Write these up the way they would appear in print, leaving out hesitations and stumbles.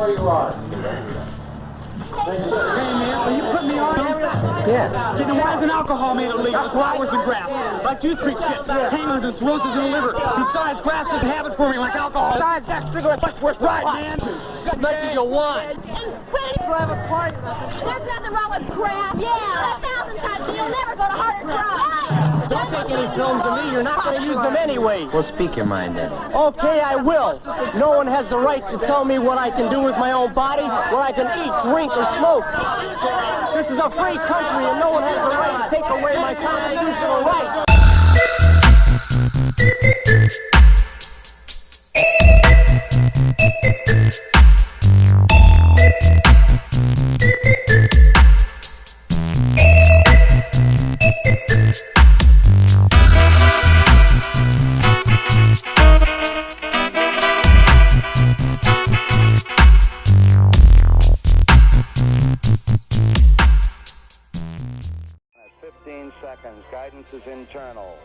where you are. Hey, man, so you put me on? Yeah. See, then why isn't alcohol made illegal? Flowers and grass. Like juice freaks get. Hangers and cirrhosis in the liver. Besides, grass doesn't have it for me like alcohol. Besides, that cigarette much worse. Right, man. As much as you want. We'll have a party. There's nothing wrong with grass. Yeah. 1,000 times, and you'll never go to harder drugs. Don't take any films of me. You're not going to use them anyway. Well, speak your mind then. Okay, I will. No one has the right to tell me what I can do with my own body, what I can eat, drink, or smoke. This is a free country, and no one has the right to take away my constitutional rights. Guidance is internal.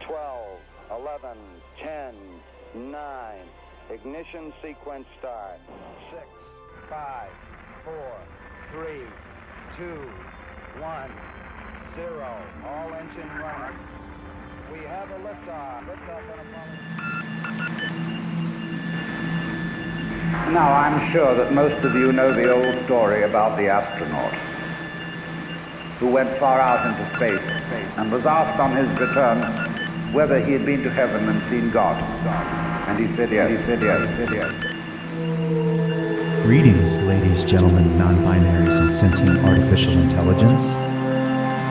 12, 11, 10, 9. Ignition sequence start. 6, 5, 4, 3, 2, 1, 0. All engine running. We have a liftoff. Liftoff on Apollo. Now, I'm sure that most of you know the old story about the astronaut who went far out into space and was asked on his return whether he had been to heaven and seen God. And he said yes. Greetings, ladies, gentlemen, non-binaries, and sentient artificial intelligence.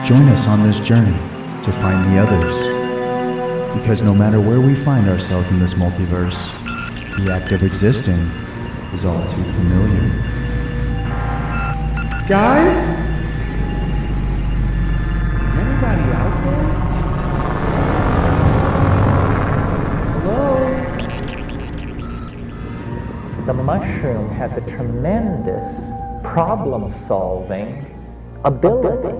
Join us on this journey to find the others. Because no matter where we find ourselves in this multiverse, the act of existing is all too familiar. Guys? Anybody out there? Hello? The mushroom has a tremendous problem-solving ability.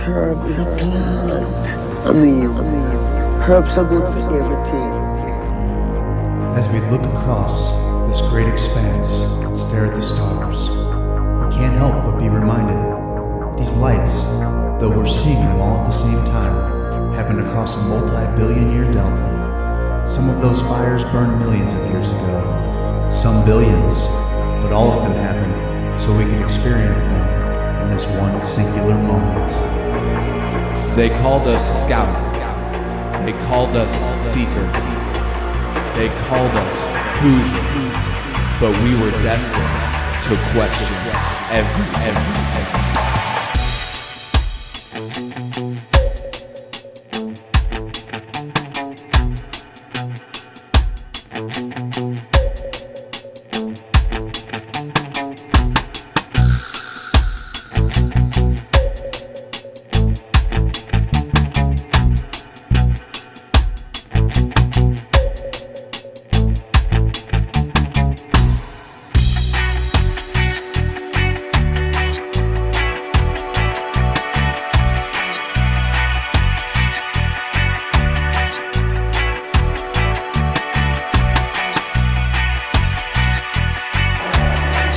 Herb is a plant. Herbs are good for everything. As we look across this great expanse and stare at the stars, we can't help but be reminded these lights, though we're seeing them all at the same time, happen across a multi-billion-year delta. Some of those fires burned millions of years ago, some billions, but all of them happened so we could experience them in this one singular moment. They called us scouts. They called us seekers. They called us Hoosier. But we were destined to question everything.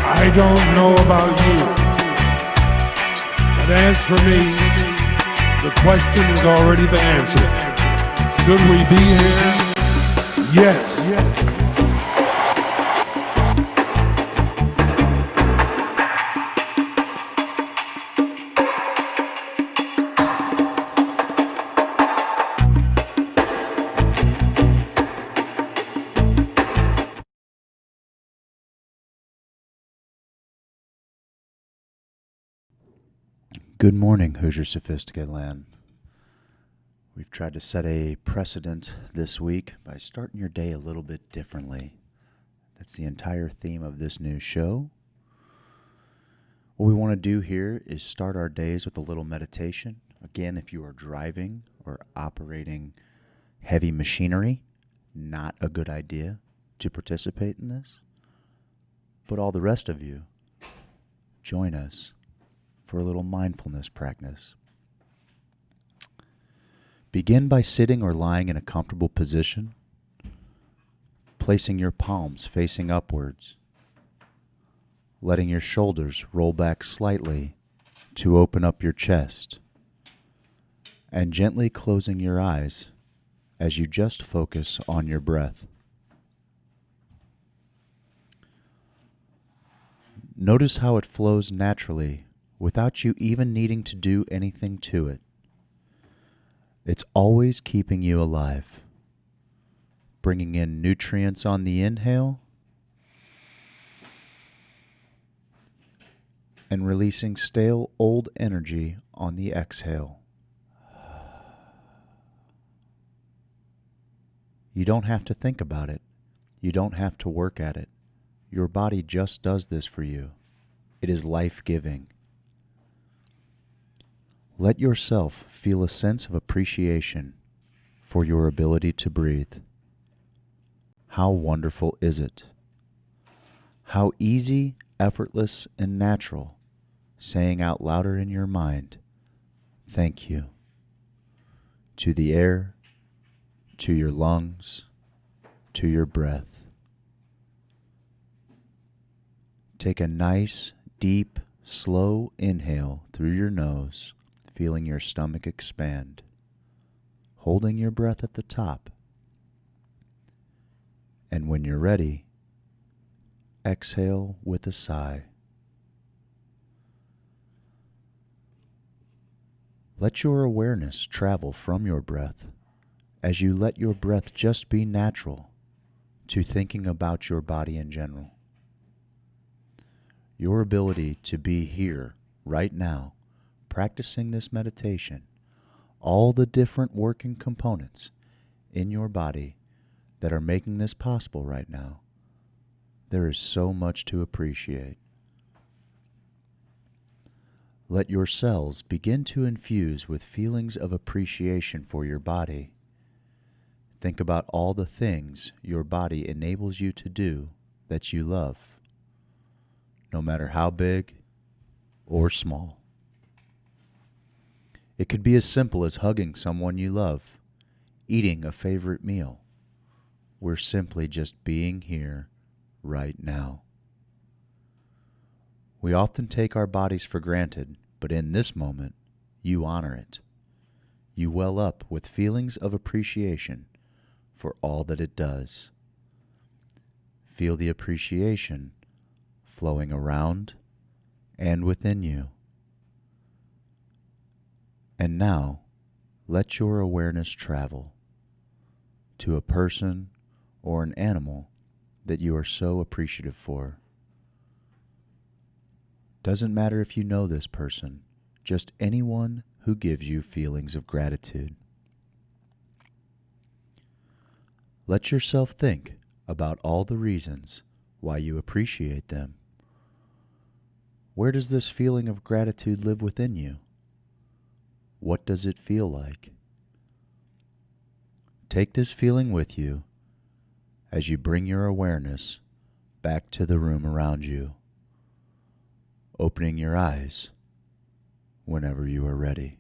I don't know about you, but as for me, the question has already been answered. Should we be here? Yes. Good morning, Hoosier Sophisticate land. We've tried to set a precedent this week by starting your day a little bit differently. That's the entire theme of this new show. What we want to do here is start our days with a little meditation. Again, if you are driving or operating heavy machinery, not a good idea to participate in this. But all the rest of you, join us for a little mindfulness practice. Begin by sitting or lying in a comfortable position, placing your palms facing upwards, letting your shoulders roll back slightly to open up your chest, and gently closing your eyes as you just focus on your breath. Notice how it flows naturally without you even needing to do anything to it. It's always keeping you alive, bringing in nutrients on the inhale and releasing stale old energy on the exhale. You don't have to think about it. You don't have to work at it. Your body just does this for you. It is life-giving. Let yourself feel a sense of appreciation for your ability to breathe. How wonderful is it? How easy, effortless, and natural, saying out louder in your mind, thank you, to the air, to your lungs, to your breath. Take a nice, deep, slow inhale through your nose, feeling your stomach expand, holding your breath at the top. And when you're ready, exhale with a sigh. Let your awareness travel from your breath as you let your breath just be natural to thinking about your body in general. Your ability to be here, right now, practicing this meditation, all the different working components in your body that are making this possible right now, there is so much to appreciate. Let your cells begin to infuse with feelings of appreciation for your body. Think about all the things your body enables you to do that you love, no matter how big or small. It could be as simple as hugging someone you love, eating a favorite meal. We're simply just being here right now. We often take our bodies for granted, but in this moment, you honor it. You well up with feelings of appreciation for all that it does. Feel the appreciation flowing around and within you. And now, let your awareness travel to a person or an animal that you are so appreciative for. Doesn't matter if you know this person, just anyone who gives you feelings of gratitude. Let yourself think about all the reasons why you appreciate them. Where does this feeling of gratitude live within you? What does it feel like? Take this feeling with you as you bring your awareness back to the room around you, opening your eyes whenever you are ready.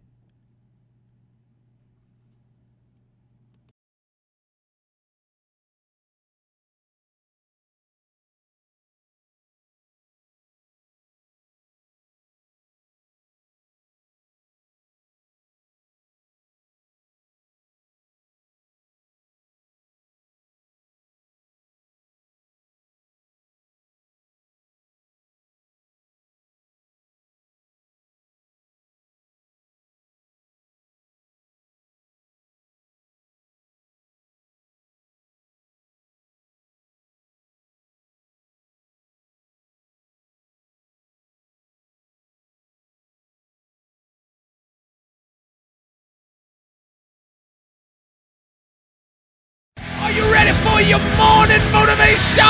Are you ready for your morning motivation?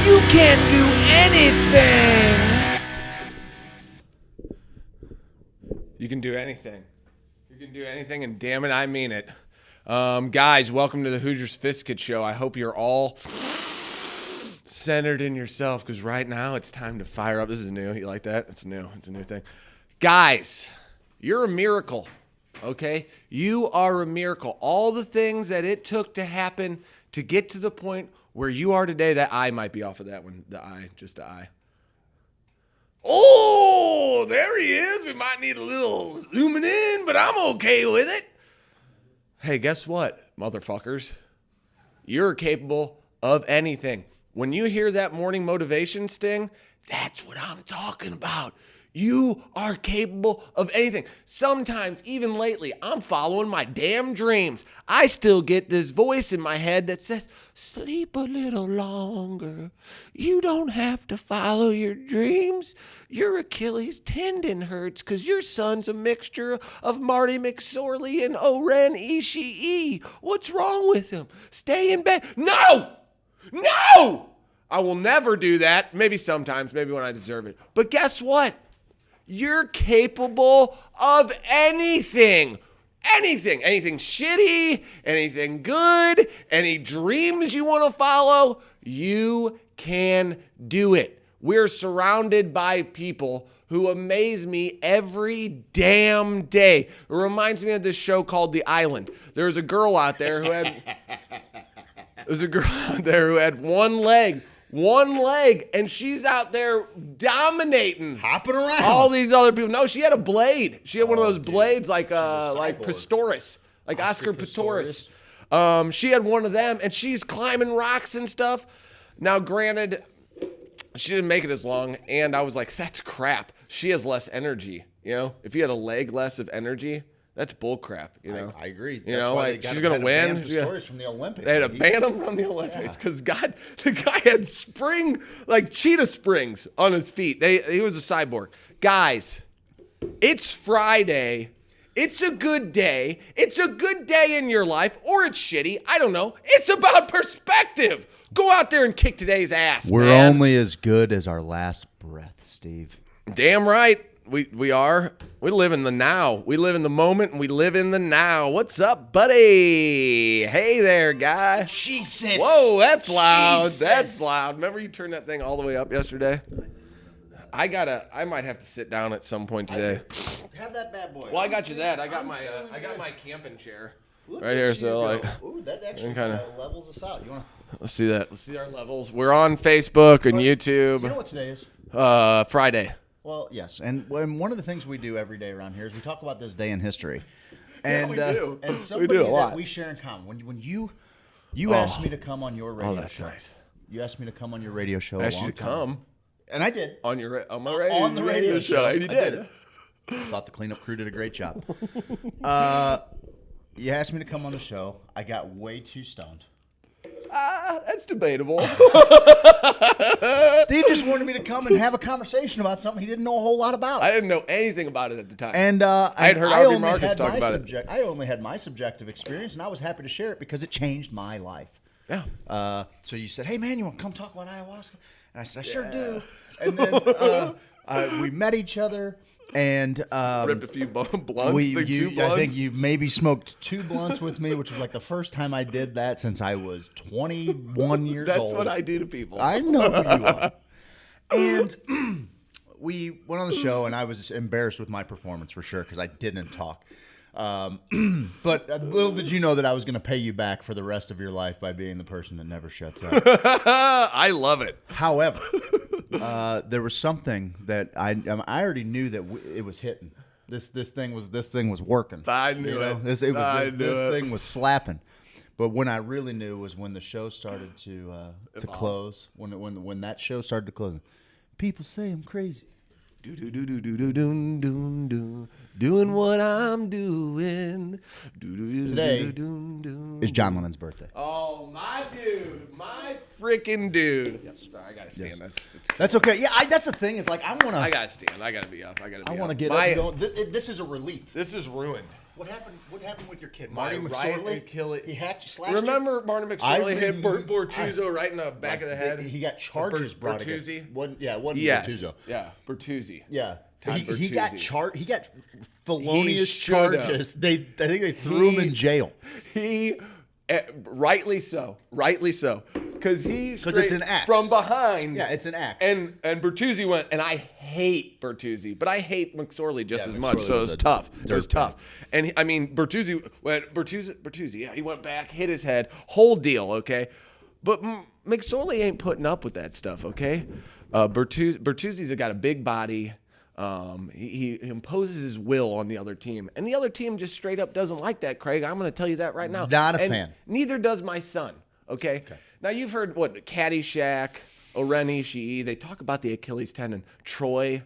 You can't do anything. You can do anything. You can do anything, and damn it, I mean it. Guys, welcome to the Hoosier Sophisticate show. I hope you're all centered in yourself, because right now it's time to fire up. This is new. You like that? It's new. It's a new thing. Guys, you're a miracle. Okay? You are a miracle. All the things that it took to happen to get to the point where you are today, that I might be off of that one. Just the I. Oh, there he is. We might need a little zooming in, but I'm okay with it. Hey, guess what, motherfuckers? You're capable of anything. When you hear that morning motivation sting, that's what I'm talking about. You are capable of anything. Sometimes, even lately, I'm following my damn dreams. I still get this voice in my head that says, sleep a little longer. You don't have to follow your dreams. Your Achilles tendon hurts because your son's a mixture of Marty McSorley and Oren Ishii. What's wrong with him? Stay in bed. No! No! I will never do that. Maybe sometimes, maybe when I deserve it. But guess what? You're capable of anything. Anything. Anything shitty, anything good, any dreams you want to follow, you can do it. We're surrounded by people who amaze me every damn day. It reminds me of this show called The Island. There's a girl out there who had one leg, and she's out there dominating, hopping around all these other people. No, she had a blade. She had one of those blades like Pistorius, like Oscar Pistorius. She had one of them, and she's climbing rocks and stuff. Now, granted, she didn't make it as long, and I was like, that's crap. She has less energy. You know, if you had a leg less of energy, that's bull crap, you know. I agree. You know, like she's gonna win. From the Olympics. They had to ban him from the Olympics because the guy had cheetah springs on his feet. He was a cyborg. Guys, it's Friday. It's a good day. It's a good day in your life, or it's shitty. I don't know. It's about perspective. Go out there and kick today's ass. We're man. only as good as our last breath, Steve. Damn right. We are. We live in the now. We live in the moment, and we live in the now. What's up, buddy? Hey there, guy. Jesus. Whoa, that's loud. Jesus. That's loud. Remember you turned that thing all the way up yesterday? I might have to sit down at some point today. Have that bad boy. Well, I got you that. I got my camping chair right here. So like, ooh, that actually kind of levels us out. You want? Let's see that. Let's see our levels. We're on Facebook and YouTube. You know what today is? Friday. Well, yes, and one of the things we do every day around here is we talk about this day in history, and we do. And somebody We do a lot. that we share in common. When you asked me to come on your radio that's show, nice. You asked me to come on your radio show. I asked you to come, and I did on my radio show. and you did. Thought the cleanup crew did a great job. You asked me to come on the show. I got way too stoned. That's debatable. Steve just wanted me to come and have a conversation about something he didn't know a whole lot about. I didn't know anything about it at the time. And I had heard Harvey Marcus talk about it. I only had my subjective experience, and I was happy to share it because it changed my life. Yeah. So you said, hey, man, you want to come talk about ayahuasca? And I said, I sure do. And then we met each other. And ripped a few blunts. I think you maybe smoked 2 blunts with me, which was like the first time I did that since I was 21 years old. That's what I do to people. I know who you are. And we went on the show, and I was embarrassed with my performance for sure because I didn't talk. But little did you know that I was going to pay you back for the rest of your life by being the person that never shuts up. I love it. However, there was something that I already knew that it was hitting. This thing was working. I knew it. This thing was slapping. But when I really knew was when the show started to close. When that show started to close. People say I'm crazy. Doing what I'm doing. Today is John Lennon's birthday. Oh, my dude. My freaking dude. Yes. Sorry, I got to stand. Yes. That's okay. Yeah, that's the thing. Is like I got to stand. I got to be up. I want to get up and go. This is a relief. This is ruined. What happened with your kid? Marty McSorley? He slapped Remember Marty McSorley hit Bortuzzo right in the back of the head? He got charges brought against him. It wasn't Bortuzzo. Yeah, Bertuzzi. Yeah. He got felonious charges. I think they threw him in jail. Rightly so. because it's an axe from behind. Yeah, it's an axe. And Bertuzzi went, and I hate Bertuzzi, but I hate McSorley just as much. So it was tough. It was tough. And Bertuzzi went Bertuzzi. Yeah, he went back, hit his head, whole deal. Okay, but McSorley ain't putting up with that stuff. Okay, Bertuzzi's got a big body. He imposes his will on the other team, and the other team just straight up doesn't like that, Craig. I'm going to tell you that right now. Not a fan. Neither does my son. Okay. Now you've heard what Caddyshack, Oren Ishii. They talk about the Achilles tendon. Troy.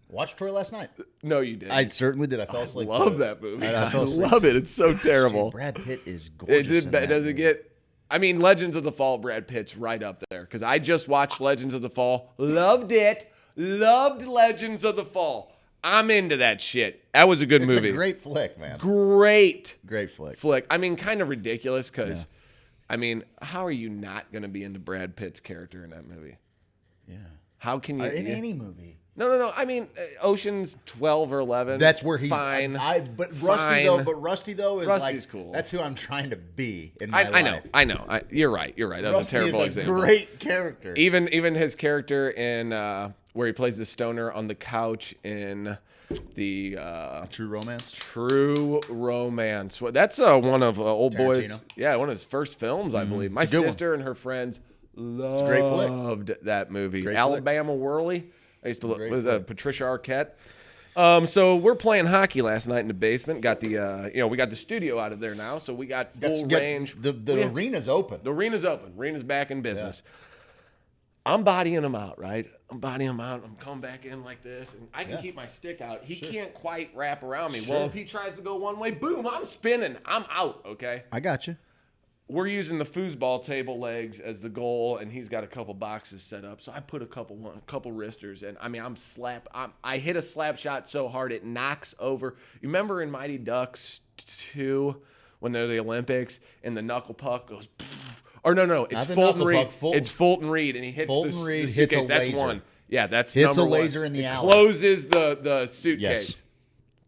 Watched Troy last night. No, you didn't. I certainly did. I fell asleep. I love that movie. I love it. It's so terrible. Dude, Brad Pitt is gorgeous. Does it get? I mean, Legends of the Fall. Brad Pitt's right up there because I just watched Legends of the Fall. Loved it. Loved Legends of the Fall. I'm into that shit. That was a good movie. It's a great flick, man. Great flick. I mean, kind of ridiculous because, I mean, how are you not going to be into Brad Pitt's character in that movie? Yeah. How can you? In any movie. No. I mean, Ocean's 12 or 11. That's where he's fine. Rusty though is Rusty's like cool. That's who I'm trying to be in my life. I know. You're right. That was a terrible example. Great character. Even his character in where he plays the stoner on the couch in the True Romance. True Romance. Well, that's one of old boys. Yeah, one of his first films, I believe. My sister and her friends loved that movie. Alabama Whirly. I used to look with Patricia Arquette. So we're playing hockey last night in the basement. Got the we got the studio out of there now, so we got full range. The arena's open. The arena's open. Arena's back in business. Yeah. I'm bodying him out, right? I'm coming back in like this, and I can keep my stick out. He can't quite wrap around me. Well, if he tries to go one way, boom, I'm spinning. I'm out, okay? I got you. We're using the foosball table legs as the goal, and he's got a couple boxes set up. So I put a couple wristers, and I mean, I hit a slap shot so hard it knocks over. You remember in Mighty Ducks 2 when they're the Olympics and the knuckle puck goes, or no, it's Fulton Reed. It's Fulton Reed, and he hits the suitcase. Hits a that's laser. One. Yeah, that's hits number a laser one. in the alley. Closes the suitcase. Yes.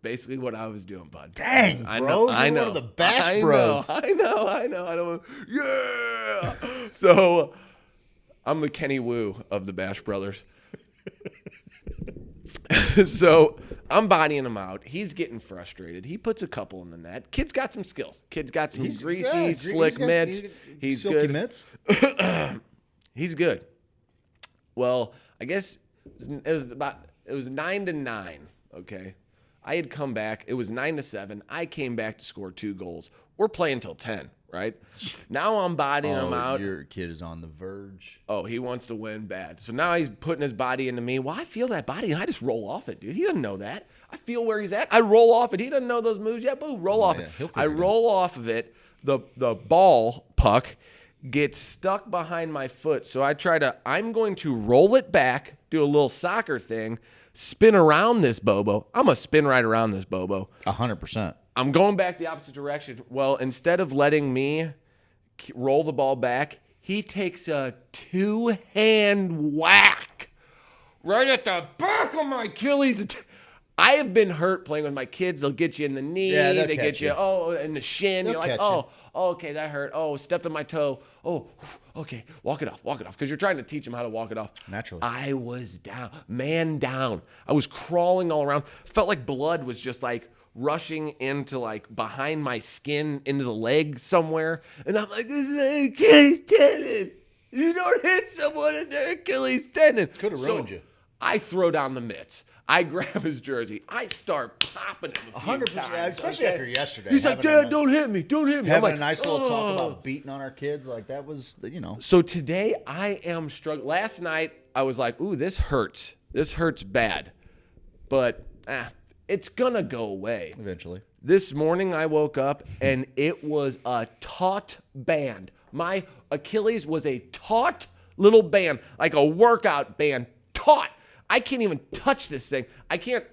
Basically what I was doing, bud. Dang, I bro. know. I know. One of the Bash Bros. I know. I don't. Yeah. So I'm the Kenny Wu of the Bash Brothers. So I'm bodying him out. He's getting frustrated. He puts a couple in the net. Kid's got some skills. Kid's got some greasy, slick mitts. He's good. Mitts. He's good. Well, I guess it was 9-9. Okay. I had come back. It was 9-7. I came back to score 2 goals. We're playing till 10, right? Now I'm bodying him out. Your kid is on the verge. Oh, he wants to win bad. So now he's putting his body into me. Well, I feel that body, and I just roll off it, dude. He doesn't know that. I feel where he's at. I roll off it. He doesn't know those moves yet. Boom, roll off it. I roll off of it. The ball puck gets stuck behind my foot. So I'm going to roll it back, do a little soccer thing, spin around this Bobo. I'm going to spin right around this Bobo. 100%. I'm going back the opposite direction. Well, instead of letting me roll the ball back, he takes a 2-hand whack right at the back of my Achilles. I have been hurt playing with my kids. They'll get you in the knee. Yeah, they get you, in the shin. You're like, oh, okay, that hurt. Oh, stepped on my toe. Oh, okay, walk it off. Because you're trying to teach them how to walk it off. Naturally. I was man down. I was crawling all around. Felt like blood was just like rushing into like behind my skin into the leg somewhere. And I'm like, this is my Achilles tendon. You don't hit someone in their Achilles tendon. Could have ruined you. I throw down the mitts. I grab his jersey. I start popping him. 100%, especially after yesterday. He's like, Dad, don't hit me. Having a nice little talk about beating on our kids, like that was, So today I am struggling. Last night I was like, ooh, this hurts. This hurts bad. But it's going to go away. Eventually. This morning I woke up and it was a taut band. My Achilles was a taut little band, like a workout band, taut. I can't even touch this thing. I can't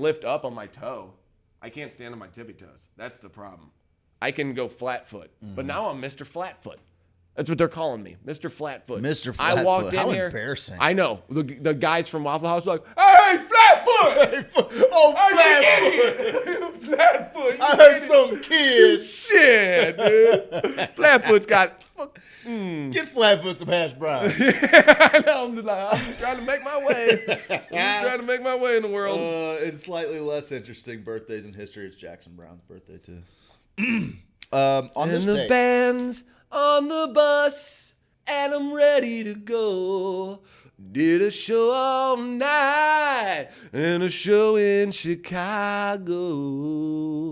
lift up on my toe. I can't stand on my tippy toes. That's the problem. I can go flat foot. But now I'm Mr. Flat Foot. That's what they're calling me, Mr. Flatfoot. Mr. I Flatfoot. walked in How here. Embarrassing. I know. The guys from Waffle House were like, "Hey, Flatfoot! Oh, Flatfoot! Flatfoot! I heard some kids. Shit, dude. Flatfoot's got. Get Flatfoot some hash brown. I know. I'm just trying to make my way. I'm trying to make my way in the world. In slightly less interesting birthdays in history, it's Jackson Brown's birthday too. On this the day, band's on the bus, and I'm ready to go. Did a show all night, and a show in Chicago.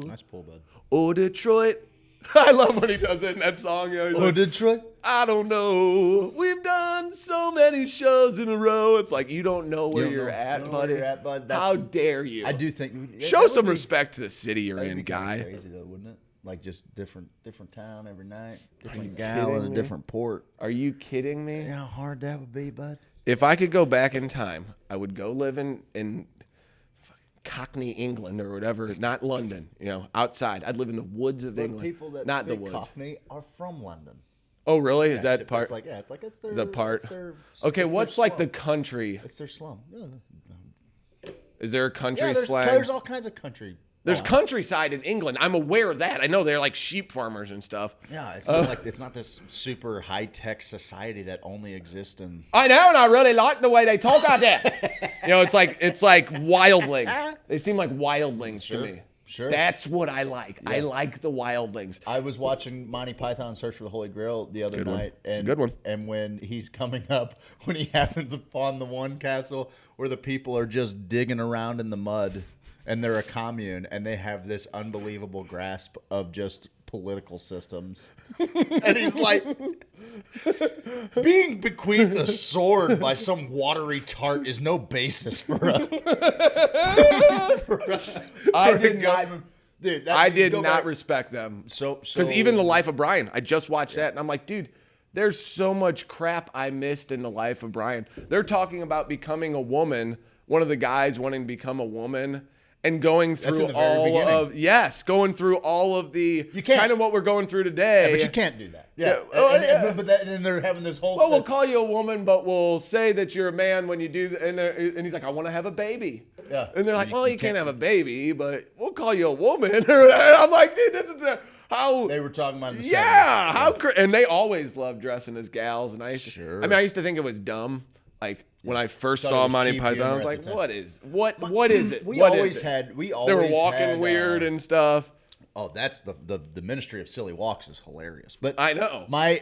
Nice pull, bud. Or Detroit. I love when he does it in that song. You know, Or Detroit. I don't know. We've done so many shows in a row. It's like you don't know where you're at, buddy. How dare you? I do think show some respect to the city you're in, guy. Crazy though, wouldn't it? Like just different town every night, different gal in a different port. Are you kidding me? You know how hard that would be, bud. If I could go back in time, I would go live in Cockney, England, or whatever. Not London, outside. I'd live in the woods of England. People that not the speak woods. Cockney are from London. Oh, really? Is that part? It's like it's their. Is that part? It's their, okay, it's what's their like slum. the country? It's their slum. Is there a country there's, slang? There's all kinds of country. There's countryside in England. I'm aware of that. I know they're like sheep farmers and stuff. Yeah, it's not it's not this super high tech society that only exists in. I know, and I really like the way they talk out there. It's like wildlings. They seem like wildlings to me. Sure. That's what I like. Yeah. I like the wildlings. I was watching Monty Python Search for the Holy Grail the other night. It's a good one. And when he's coming up, when he happens upon the one castle where the people are just digging around in the mud, and they're a commune, and they have this unbelievable grasp of just political systems. And he's like, being bequeathed a sword by some watery tart is no basis for a... I did not respect them. Because even The Life of Brian, I just watched that, and I'm like, dude, there's so much crap I missed in The Life of Brian. They're talking about becoming a woman, one of the guys wanting to become a woman, and going through going through all of the kind of what we're going through today. Yeah, but you can't do that. Yeah. But then they're having this whole. Well, we'll call you a woman, but we'll say that you're a man when you do. And he's like, I want to have a baby. Yeah. And they're like, well, you can't have a baby, but we'll call you a woman. And I'm like, dude, this is how they were talking about. In the 70s. And they always loved dressing as gals. And I used to think it was dumb. Like when I first saw Monty Python, I was like, what is it? We always had they were walking weird and stuff. Oh, that's the Ministry of Silly Walks is hilarious. But I know my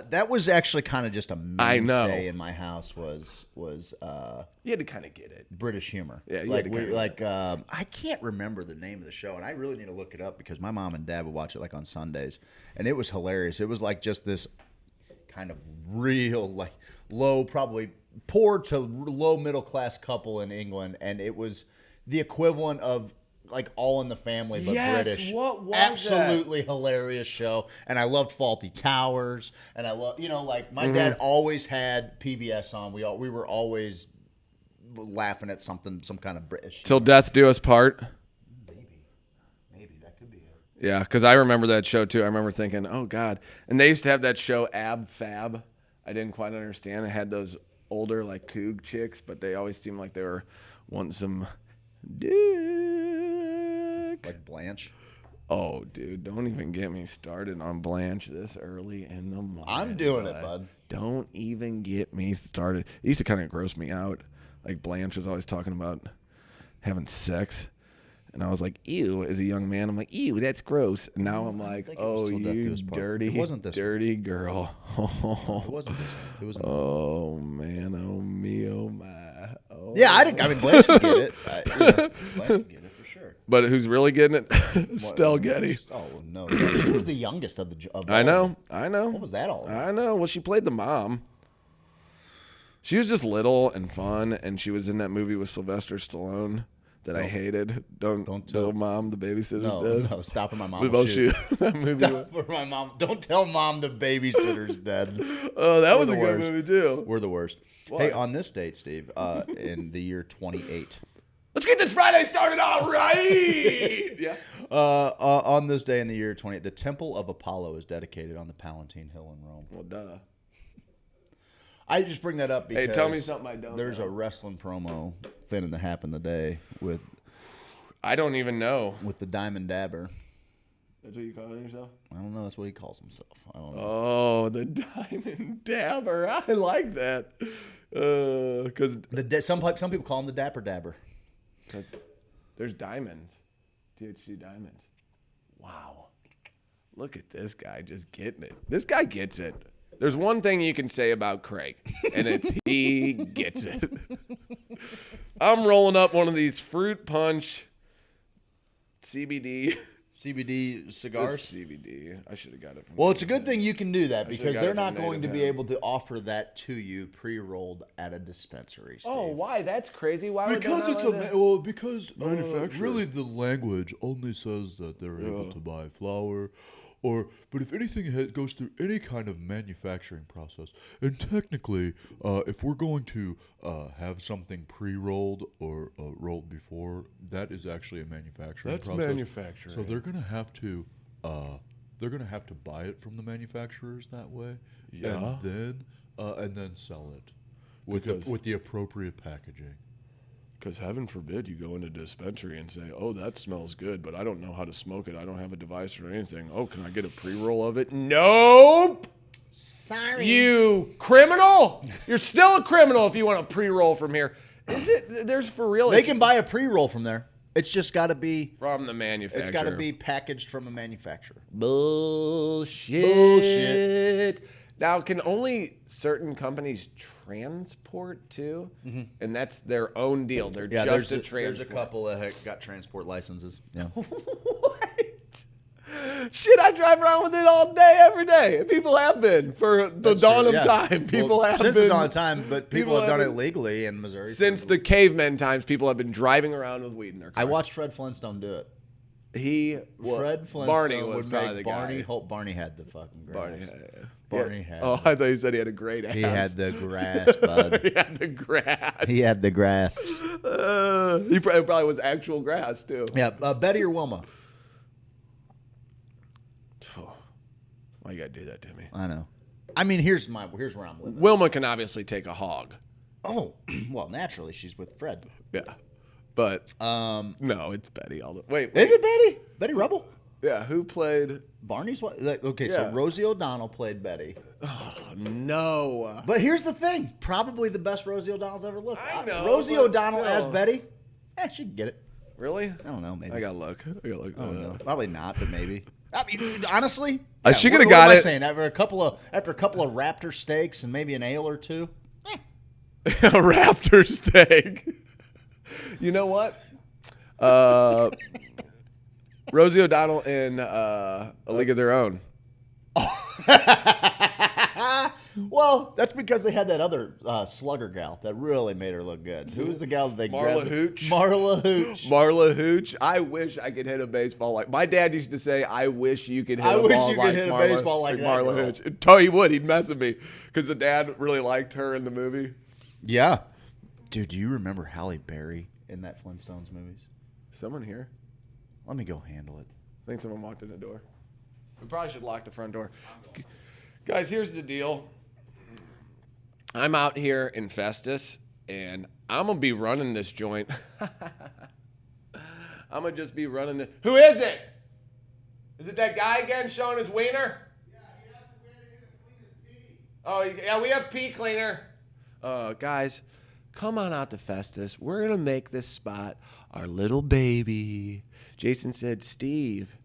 that was actually kind of just a mainstay in my house was you had to kind of get it. British humor. Yeah, I can't remember the name of the show, and I really need to look it up because my mom and dad would watch it like on Sundays, and it was hilarious. It was like just this kind of real like low, probably poor to low middle class couple in England, and it was the equivalent of like All in the Family, but British. What was absolutely hilarious show, and I loved Faulty Towers, and I love like my dad always had PBS on. We were always laughing at some kind of British. Till Death Do Us Part. Maybe that could be it. Yeah, because I remember that show too. I remember thinking, oh God, and they used to have that show Ab Fab. I didn't quite understand. It had those older like coog chicks, but they always seemed like they were wanting some dick. Like Blanche. Oh, dude, don't even get me started on Blanche this early in the morning. I'm doing it, bud. Don't even get me started. It used to kind of gross me out. Like Blanche was always talking about having sex. And I was like, ew, as a young man, I'm like, ew, that's gross. And now I'm like, oh, you dirty girl. It wasn't this one. It was oh, man, oh, me, oh, my. Oh. Yeah, I mean, Blanche can get it. Blanche can get it for sure. But who's really getting it? Stell Getty. Oh, no. She was the youngest of the I know. What was that all about? I know. Well, she played the mom. She was just little and fun, and she was in that movie with Sylvester Stallone. That I hated. Don't tell mom the babysitter's dead. No, stop or my mom will shoot. That movie. Stop or my mom. Don't tell mom the babysitter's dead. Oh, that was a good movie too. We're the worst. Why? Hey, on this date, Steve, in the year 28, Let's get this Friday started all right. Yeah. On this day in the year 20, the Temple of Apollo is dedicated on the Palatine Hill in Rome. Well, duh. I just bring that up because tell me something I don't there's know. a wrestling promo finna to happen today with. I don't even know. With the Diamond Dabber. That's what you call yourself? I don't know. That's what he calls himself. I don't know. Oh, the Diamond Dabber. I like that. Because some people call him the Dapper Dabber. Because there's diamonds. THC diamonds. Wow. Look at this guy just getting it. This guy gets it. There's one thing you can say about Craig, and it's he gets it. I'm rolling up one of these fruit punch CBD cigars. CBD. I should have got it from. Well, it's a good thing you can do that because they're not going to be Native able to offer that to you pre-rolled at a dispensary. Steve. Oh, why? That's crazy. Why? Because would it's that because really the language only says that they're able to buy flour. But if anything goes through any kind of manufacturing process, and technically, if we're going to have something pre-rolled or rolled before, that is actually a manufacturing process. That's manufacturing. So they're gonna have to buy it from the manufacturers that way, Yeah. and then sell it with the appropriate packaging. Because heaven forbid you go into a dispensary and say, oh, that smells good, but I don't know how to smoke it. I don't have a device or anything. Oh, can I get a pre-roll of it? Nope. Sorry. You criminal. You're still a criminal if you want a pre-roll from here. Is it? There's for real. They can buy a pre-roll from there. It's just got to be from the manufacturer. It's got to be packaged from a manufacturer. Bullshit. Now, can only certain companies transport too? Mm-hmm. And that's their own deal. They're just a transport. There's a couple that got transport licenses. Yeah. What? Shit, I drive around with it all day, every day. And people have been for the dawn of time. People have since been. the dawn of time, but people have done it legally in Missouri. Since the cavemen times, people have been driving around with weed in their car. I watched Fred Flintstone do it. Fred Flintstone Barney was would probably make the Barney. guy. Barney had the fucking grass. Barney had. Oh, I thought you said he had a great ass. He had the grass, bud. He had the grass. He had the grass. He probably was actual grass too. Yeah, Betty or Wilma? Why you gotta do that to me? I know. I mean, here's where I'm living. Wilma can obviously take a hog. Oh, well, naturally, she's with Fred. Yeah. But no, it's Betty. Wait, is it Betty? Betty Rubble? Yeah. Who played Barney's wife? Okay, yeah. So Rosie O'Donnell played Betty. Oh no! But here's the thing: probably the best Rosie O'Donnell's ever looked. I know. Rosie O'Donnell as Betty. She can get it. Really? I don't know. Maybe I gotta look. I don't know. Probably not, but maybe. I mean, honestly, she could have got it. Saying after a couple of raptor steaks and maybe an ale or two. A raptor steak. You know what? Rosie O'Donnell in A League of Their Own. Well, that's because they had that other slugger gal that really made her look good. Who was the gal that they grabbed? Hooch. Marla Hooch. Marla Hooch. I wish I could hit a baseball like my dad used to say. I wish you could hit a baseball like Marla Hooch. He would. He'd mess with me because the dad really liked her in the movie. Yeah, dude. Do you remember Halle Berry in that Flintstones movies? Someone here. Let me go handle it. I think someone walked in the door. We probably should lock the front door. Guys, here's the deal. I'm out here in Festus, and I'm going to be running this joint. I'm going to just be running it. Who is it? Is it that guy again showing his wiener? Yeah, he has to wear it to clean his pee. Oh, yeah, we have pee cleaner. Guys, come on out to Festus. We're going to make this spot our little baby. Jason said, Steve,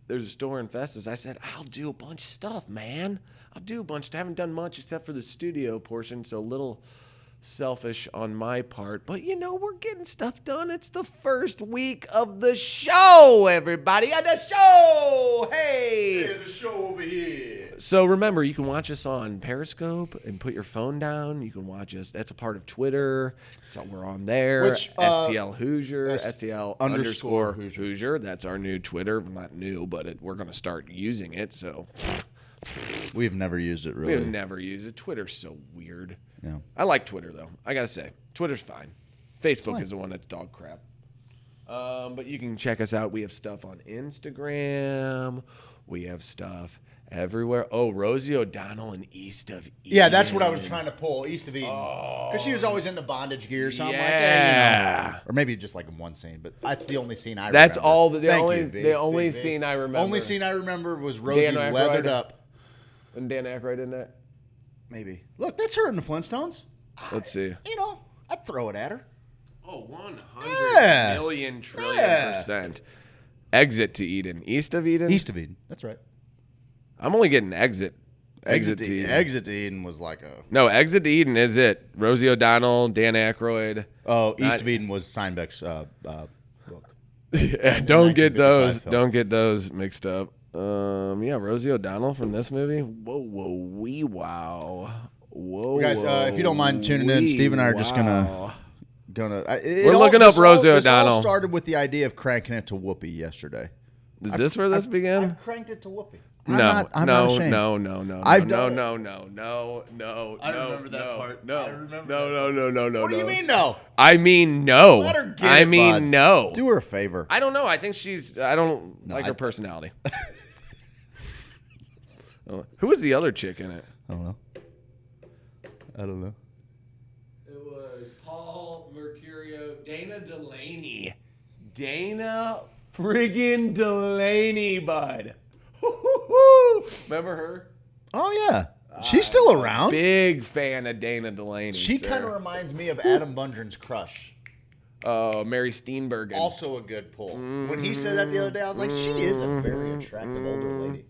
there's a store in Festus. I said, I'll do a bunch of stuff, man. I'll do a bunch. I haven't done much except for the studio portion, so a little selfish on my part. But, we're getting stuff done. It's the first week of the show, everybody. On the show! Hey! The show over here. So remember, you can watch us on Periscope and put your phone down. You can watch us. That's a part of Twitter. So we're on there. STL Hoosier, STL _ Hoosier. That's our new Twitter. Not new, but we're going to start using it. So we've never used it, really. We've never used it. Twitter's so weird. Yeah. I like Twitter, though. I got to say, Twitter's fine. Facebook is the one that's dog crap. But you can check us out. We have stuff on Instagram. We have stuff everywhere. Oh, Rosie O'Donnell and East of Eden. Yeah, that's what I was trying to pull, East of Eden. Because she was always into bondage gear, so I'm like, hey, you know. Or maybe just like in one scene, but that's the only scene I remember. That's all. The only scene I remember. Only scene I remember was Rosie leathered up. And Dan Aykroyd in that? Maybe. Look, that's her in the Flintstones. Let's see. You know, I'd throw it at her. Oh, 100 million trillion %. Exit to Eden. East of Eden? East of Eden. That's right. I'm only getting Exit. Exit to Eden. Exit to Eden was like a... No, Exit to Eden is it. Rosie O'Donnell, Dan Aykroyd. Oh, East of Eden was Steinbeck's book. Yeah, don't get those mixed up. Yeah, Rosie O'Donnell from this movie. Whoa, wee, wow. Whoa, guys, if you don't mind tuning in, Steve and I are just gonna. We're looking up Rosie O'Donnell. This all started with the idea of cranking it to Whoopi yesterday. Is this where this began? I cranked it to Whoopi. No. I remember that part. No. I remember No. What do you mean no? I mean no. Let her get it, bud. No. Do her a favor. I don't know. I think I don't like her personality. Who was the other chick in it? I don't know. It was Paul Mercurio, Dana Delaney. Dana friggin' Delaney, bud. Remember her? Oh, yeah. She's still around. Big fan of Dana Delaney. She kind of reminds me of Adam Bundren's crush. Mary Steenburgen. Also a good pull. When he said that the other day, I was like, she is a very attractive older lady.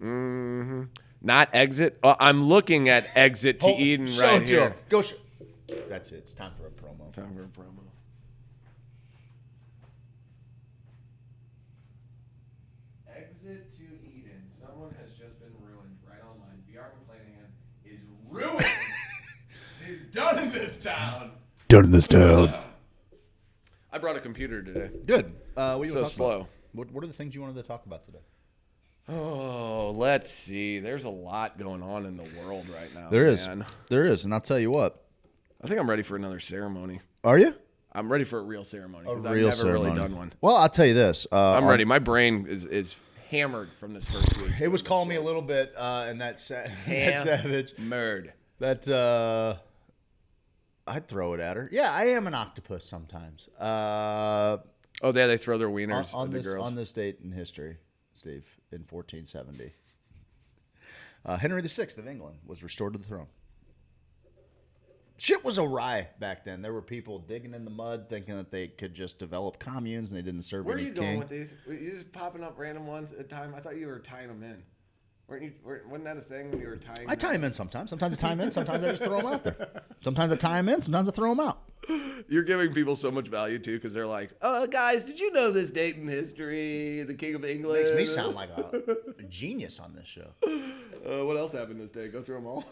Mm-hmm. Not Exit. I'm looking at Exit to Eden right here. Go show. That's it. It's time for a promo. Exit to Eden. Someone has just been ruined right online. VR McClanahan is ruined. He's done in this town. I brought a computer today. Good. What you so slow. What are the things you wanted to talk about today? Oh, let's see. There's a lot going on in the world right now. There is, and I'll tell you what. I think I'm ready for another ceremony. Are you? I'm ready for a real ceremony. I've never really done one. Well, I'll tell you this. I'm ready. My brain is hammered from this first week. It was calling me a little bit, and that savage. Murd. That I'd throw it at her. Yeah, I am an octopus sometimes. Oh, yeah, they throw their wieners at the girls. On this date in history, Steve, in 1470, Henry VI of England was restored to the throne. Shit was awry back then. There were people digging in the mud thinking that they could just develop communes and they didn't serve any king. Where are you going with these? Were you just popping up random ones at a time? I thought you were tying them in. Wasn't that a thing when you were tying? I tie them in sometimes. Sometimes I tie them in. Sometimes I just throw them out there. Sometimes I tie them in. Sometimes I throw them out. You're giving people so much value too, because they're like, guys, did you know this date in history? The King of England. Makes me sound like a genius on this show. What else happened this day? Go through them all.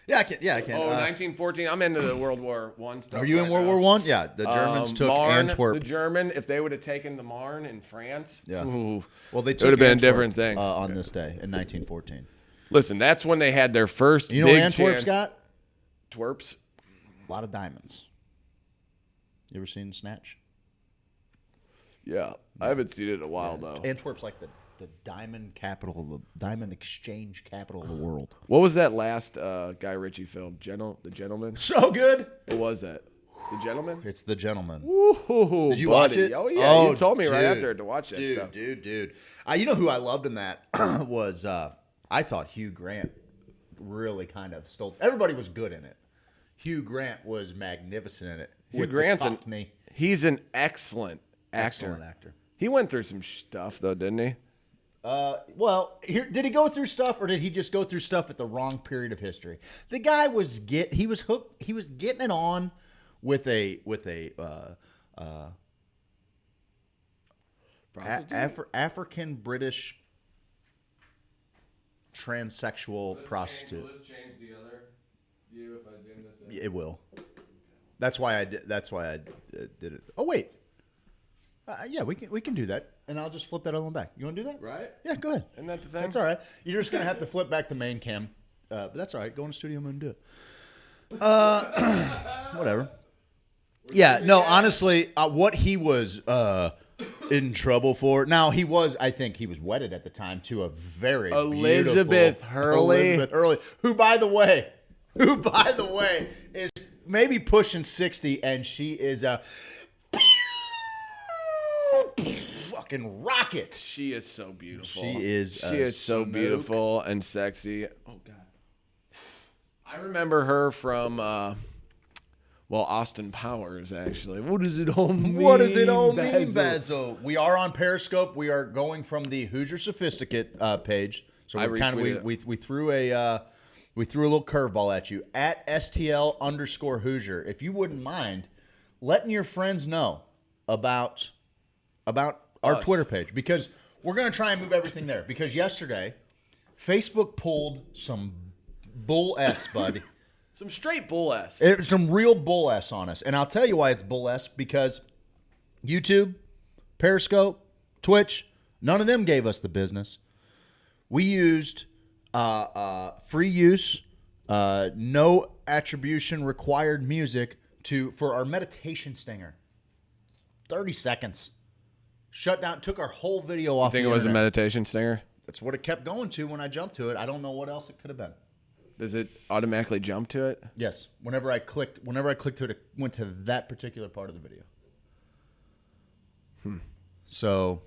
Yeah, I can. 1914. I'm into the World War I stuff. Are you in World War I? Yeah, the Germans took Marne, Antwerp. The German, if they would have taken the Marne in France, yeah. Ooh, well, they took it would have been Antwerp, a different thing on this day in 1914. Listen, that's when they had their first. You know big what Antwerp's chance. got? Twerps. A lot of diamonds. You ever seen Snatch? Yeah, I haven't seen it in a while though. Antwerp's like the diamond capital, the diamond exchange capital of the world. What was that last Guy Ritchie film? The Gentleman. So good. What was that? The Gentleman. It's The Gentleman. Ooh, did you buddy. watch it? Oh yeah, you told me right after to watch that stuff. Dude. You know who I loved in that was I thought Hugh Grant really kind of stole. Everybody was good in it. Hugh Grant was magnificent in it. Hugh Grant's he's an excellent actor. He went through some stuff though, didn't he? Did he go through stuff, or did he just go through stuff at the wrong period of history? The guy was he was hooked. He was getting it on with a African British transsexual prostitute. Will this change the other view if I zoom this in? It will. That's why I did it. Oh wait. Yeah, we can do that, and I'll just flip that on back. You want to do that? Right? Yeah, go ahead. Isn't that the thing? That's all right. You're just gonna have to flip back the main cam, but that's all right. Go in the studio and do it. Whatever. Yeah, no, honestly, what he was in trouble for. Now, I think he was wedded at the time to a very Elizabeth Hurley. Elizabeth Hurley, who, by the way, is maybe pushing 60, and she is a fucking rocket. She is so beautiful. She is so beautiful and sexy. Oh, God. I remember her from... Austin Powers, actually. What does it all mean? What does it all mean, Basil? We are on Periscope. We are going from the Hoosier Sophisticate page. So we threw a little curveball at you at STL_Hoosier. If you wouldn't mind letting your friends know about our Twitter page, because we're going to try and move everything there. Because yesterday, Facebook pulled some bull S, bud. Some straight bull S. Some real bull S on us. And I'll tell you why it's bull S, because YouTube, Periscope, Twitch, none of them gave us the business. We used free use, no attribution required music for our meditation stinger. 30 seconds. Shut down, took our whole video off the internet. You think it was a meditation stinger? That's what it kept going to when I jumped to it. I don't know what else it could have been. Does it automatically jump to it? Yes. Whenever I clicked to it, it went to that particular part of the video. So,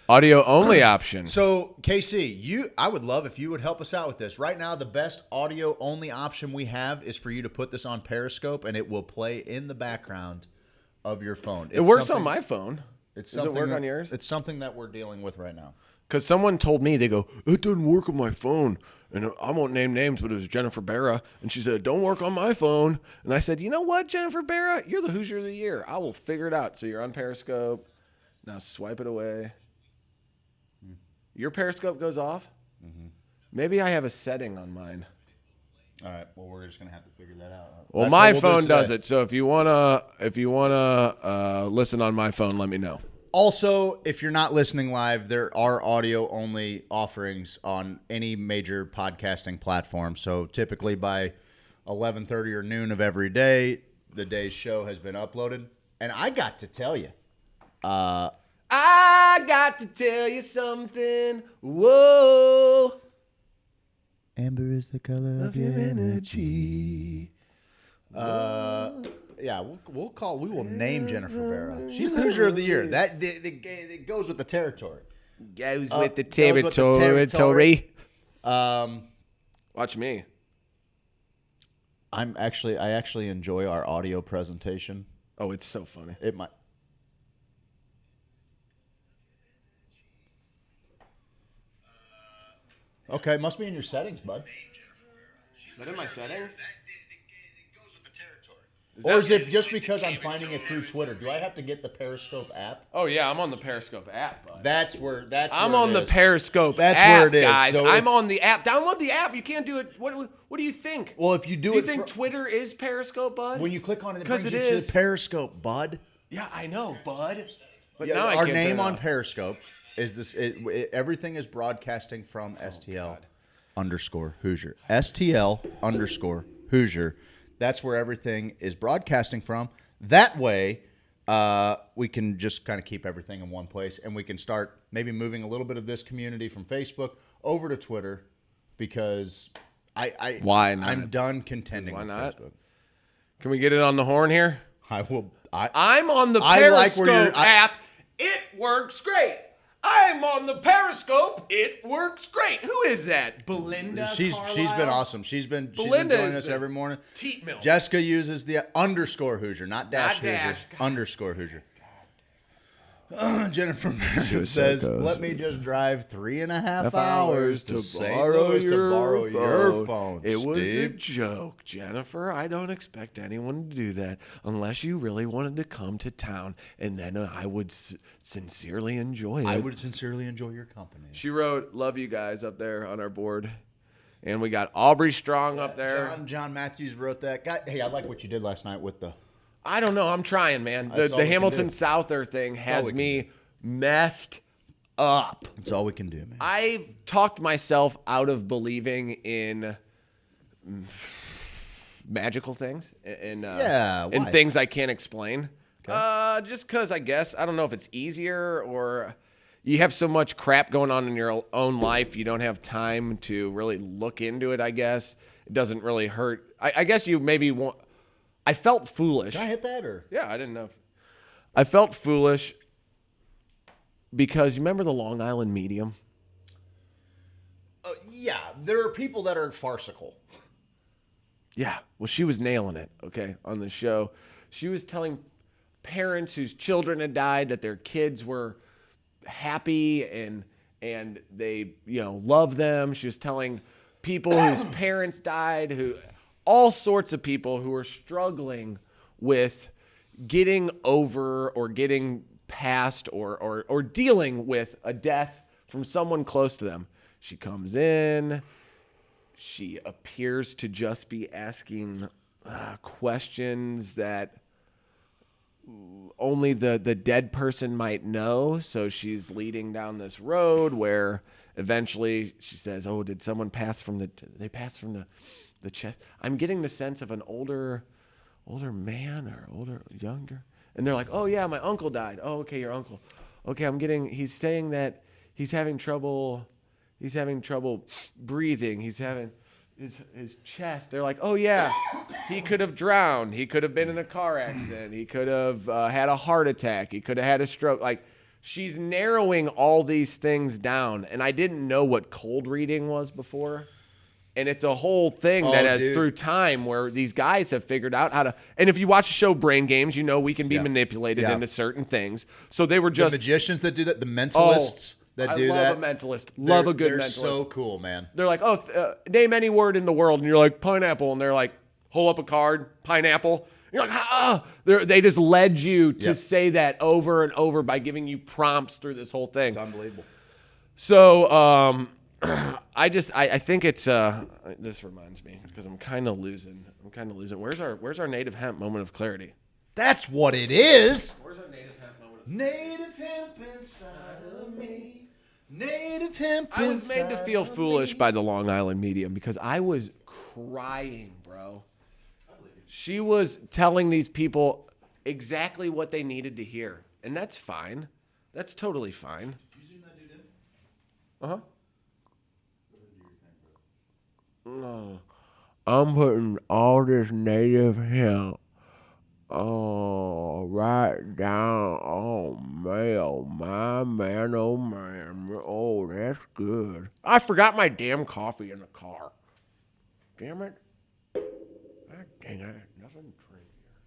audio only option. So, KC, I would love if you would help us out with this. Right now, the best audio only option we have is for you to put this on Periscope, and it will play in the background of your phone. It works on my phone. Does it work on yours? It's something that we're dealing with right now. Because someone told me, they go, it doesn't work on my phone. And I won't name names, but it was Jennifer Barra. And she said, don't work on my phone. And I said, you know what, Jennifer Barra? You're the Hoosier of the Year. I will figure it out. So you're on Periscope. Now swipe it away. Your Periscope goes off? Mm-hmm. Maybe I have a setting on mine. All right. Well, we're just going to have to figure that out. Well, my phone does it. So if you wanna listen on my phone, let me know. Also, if you're not listening live, there are audio-only offerings on any major podcasting platform. So typically by 11:30 or noon of every day, the day's show has been uploaded. And I got to tell you. I got to tell you something. Whoa. Amber is the color of your energy. Yeah, we will name Jennifer Barra. She's the Hoosier of the Year. That it goes with the territory. Goes with the territory. Watch me. I actually enjoy our audio presentation. Oh, it's so funny. It might. Okay, must be in your settings, bud. Is that in my settings? Or is it just because I'm finding it through Twitter? Do I have to get the Periscope app? Oh yeah, I'm on the Periscope app, bud. I'm on the Periscope app, where it is, guys. So I'm on the app. Download the app. You can't do it. What do you think? Well, if you do you think Twitter is Periscope, bud? When you click on it, brings you to the Periscope, bud. Yeah, I know, bud. But yeah, now our name on Periscope is this. Everything is broadcasting from STL_Hoosier. STL_Hoosier. That's where everything is broadcasting from. That way, we can just kind of keep everything in one place, and we can start maybe moving a little bit of this community from Facebook over to Twitter, because why not? I'm done contending with not? Facebook. Can we get it on the horn here? I'm on the Periscope app. It works great. I'm on the Periscope. It works great. Who is that? Belinda She's been awesome. She's been joining us every morning. Teat milk. Jessica uses the _Hoosier, not dash Hoosier. _Hoosier. Jennifer says, let me just drive 3.5 hours to borrow your phone. It was a joke, Jennifer. I don't expect anyone to do that unless you really wanted to come to town, and then I would sincerely enjoy it. I would sincerely enjoy your company. She wrote, love you guys up there on our board. And we got Aubrey Strong up there. John Matthews wrote that. Hey, I like what you did last night with the... I don't know. I'm trying, man. The Hamilton Souther thing has me messed up. That's all we can do, man. I've talked myself out of believing in magical things and why? things I can't explain. Okay. Just because I guess I don't know if it's easier or you have so much crap going on in your own life, you don't have time to really look into it. I guess it doesn't really hurt. I guess you maybe want. I felt foolish. Can I hit that or? Yeah, I didn't know. I felt foolish because you remember the Long Island Medium. Yeah, there are people that are farcical. Yeah, well, she was nailing it, okay, on the show. She was telling parents whose children had died that their kids were happy and they, love them. She was telling people whose parents died, all sorts of people who are struggling with getting over or getting past or dealing with a death from someone close to them. She comes in. She appears to just be asking questions that only the dead person might know. So she's leading down this road where eventually she says, "Oh, did someone pass from the chest?" I'm getting the sense of an older man or younger. And they're like, "Oh yeah, my uncle died." "Oh, okay, your uncle." "Okay, he's saying that he's having trouble breathing. He's having his chest." They're like, "Oh yeah, he could have drowned. He could have been in a car accident. He could have had a heart attack. He could have had a stroke." Like, she's narrowing all these things down. And I didn't know what cold reading was before. And it's a whole thing that has through time where these guys have figured out how to. And if you watch the show Brain Games, we can be manipulated into certain things. So they were just the magicians that do that, the mentalists that do that. I love a mentalist. Love a good mentalist. They're so cool, man. They're like, "Oh, name any word in the world," and you're like, "Pineapple," and they're like, "Hold up a card, pineapple." You're like, They just led you to say that over and over by giving you prompts through this whole thing. It's unbelievable. So, I think it's this reminds me because I'm kind of losing. Where's our native hemp moment of clarity? That's what it is. Where's our native hemp moment? Native hemp inside of me. Native hemp. I was made to feel foolish by the Long Island Medium because I was crying, bro. She was telling these people exactly what they needed to hear, and that's fine. That's totally fine. No, I'm putting all this native hemp right down. Oh man, oh, that's good. I forgot my damn coffee in the car. Damn it. God dang, I had nothing to drink here.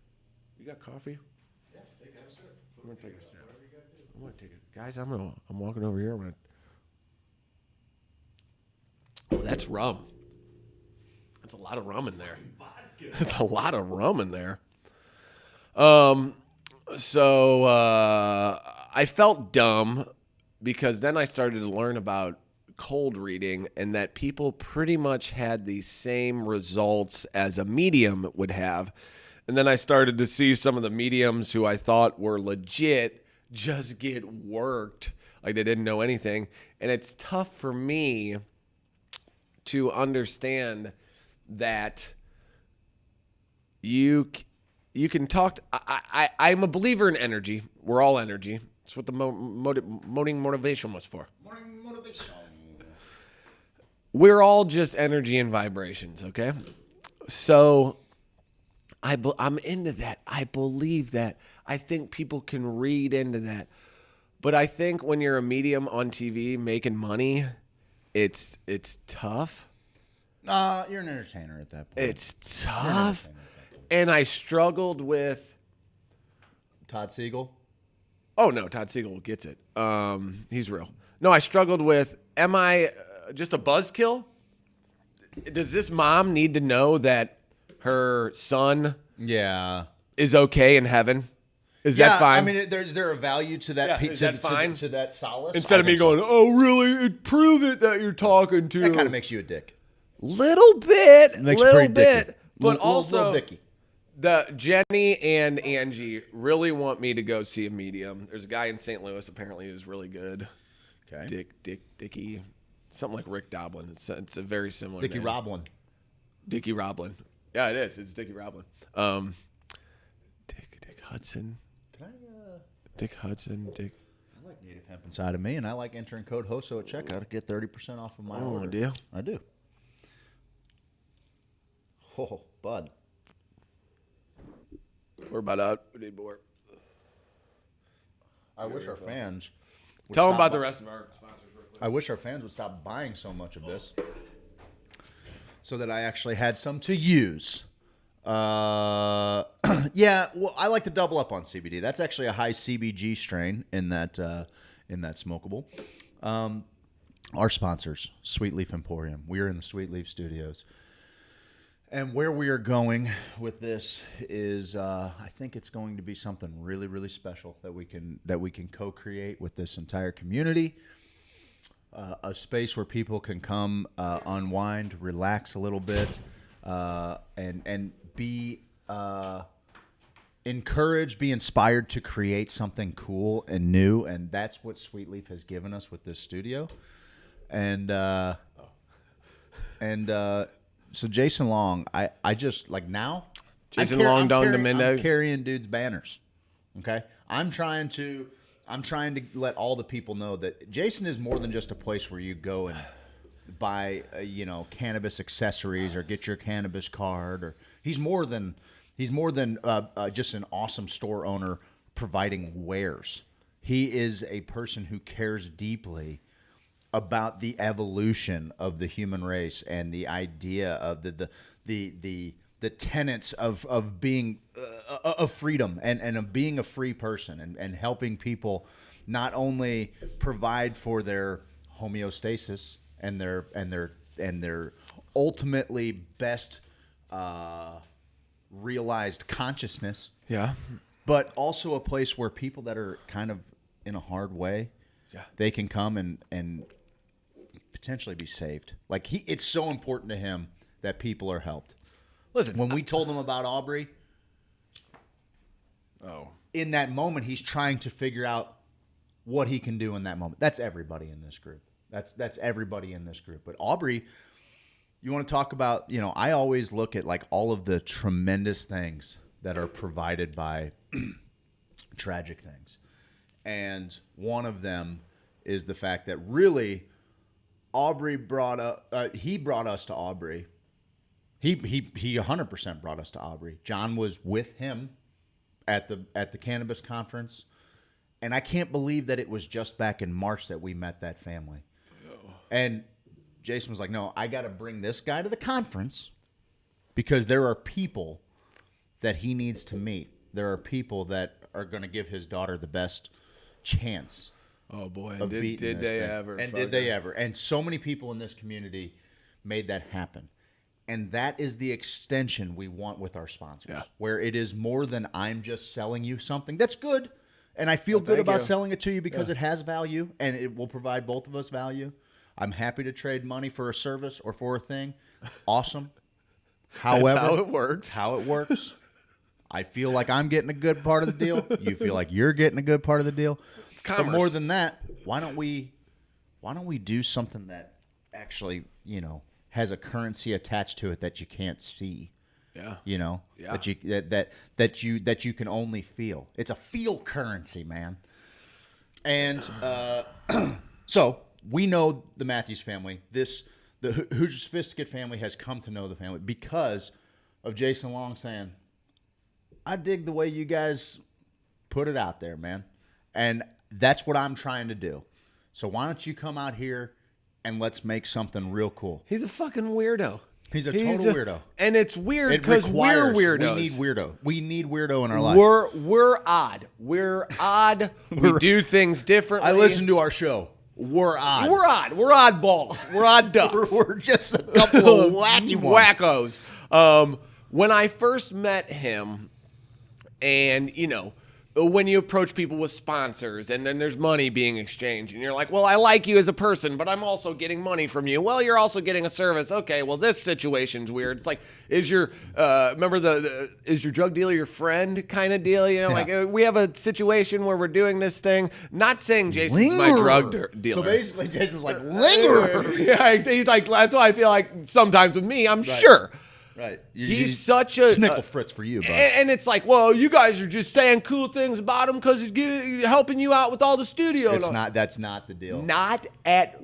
You got coffee? Yeah, take a sip. I'm gonna take a sip. I'm gonna take it. Guys, I'm walking over here. Oh, that's rum. That's a lot of rum in there. That's a lot of rum in there. So I felt dumb because then I started to learn about cold reading and that people pretty much had the same results as a medium would have. And then I started to see some of the mediums who I thought were legit just get worked, like they didn't know anything. And it's tough for me to understand that you can talk. I'm a believer in energy. We're all energy. That's what the morning motivation was for. Morning motivation. We're all just energy and vibrations, okay? So I'm into that. I believe that. I think people can read into that. But I think when you're a medium on TV making money, it's tough. You're an entertainer at that point. It's tough. And I struggled with Todd Siegel. Oh no, Todd Siegel gets it. He's real. No, I struggled with, am I just a buzzkill? Does this mom need to know that her son is okay in heaven? Is that fine? I mean, is there a value to that? Is that fine? To that solace? Instead of me going, oh, really? Prove it that you're talking to. That kind of makes you a dick. Little bit. Makes you pretty dicky. But also, little dicky. The Jenny and Angie really want me to go see a medium. There's a guy in St. Louis apparently who's really good. Okay. Dicky. Something like Rick Doblin. It's a very similar Dickie name. Roblin. Dickie Roblin. Yeah, it is. It's Dickie Roblin. Dick Hudson. Dick Hudson. I like native hemp inside of me, and I like entering code HOSO at checkout to get 30% off of my order. Do you? I do. Oh, bud. We're about out. We need more. I wish our fans would tell them stop about the rest of our sponsors real quick. I wish our fans would stop buying so much of this so that I actually had some to use. Yeah, well, I like to double up on CBD. That's actually a high CBG strain in that smokable. Our sponsors, Sweet Leaf Emporium. We are in the Sweet Leaf Studios. And where we are going with this is, I think it's going to be something really, really special that we can co-create with this entire community. A space where people can come, unwind, relax a little bit, and be encouraged, be inspired to create something cool and new. And that's what Sweet Leaf has given us with this studio. So Jason Long, I just like now. Jason Long down to Mendoza. I'm carrying dudes' banners. Okay, I'm trying to let all the people know that Jason is more than just a place where you go and buy cannabis accessories or get your cannabis card. Or he's more than just an awesome store owner providing wares. He is a person who cares deeply about the evolution of the human race and the idea of the tenets of being of freedom and of being a free person and helping people not only provide for their homeostasis and their ultimately best realized consciousness, but also a place where people that are kind of in a hard way, they can come and potentially be saved. Like it's so important to him that people are helped. Listen, when we told him about Aubrey, in that moment, he's trying to figure out what he can do in that moment. That's everybody in this group. That's everybody in this group. But Aubrey, you want to talk about, I always look at like all of the tremendous things that are provided by tragic things. And one of them is the fact that really Aubrey brought us to Aubrey. He 100% brought us to Aubrey. John was with him at the cannabis conference, and I can't believe that it was just back in March that we met that family. And Jason was like, "No, I got to bring this guy to the conference because there are people that he needs to meet. There are people that are going to give his daughter the best chance." Oh boy! And did they ever? And did they ever? And so many people in this community made that happen. And that is the extension we want with our sponsors, where it is more than I'm just selling you something. That's good, and I feel good about selling it to you because it has value and it will provide both of us value. I'm happy to trade money for a service or for a thing. Awesome. However, that's how it works. I feel like I'm getting a good part of the deal. You feel like you're getting a good part of the deal. But more than that, why don't we do something that actually, has a currency attached to it that you can't see? That you can only feel. It's a feel currency, man. And so we know the Matthews family. The Hoosier Sophisticate family has come to know the family because of Jason Long saying, "I dig the way you guys put it out there, man." And that's what I'm trying to do. So why don't you come out here and let's make something real cool? He's a fucking weirdo. He's a total weirdo. And it's weird because we're weirdos. We need weirdo. We need weirdo in our life. We're odd. We're odd. We do things differently. I listen to our show. We're odd. We're odd. We're oddballs. We're odd ducks. We're just a couple of wacky ones. Wackos. When I first met him, and, when you approach people with sponsors and then there's money being exchanged and you're like, well, I like you as a person, but I'm also getting money from you. Well, you're also getting a service. Okay, well, this situation's weird. It's like, is your is your drug dealer your friend kind of deal? Like we have a situation where we're doing this thing. Not saying Jason's my drug dealer. So basically, Jason's like, lingerer. Yeah, he's like, that's why I feel like sometimes with me, I'm sure. Right. He's such a Snickle Fritz for you, bud. And it's like, well, you guys are just saying cool things about him because he's helping you out with all the studio. It's not. That's not the deal. Not at.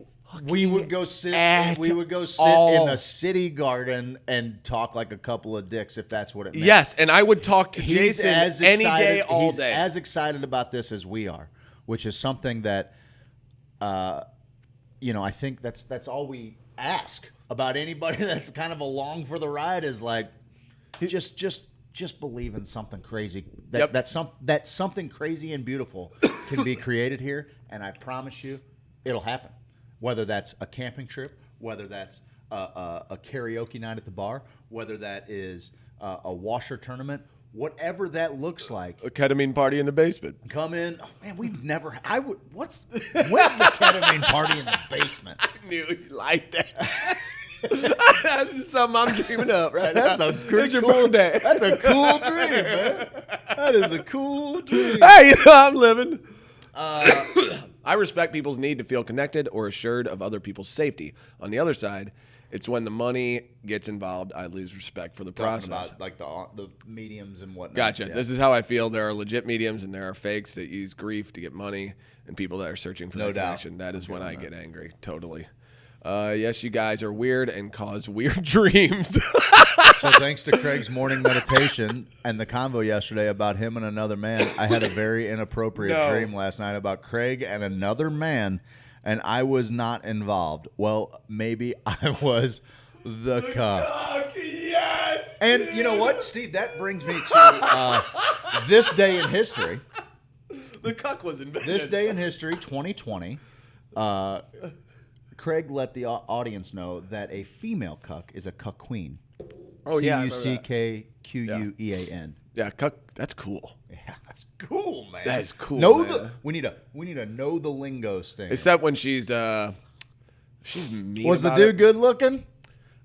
We would go sit. At We would go sit all. in a city garden and talk like a couple of dicks, if that's what it meant. Yes, and I would talk to He's Jason as any excited- day, all he's day. as excited about this as we are, which is something that, I think that's all we ask about anybody that's kind of along for the ride is like, just believe in something crazy. That something crazy and beautiful can be created here, and I promise you, it'll happen. Whether that's a camping trip, whether that's a karaoke night at the bar, whether that is a washer tournament, whatever that looks like. A ketamine party in the basement. Come in. Oh, man, we've never. When's the ketamine party in the basement? I knew you liked that. That's just something I'm dreaming up right now. That's a pretty cool day. That's a cool dream, man. That is a cool dream. Hey, I'm living. I respect people's need to feel connected or assured of other people's safety. On the other side, it's when the money gets involved, I lose respect for the process. About like the mediums and whatnot. Gotcha. Yeah. This is how I feel. There are legit mediums and there are fakes that use grief to get money and people that are searching for that connection. That is when I get angry. Totally. Yes, you guys are weird and cause weird dreams. So thanks to Craig's morning meditation and the convo yesterday about him and another man, I had a very inappropriate dream last night about Craig and another man, and I was not involved. Well, maybe I was the cuck. Yes! And you know what, Steve? That brings me to this day in history. The cuck was invented. This day in history, 2020. Craig let the audience know that a female cuck is a cuck queen. Oh, yeah, I remember that. Cucquean. Yeah, cuck. That's cool. Yeah, that's cool, man. That is cool. Man. We need to know the lingo thing. Except when she's mean. Was the about dude it. good looking?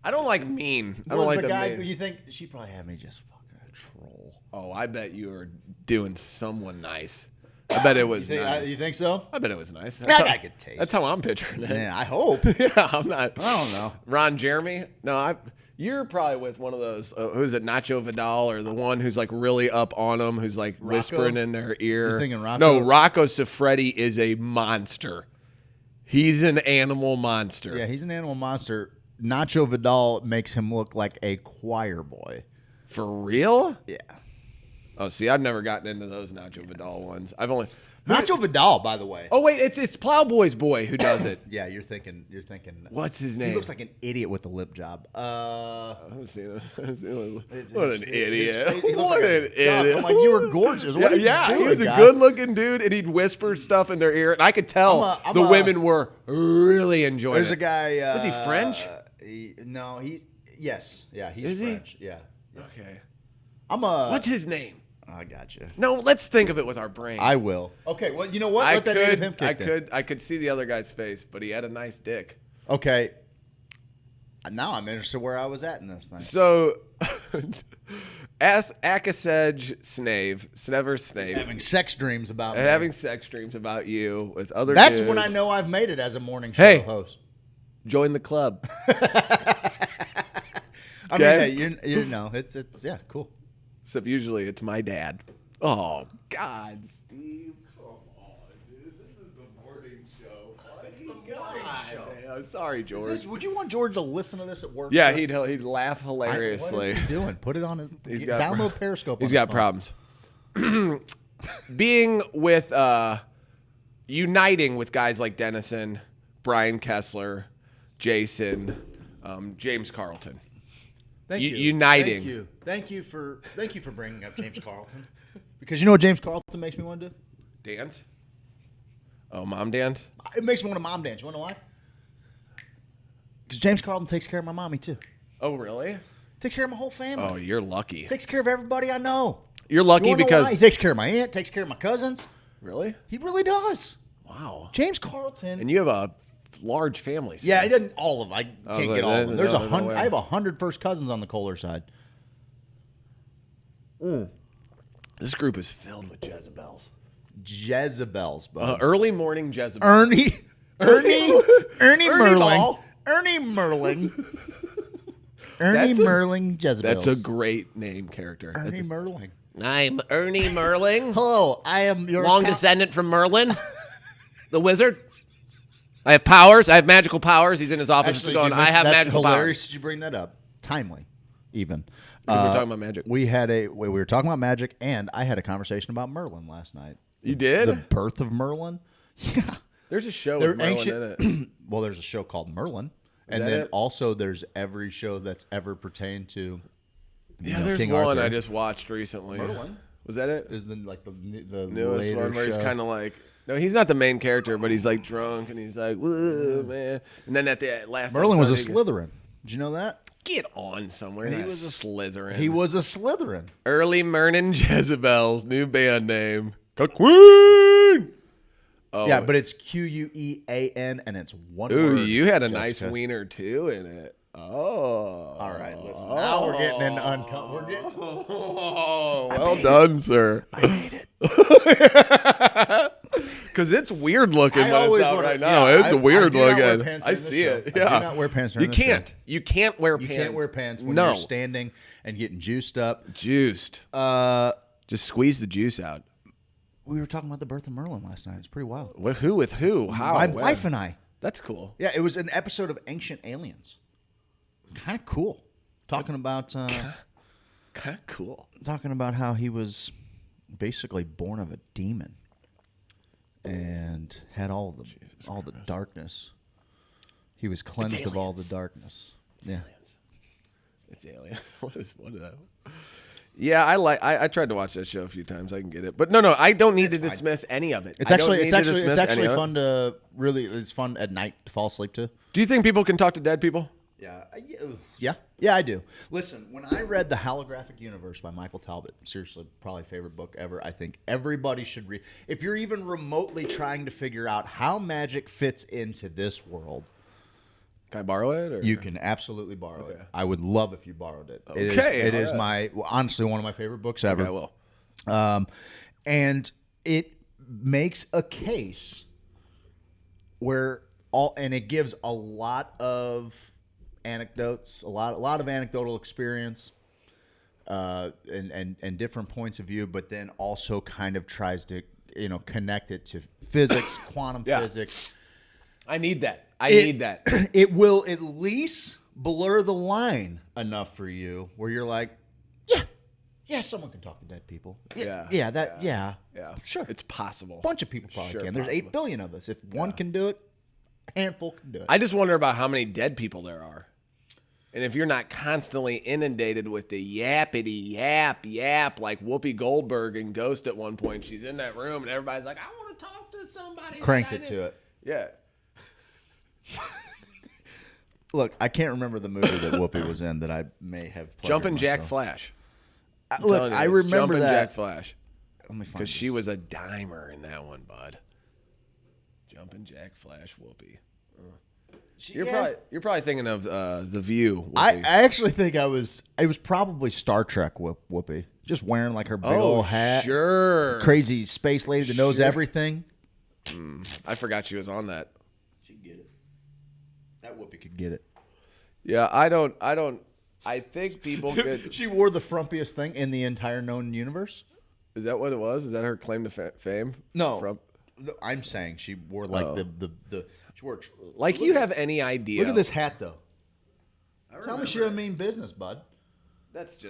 I don't like mean. I don't like the guy. mean. You think she probably had me just fucking a troll? Oh, I bet you were doing someone nice. I bet it was nice. You think so? I bet it was nice. I got good taste. That's how I'm picturing it. Yeah, I hope. Yeah, I'm not. I don't know. Ron Jeremy? No, you're probably with one of those. Who's it? Nacho Vidal, or the one who's like really up on them, who's like Rocco? whispering in their ear. You're thinking Rocco? No, Rocco Siffredi is a monster. He's an animal monster. Yeah, he's an animal monster. Nacho Vidal makes him look like a choir boy. For real? Yeah. Oh, see, I've never gotten into those Nacho Vidal ones. I've only Nacho Vidal, by the way. Oh wait, it's Plowboy's boy who does it. Yeah, you're thinking. What's his name? He looks like an idiot with the lip job. I haven't seen it. What an idiot! He looks What like an idiot! I'm like, you were gorgeous. What are you doing, he was a guy? good-looking dude, and he'd whisper stuff in their ear, and I could tell the women were really enjoying it. There's a guy. Was he French? Yes. Yeah, he's Is French. he? Yeah. Okay. What's his name? I got you. No, let's think of it with our brain. I will. Okay. Well, you know what? Let that native him kick in. I could see the other guy's face, but he had a nice dick. Okay. Now I'm interested where I was at in this thing. So, Akasej Snave. Having sex dreams about me. Having sex dreams about you with other That's dudes. when I know I've made it as a morning show host. Join the club. I mean, you know, it's yeah, cool. Except usually it's my dad. Oh, God, Steve. Come on, dude. This is the morning show. It's the morning show. I'm sorry, George. Would you want George to listen to this at work? Yeah, he'd laugh hilariously. What is he doing? Put it on his download Periscope. He's got problems. Being with, uniting with guys like Dennison, Brian Kessler, Jason, James Carlton. Thank you. Uniting. Thank you for bringing up James Carlton. Because you know what James Carlton makes me want to do? Dance. Oh, mom dance? It makes me want to mom dance. You want to know why? Because James Carlton takes care of my mommy, too. Oh, really? Takes care of my whole family. Oh, you're lucky. Takes care of everybody I know. You're lucky because... He takes care of my aunt, takes care of my cousins. Really? He really does. Wow. James Carlton. And you have a large family. So. Yeah, he doesn't all of them. I can't get all of them. There's 100. I have 100 first cousins on the Kohler side. This group is filled with Jezebels. Jezebels, bud. Early morning Jezebels. Ernie Merling. Ernie Merling. Ernie Merling Jezebels. That's a great name character. Ernie Merling. I'm Ernie Merling. Hello, I am your long descendant from Merlin, the wizard. I have powers. I have magical powers. He's in his office Actually, going, I have that's magical hilarious powers. Did you bring that up? Timely, even. Because we're talking about magic. We were talking about magic, and I had a conversation about Merlin last night. You did? The birth of Merlin? Yeah. There's a show with Merlin in it. Well, there's a show called Merlin. And that then it? also there's every show that's ever pertained to there's King one Arthur. I just watched recently. Merlin? Was that it? Is the Newest later one where he's show. kind of like, no, he's not the main character, but he's like drunk and he's like, whoa, man. And then at the last Merlin was a episode, Slytherin. Did you know that? Get on somewhere. He He was was a Slytherin. He was a Slytherin. Early Merlin Jezebels, new band name. Queen. Oh, Yeah, but it's Quean and it's one ooh, word. you had a Jessica. nice wiener too in it. Oh, all right. Listen, now we're getting into We're getting. Oh, well done, sir. I made it. Because it's weird looking. I when always it's out wanna- right now. yeah, it's I weird do not wear looking. pants I during this see show. it. I Yeah, do not wear pants during You this show. can't. You can't wear You pants. can't wear pants when no. you're standing and getting juiced up. Juiced. Just squeeze the juice out. We were talking about the birth of Merlin last night. It's pretty wild. With who? With who? How? My When? wife and I. That's cool. Yeah, it was an episode of Ancient Aliens. Kind of cool. Talking about Kind of cool. Talking about how he was basically born of a demon and had all the darkness. He was cleansed of all the darkness. It's aliens. What did I? Yeah, I tried to watch that show a few times. I can get it, but no, I don't need to dismiss any of it. It's actually fun to really. It's fun at night to fall asleep to. Do you think people can talk to dead people? Yeah, I do. Listen, when I read The Holographic Universe by Michael Talbot, seriously, probably favorite book ever. I think everybody should read. If you're even remotely trying to figure out how magic fits into this world, can I borrow it? Or? You can absolutely borrow it. I would love if you borrowed it. Okay, it is honestly one of my favorite books ever. Okay, I will. And it makes a case where it gives a lot of anecdotes, a lot of anecdotal experience, and different points of view, but then also kind of tries to connect it to physics, quantum physics. I need that. I need that. It will at least blur the line enough for you where you're like, yeah, someone can talk to dead people. Yeah, sure. It's possible. A bunch of people probably can. There's 8 billion of us. If one can do it, a handful can do it. I just wonder about how many dead people there are. And if you're not constantly inundated with the yappity yap like Whoopi Goldberg in Ghost at one point, she's in that room and everybody's like, I want to talk to somebody. Cranked it to it. Yeah. Look, I can't remember the movie that Whoopi was in that I may have played. Jumpin' Jack Flash. Look, I remember Jumpin' that. Jack Flash. Let me find because she was a dimer in that one, bud. Jumpin' Jack Flash Whoopi. You're probably thinking of The View. I actually think it was probably Star Trek Whoopi, just wearing like her big old hat. Sure. Crazy space lady that knows everything. I forgot she was on that. She could get it. That Whoopi could get it. Yeah, I think people could. She wore the frumpiest thing in the entire known universe. Is that what it was? Is that her claim to fame? No. I'm saying she wore like the she wore like you have any idea. Look at this hat though. Tell me she doesn't mean business, bud. That's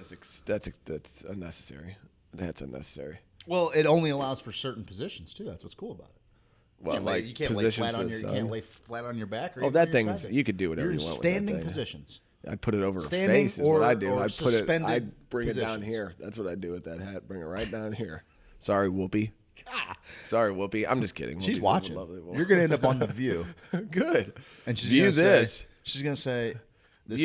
unnecessary. That's unnecessary. Well, it only allows for certain positions too. That's what's cool about it. Well, you can't lay flat on your back. Or that thing is. You could do whatever you want. Standing with that thing. positions. I'd put it over her face. Is what I do. I'd put it. I'd bring positions. it down here. That's what I do with that hat. Bring it right down here. Sorry, Whoopi. Sorry, Whoopi. I'm just kidding. She's Whoopi's watching. You're gonna end up on The View. Good. And she's View gonna this. Say, she's gonna say, This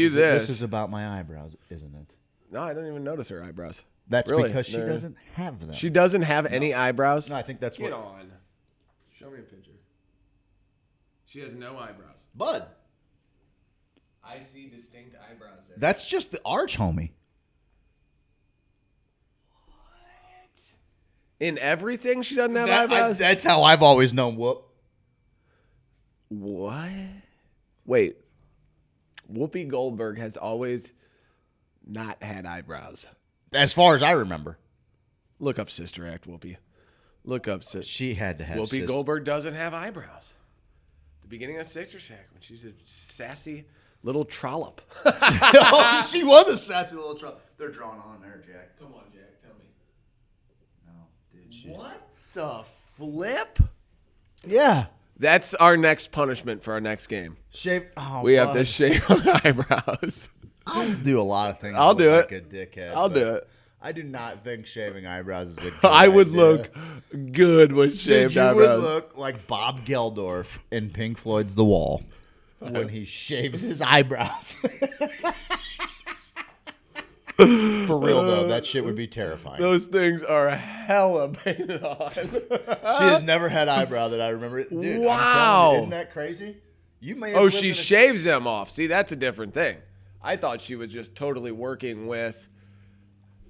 is about my eyebrows, isn't it? No, I don't even notice her eyebrows. That's really? because she doesn't have them. She doesn't have any eyebrows? No, I think that's Get what. on. Show me a picture. She has no eyebrows. Bud. I see distinct eyebrows there. That's just the arch, homie. What? In everything she doesn't have eyebrows? That's how I've always known Whoop. What? Wait. Whoopi Goldberg has always not had eyebrows. As far as I remember. Look up Sister Act, Whoopi. Look up Sister. She had to have Whoopi Goldberg doesn't have eyebrows. The beginning of Sister Act when she's a sassy little trollop. Oh, she was a sassy little trollop. They're drawn on there, Jack. Come on, Jack. Tell me. No, did she? What the flip? Yeah. That's our next punishment for our next game. Shave. Oh, we have to shave our eyebrows. I'll do a lot of things. I'll do like it. A dickhead. I'll do it. I do not think shaving eyebrows is a good I would idea. look good with shaved eyebrows. You would look like Bob Geldof in Pink Floyd's The Wall when he shaves his eyebrows. For real, though, that shit would be terrifying. Those things are hella painted on. She has never had eyebrow that I remember. Dude, wow. Isn't that crazy? You may have she shaves them off. See, that's a different thing. I thought she was just totally working with...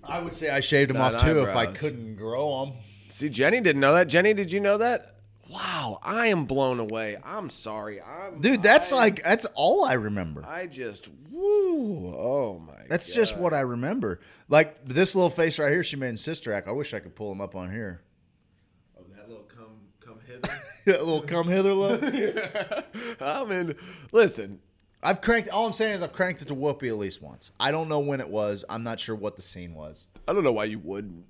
I would say I shaved them off, too, if I couldn't grow them. See, Jenny didn't know that. Jenny, did you know that? Wow, I am blown away. I'm sorry. Dude, that's all I remember. Oh my God. That's just what I remember. Like this little face right here she made in Sister Act. I wish I could pull him up on here. Oh, that little come hither? That little come hither look? Yeah. I mean, listen. All I'm saying is I've cranked it to Whoopi at least once. I don't know when it was. I'm not sure what the scene was. I don't know why you wouldn't.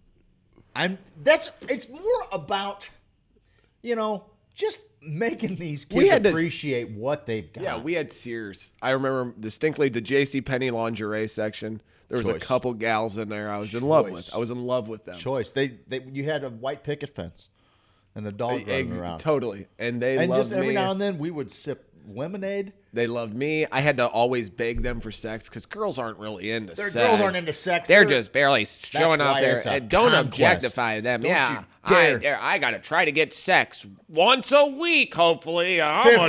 It's more about, just making these kids appreciate what they've got. Yeah, we had Sears. I remember distinctly the JCPenney lingerie section. There was a couple gals in there I was in love with. I was in love with them. Choice. You had a white picket fence and a dog running around. Totally. And they loved me. And just every now and then we would sip lemonade. They loved me. I had to always beg them for sex because girls aren't really into sex. Girls aren't into sex. They're just barely showing off there. And don't objectify them. Don't you dare. I got to try to get sex once a week, hopefully. I'm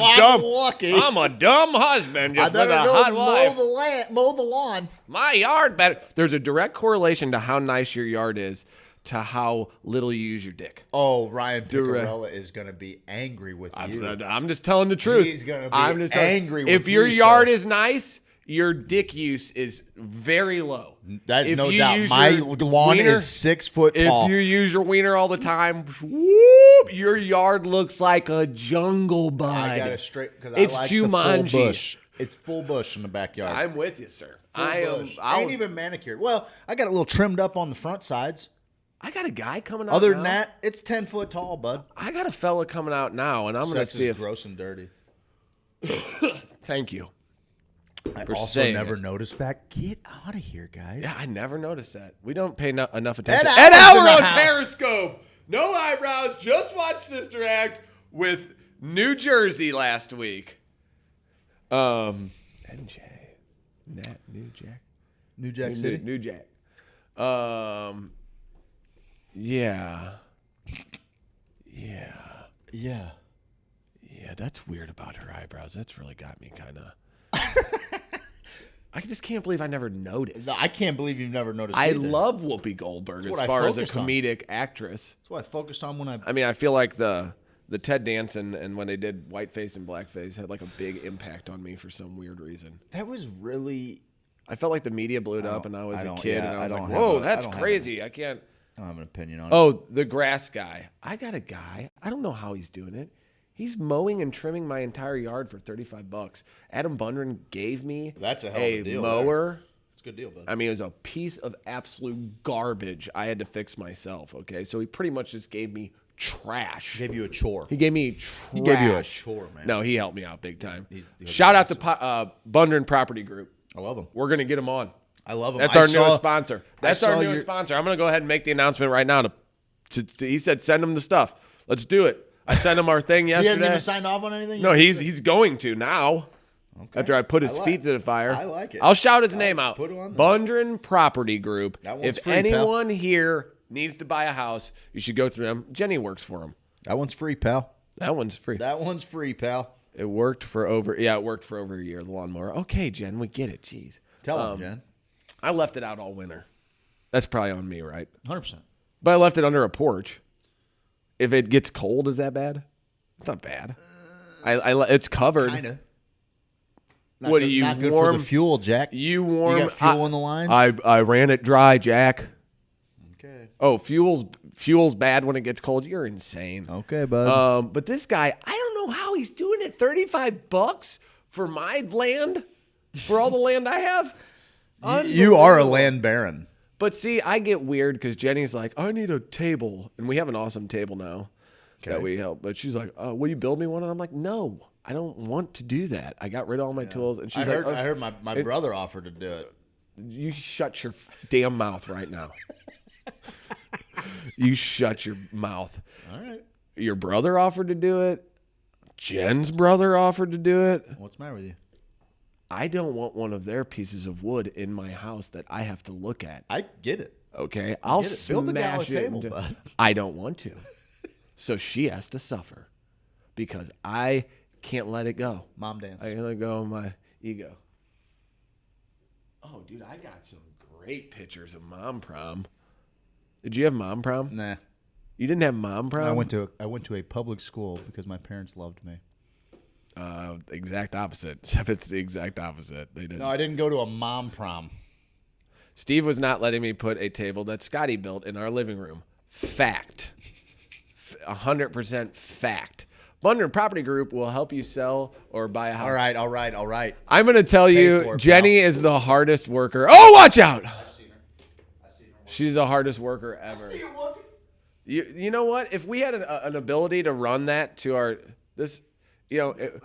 a dumb husband just with a hot wife. Mow the lawn. My yard better. There's a direct correlation to how nice your yard is to how little you use your dick. Oh, Ryan Picarella is going to be angry with you. I'm just telling the truth. He's going to be angry with you. If your yard is nice, your dick use is very low. That no doubt. My lawn is 6 foot tall. If you use your wiener all the time, whoop, your yard looks like a jungle, bud. I got it straight because it's like Jumanji. The full bush. It's full bush in the backyard. I'm with you, sir. I ain't even manicured. Well, I got a little trimmed up on the front sides. I got a guy coming out. Other than that, it's 10 foot tall, bud. I got a fella coming out now, and I'm going to see if gross and dirty. Thank you. I also never noticed that. Get out of here, guys. Yeah, I never noticed that. We don't pay enough attention. Ed Howard on Periscope. No eyebrows. Just watched Sister Act with New Jersey last week. NJ. New Jack. New Jack City? New Jack. Yeah. Yeah, that's weird about her eyebrows. That's really got me kind of... I just can't believe I never noticed. I can't believe you've never noticed I either. love Whoopi Goldberg as far as a comedic actress. That's what I focused on when I mean, I feel like the Ted Danson and when they did Whiteface and Blackface had like a big impact on me for some weird reason. That was really... I felt like the media blew it up and I was a kid and I was like, whoa, that's crazy. I don't have an opinion on it. Oh, the grass guy. I got a guy. I don't know how he's doing it. He's mowing and trimming my entire yard for $35. Adam Bundren gave me a deal mower. It's a good deal, bud. I mean, it was a piece of absolute garbage I had to fix myself, okay? So he pretty much just gave me trash. He gave you a chore. He gave me trash. He gave you a chore, man. No, he helped me out big time. Shout out to Bundren Property Group. I love him. We're going to get him on. I love him. That's our newest sponsor. That's our newest sponsor. I'm going to go ahead and make the announcement right now. He said send him the stuff. Let's do it. I sent him our thing yesterday. He hasn't even signed off on anything? No, he's going to now. Okay. After I put his feet to the fire. I like it. I'll shout his name out. Put it on there. Bundren Property Group. If free, anyone here needs to buy a house, you should go through them. Jenny works for him. That one's free, pal. That one's free. That one's free, pal. It worked for over a year, the lawnmower. Okay, Jen, we get it. Jeez. Tell him, Jen. I left it out all winter. That's probably on me, right? 100%. But I left it under a porch. If it gets cold, is that bad? It's not bad. It's covered. Kind of. What do you not good warm? for the fuel, Jack. You warm. You got fuel in the lines? I ran it dry, Jack. Okay. Oh, fuel's bad when it gets cold. You're insane. Okay, bud. But this guy, I don't know how he's doing it. $35 for my land, for all the land I have. You are a land baron. But see, I get weird because Jenny's like, I need a table. And we have an awesome table now that we help. But she's like, will you build me one? And I'm like, no, I don't want to do that. I got rid of all my tools. And she's I like, heard my brother offered to do it. You shut your damn mouth right now. You shut your mouth. All right. Your brother offered to do it. Jen's brother offered to do it. What's the matter with you? I don't want one of their pieces of wood in my house that I have to look at. I get it. Okay, I'll Build the smash gala it. table, bud. I don't want to. So she has to suffer because I can't let it go. Mom dance. I can't let go of my ego. Oh, dude, I got some great pictures of mom prom. Did you have mom prom? Nah. You didn't have mom prom? I went to a public school because my parents loved me. Exact opposite. Except it's the exact opposite. They didn't. No, I didn't go to a mom prom. Steve was not letting me put a table that Scotty built in our living room. Fact. 100% fact. Bundren Property Group will help you sell or buy a house. All right. I'm going to tell you, Jenny is the hardest worker. Oh, watch out. I've seen her. She's the hardest worker ever. I see her working. You know what? If we had an ability to run that to our this, I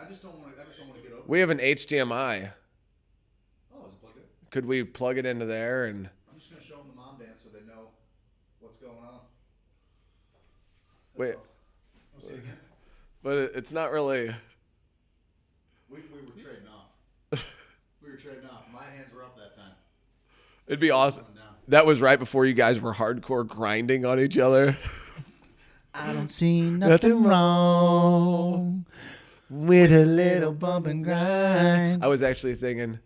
just don't want to get over. We have an HDMI. Oh, is it plugged in? Could we plug it into there and? I'm just gonna show them the mom dance so they know what's going on. Wait. We'll see it again. But it's not really. We were trading off. My hands were up that time. It'd be awesome. That was right before you guys were hardcore grinding on each other. I don't see nothing wrong with a little bump and grind. I was actually thinking,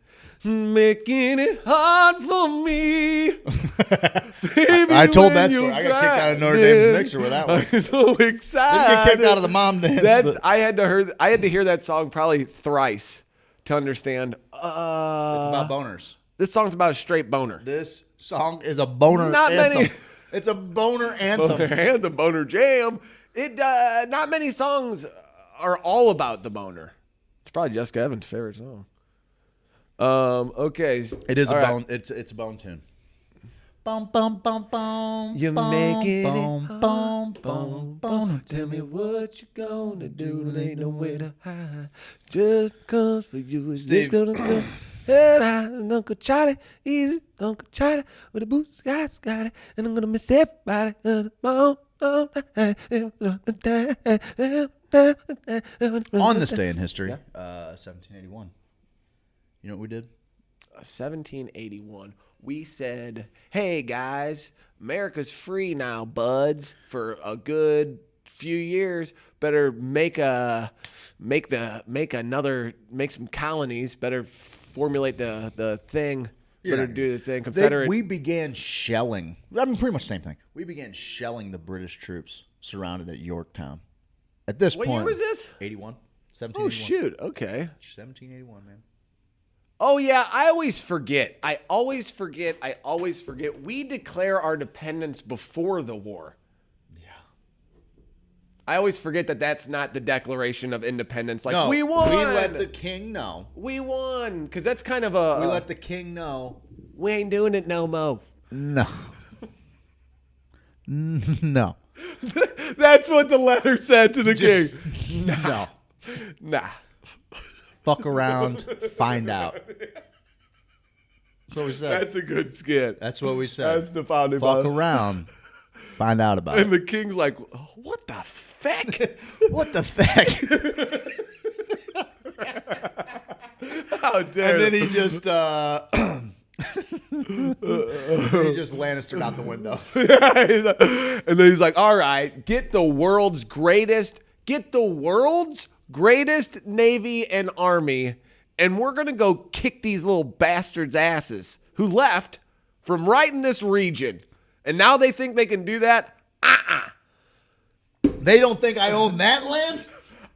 making it hard for me. Baby, I told that story. I got kicked out of Notre Dame's mixer with that one. I'm so excited. Didn't get kicked out of the mom dance. I had to hear that song probably thrice to understand. It's about boners. This song's about a straight boner. This song is a boner anthem. It's a boner anthem. Boner anthem, boner jam. Not many songs are all about the boner. It's probably Jessica Evans' favorite song. Okay. It is bone. It's a bone tune. Bum bum bum bum. You're making it bum bum bum. Tell me what you gonna do. There ain't no way to hide. Just cause for you is this gonna go. Head high, Uncle Charlie, easy, Uncle Charlie, with the boots, got it, and I'm gonna miss everybody. On this day in history, 1781. You know what we did? 1781. We said, "Hey guys, America's free now, buds. For a good few years, better make some colonies. Better formulate the thing. Better do the thing. Confederate." We began shelling. I mean, pretty much the same thing. We began shelling the British troops surrounded at Yorktown. At this point, what year was this? 81. 1781. Oh shoot! Okay. 1781, man. Oh yeah, I always forget. We declare our independence before the war. Yeah. I always forget that that's not the Declaration of Independence. Like, no, we won. We let the king know. We won. Because that's kind of a... We let the king know. We ain't doing it no mo. No. No. That's what the letter said to the king. No. Nah. Fuck around, find out. That's what we said. That's a good skit. That's what we said. That's the founding Fuck around, find out about it. And the king's like, what the feck? What the feck? How dare And then he just Lannistered out the window. And then he's like, all right, get the world's greatest Navy and Army, and we're going to go kick these little bastards' asses who left from right in this region. And now they think they can do that? They don't think I own that land?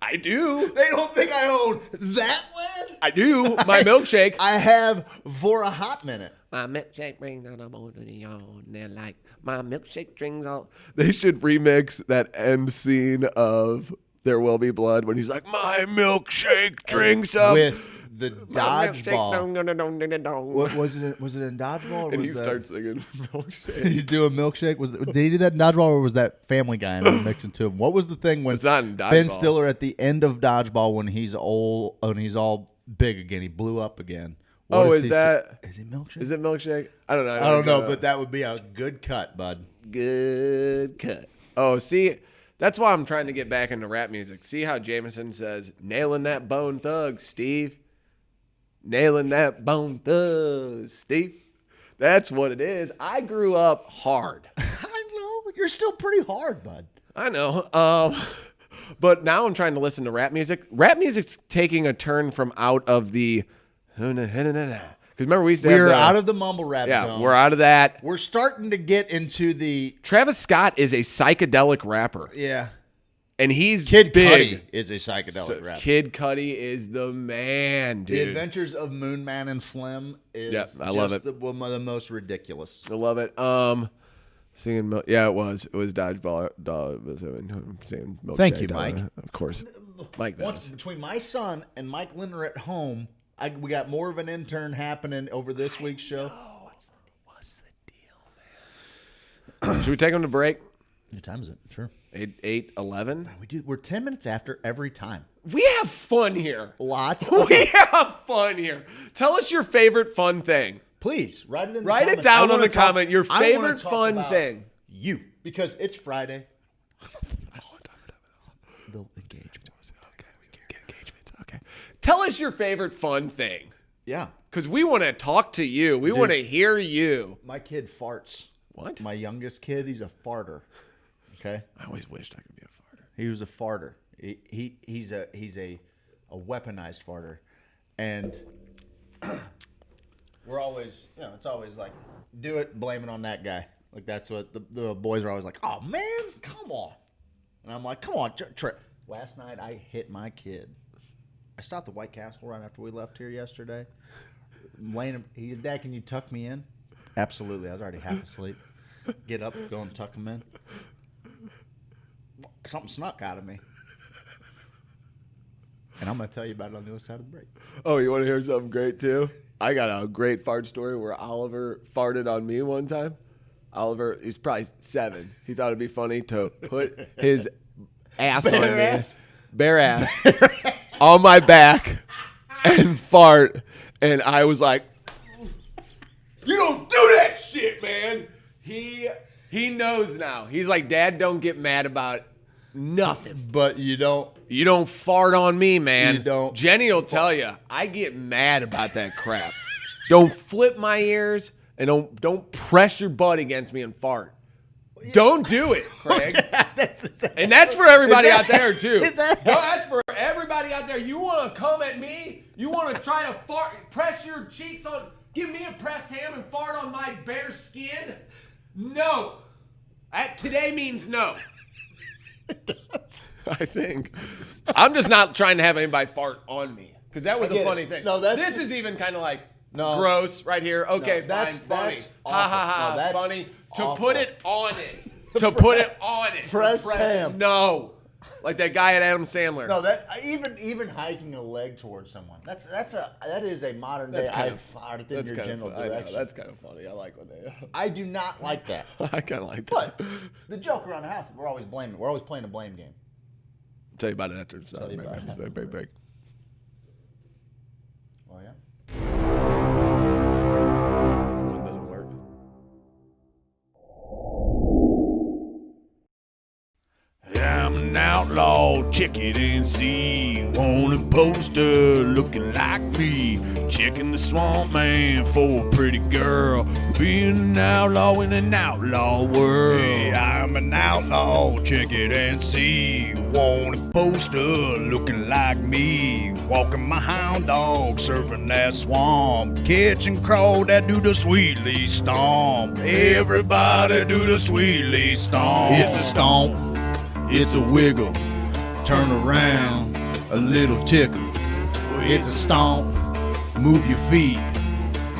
I do. They don't think I own that land? I do. My milkshake. I have for a hot minute. My milkshake brings on the moon to the yawn. They're like, my milkshake brings on. They should remix that end scene of There Will Be Blood when he's like, my milkshake drinks up. With the dodgeball. What was it in dodgeball? Or and was he starts singing milkshake. He's doing milkshake. Did he do that in dodgeball, or was that Family Guy and mixing to him? What was the thing when it's not in dodgeball. Ben Stiller at the end of dodgeball when he's old and he's all big again? He blew up again. Is it milkshake? Is it milkshake? I don't know. I don't know, but that would be a good cut, bud. Good cut. Oh, see, that's why I'm trying to get back into rap music. See how Jameson says, nailing that bone thug, Steve. Nailing that bone thug, Steve. That's what it is. I grew up hard. I know. You're still pretty hard, bud. I know. But now I'm trying to listen to rap music. Rap music's taking a turn from out of the... Because remember, we used to We're out of the mumble rap zone. Yeah, we're out of that. We're starting to get into the... Travis Scott is a psychedelic rapper. Yeah. And he's Kid big. Cudi is a psychedelic rapper. Kid Cudi is the man, dude. The Adventures of Moon Man and Slim is I love it. One of the most ridiculous. I love it. Singing, it was dodgeball. Singing milkshake. Thank you, Mike. Of course, Mike knows. Once between my son and Mike Linder at home, we got more of an intern happening over this week's show. What's the deal, man? Should we take him to break? What time is it? Sure. 8:11. We're 10 minutes after every time. We have fun here. Lots. We have fun here. Tell us your favorite fun thing. Please write it in. Write it down on the comment. Your favorite fun thing. You, because it's Friday. The engagement. Okay, we can get engagements. Okay. Tell us your favorite fun thing. Yeah. Because we want to talk to you. We want to hear you. My kid farts. What? My youngest kid, he's a farter. Okay. I always wished I could be a farter. He was a farter. He's a weaponized farter, and we're always, it's always like, do it, blame it on that guy. Like that's what the boys are always like. Oh man, come on. And I'm like, come on, Trent. Last night I hit my kid. I stopped at White Castle right after we left here yesterday. Dad, can you tuck me in? Absolutely. I was already half asleep. Get up, go and tuck him in. Something snuck out of me. And I'm going to tell you about it on the other side of the break. Oh, you want to hear something great too? I got a great fart story where Oliver farted on me one time. Oliver, he's probably 7. He thought it'd be funny to put his ass on me. Bare ass. On my back and fart. And I was like, you don't do that shit, man. He knows now. He's like, Dad, don't get mad about nothing. But you don't fart on me, man. You don't. Jenny will tell you, I get mad about that crap. Don't flip my ears and don't press your butt against me and fart. Don't do it, Craig. And that's for everybody out there, too. That's for everybody out there. You want to come at me? You want to try to fart, press your cheeks on, give me a pressed ham and fart on my bare skin? No. Today means no. It does. I think. I'm just not trying to have anybody fart on me. Because that was a funny thing. No, this is even kind of like gross right here. Okay, fine, funny. Ha ha ha, funny. To put it on it. To put it on it. Pressed ham. No. Like that guy at Adam Sandler. No, that even hiking a leg towards someone. That is a modern day. I farted in your general direction. That's kind of funny. I like when they. I do not like that. I kind of like that. But the joke around the house, we're always blaming. We're always playing a blame game. I'll tell you about it after. Break. Oh yeah. One doesn't work. I'm an outlaw, check it and see. Want a poster looking like me. Checking the swamp man for a pretty girl. Being an outlaw in an outlaw world. Hey, I'm an outlaw, check it and see. Want a poster looking like me. Walking my hound dog, surfing that swamp. Catching crow that do the sweetly stomp. Everybody do the sweetly stomp. It's a stomp. It's a wiggle, turn around, a little tickle. It's a stomp. Move your feet.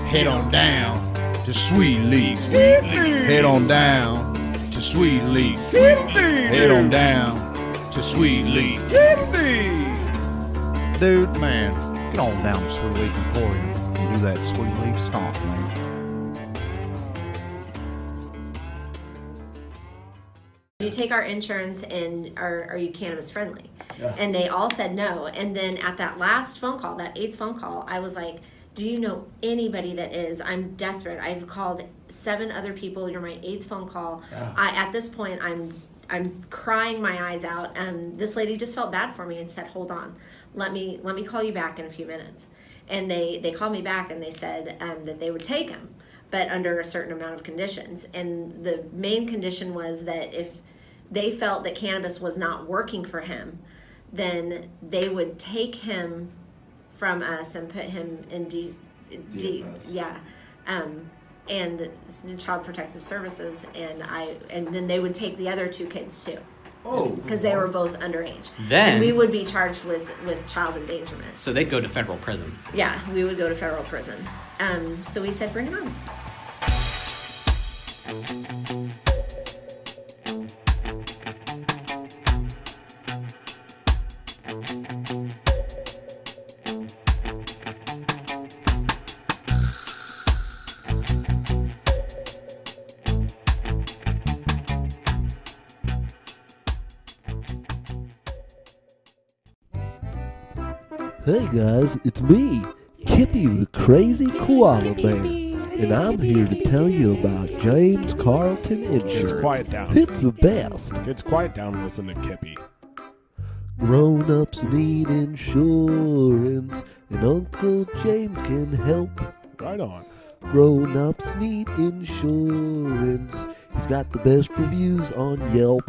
Head on down to Sweet Leaf. Head on down to Sweet Leaf. Head on down to Sweet Leaf. Dude, man, get on down to Sweet Leaf Emporium and do that Sweet Leaf stomp, man. You take our insurance and are you cannabis friendly? Yeah. And they all said no. And then at that last phone call, that 8th phone call, I was like, do you know anybody that is? I'm desperate. I've called 7 other people. You're my 8th phone call. Yeah. At this point, I'm crying my eyes out. And this lady just felt bad for me and said, hold on, let me call you back in a few minutes. And they called me back and they said that they would take him, but under a certain amount of conditions. And the main condition was that if they felt that cannabis was not working for him, then they would take him from us and put him in and Child Protective Services, and then they would take the other 2 kids too. Oh, because they were both underage. Then and we would be charged with child endangerment. So they'd go to federal prison. Yeah, we would go to federal prison. So we said, bring him on. Hey guys, it's me, Kippy the Crazy Koala Bear, and I'm here to tell you about James Carlton Insurance. Kids, quiet down. It's the best. Kids, quiet down and listen to Kippy. Grown-ups need insurance, and Uncle James can help. Right on. Grown-ups need insurance. He's got the best reviews on Yelp.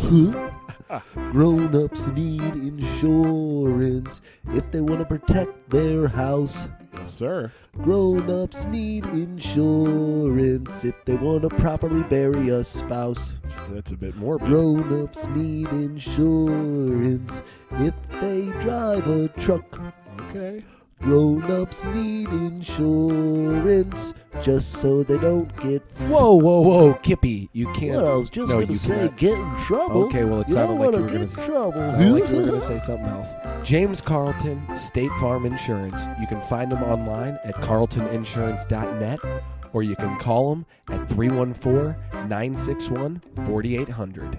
Grown-ups need insurance if they want to protect their house. Yes, sir. Grown-ups need insurance if they want to properly bury a spouse. That's a bit morbid. Grown-ups need insurance if they drive a truck. Okay. Grown-ups need insurance just so they don't get... Whoa, Kippy, you can't... Well, I was just going to say get in trouble. Okay, well, it you sounded don't like want you were to going get to... in trouble. Sounded like you were going to say something else. James Carlton, State Farm Insurance. You can find him online at carltoninsurance.net, or you can call him at 314-961-4800.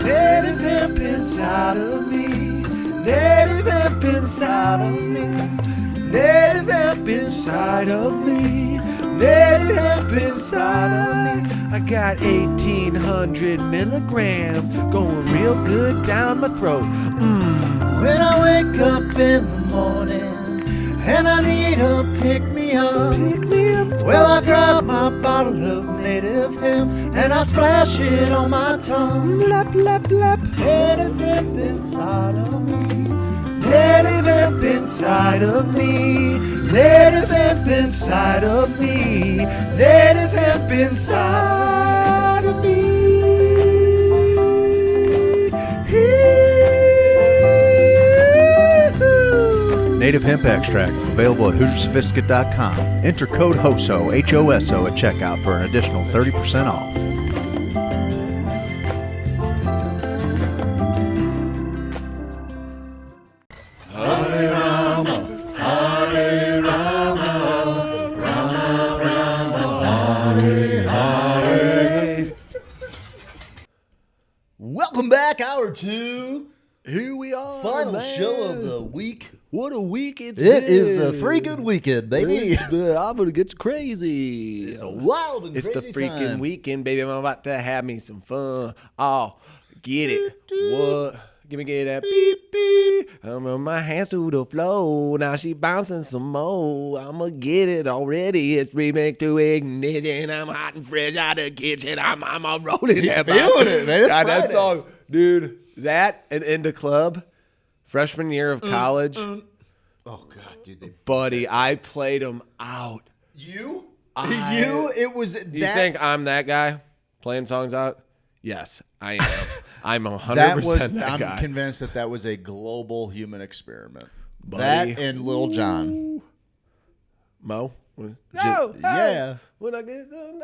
Native hemp inside of me. Native hemp inside of me. Native hemp inside of me. Native hemp inside of me. I got 1,800 milligrams going real good down my throat. When I wake up in the morning and I need a pick-me-up, well, I grab my bottle of native hemp and I splash it on my tongue. Lap, lap, lap. Native hemp inside of me. Native hemp inside of me. Native hemp inside of me. Native hemp inside of me. Native hemp extract available at HoosierSophisticate.com. Enter code HOSO, H-O-S-O, at checkout for an additional 30% off. Hare Rama, Hare Rama, Rama Rama, Hare Hare. Welcome back, hour 2. Here we are, Final man. show of the week. What a week it's It been. is the freaking weekend, baby. I'm going to get crazy. It's a wild and It's the crazy freaking time. weekend, baby. I'm about to have me some fun. Oh, get it. What? Give me get that beep beep. I'm on my hands to the floor. Now she bouncing some more. I'ma get it already. It's remake to ignition. I'm hot and fresh out of the kitchen. I'm rolling that. Feeling it, man. It's God, that Friday. song, dude. That and Into Club, freshman year of college. Oh God, dude, Buddy, I played them out. You? It was that. You think I'm that guy playing songs out? Yes, I am. I'm 100% that guy. I'm convinced that was a global human experiment. Buddy. That and Lil Jon. Mo? No. Yeah. When I get done,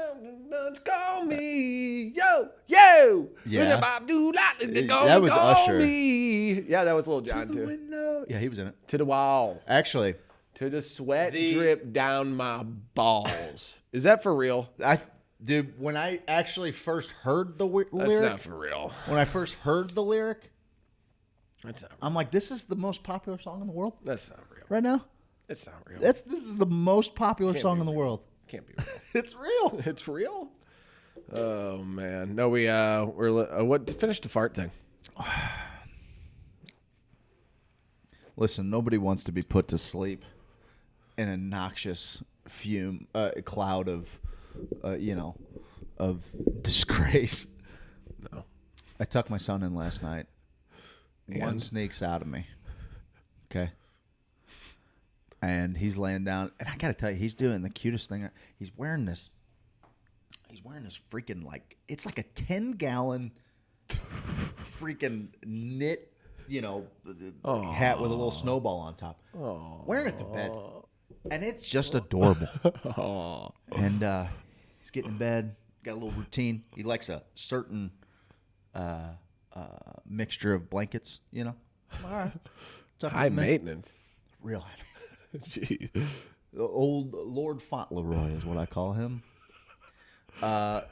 call me. Yo. Yeah. That was Usher. Me. Yeah, that was Lil Jon too. Yeah, he was in it. To the wall. Actually. To the sweat drip down my balls. Is that for real? Dude, when I actually first heard the lyric. That's not for real. When I first heard the lyric. That's not real. I'm like, this is the most popular song in the world? That's not real. Right now? It's not real. This is the most popular song in the world. Can't be real. It's real. It's real? Oh, man. No, we're finish the fart thing. Listen, nobody wants to be put to sleep in a noxious cloud of, of disgrace. No. I tucked my son in last night. And? One sneaks out of me. Okay. And he's laying down, and I gotta tell you, he's doing the cutest thing. He's wearing this freaking it's like a 10-gallon freaking knit, hat with a little snowball on top. Wearing it to bed, and it's just adorable. And he's getting in bed, got a little routine. He likes a certain mixture of blankets, All right. High maintenance. Real high maintenance. Jeez. The old Lord Fauntleroy is what I call him.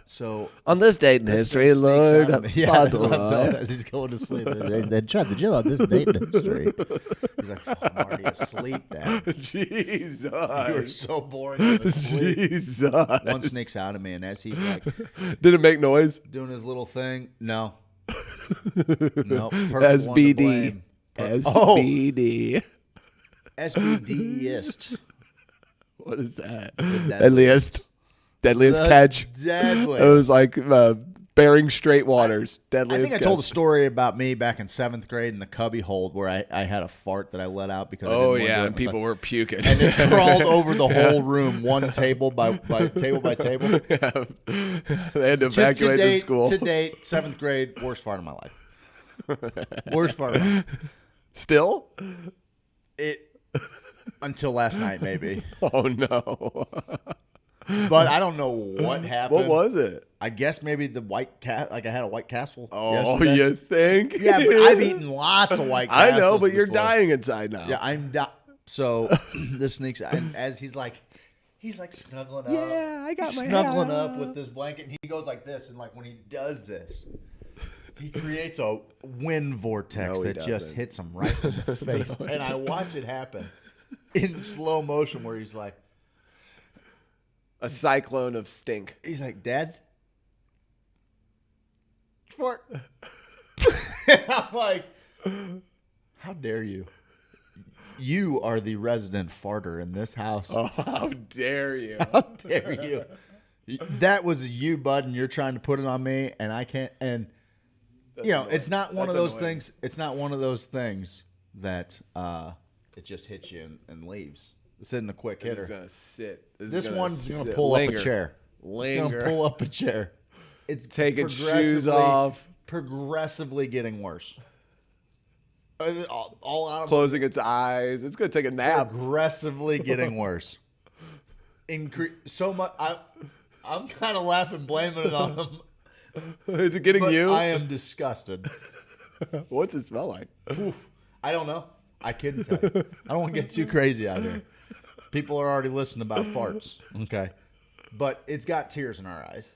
So on this date in history, Lord Fauntleroy, as he's going to sleep, they tried the jill on this date in history. He's like, I'm already asleep, Dad. Jesus, you are so boring. Jesus. One sneaks out of me, and as he's like, did it make noise? Doing his little thing? No. SBD. SBD. SBDist. What is that? Deadliest catch. Deadliest. It was like Bering Strait waters. Deadliest. I think I told a story about me back in 7th grade in the cubby hold where I had a fart that I let out because and people were puking, and it crawled over the whole room, one table by table by table. Yeah. They had to evacuate the school. To date, 7th grade, worst fart of my life. Worst fart of my life. Still? Until last night, maybe. Oh, no. But I don't know what happened. What was it? I guess maybe the White Cat. Like I had a White Castle. Oh, yesterday. You think? Yeah, but I've eaten lots of White Castles. I know, but you're before. dying inside now. Yeah, I'm dying. So this sneaks out, and as he's like snuggling up. Yeah, I got my snuggling up with this blanket, and he goes like this, and like when he does this, he creates a wind vortex that just hits him right in the face, and I watch it happen in slow motion where he's like. A cyclone of stink. He's like, Dad? Fart. And I'm like, how dare you? You are the resident farter in this house. Oh, how dare you? How dare you? That was you, bud, and you're trying to put it on me, and I can't. And, it's not one of those things. It's not one of those things that it just hits you and leaves. It's in the quick hitter. It's gonna sit. This one's gonna pull up a chair. It's gonna pull up a chair. It's taking shoes off. Progressively getting worse. All out. Closing its eyes. It's gonna take a nap. Progressively getting worse. So much. I'm kind of laughing, blaming it on him. Is it getting you? I am disgusted. What's it smell like? I don't know. I couldn't tell you. I don't want to get too crazy out here. People are already listening about farts. Okay. But it's got tears in our eyes.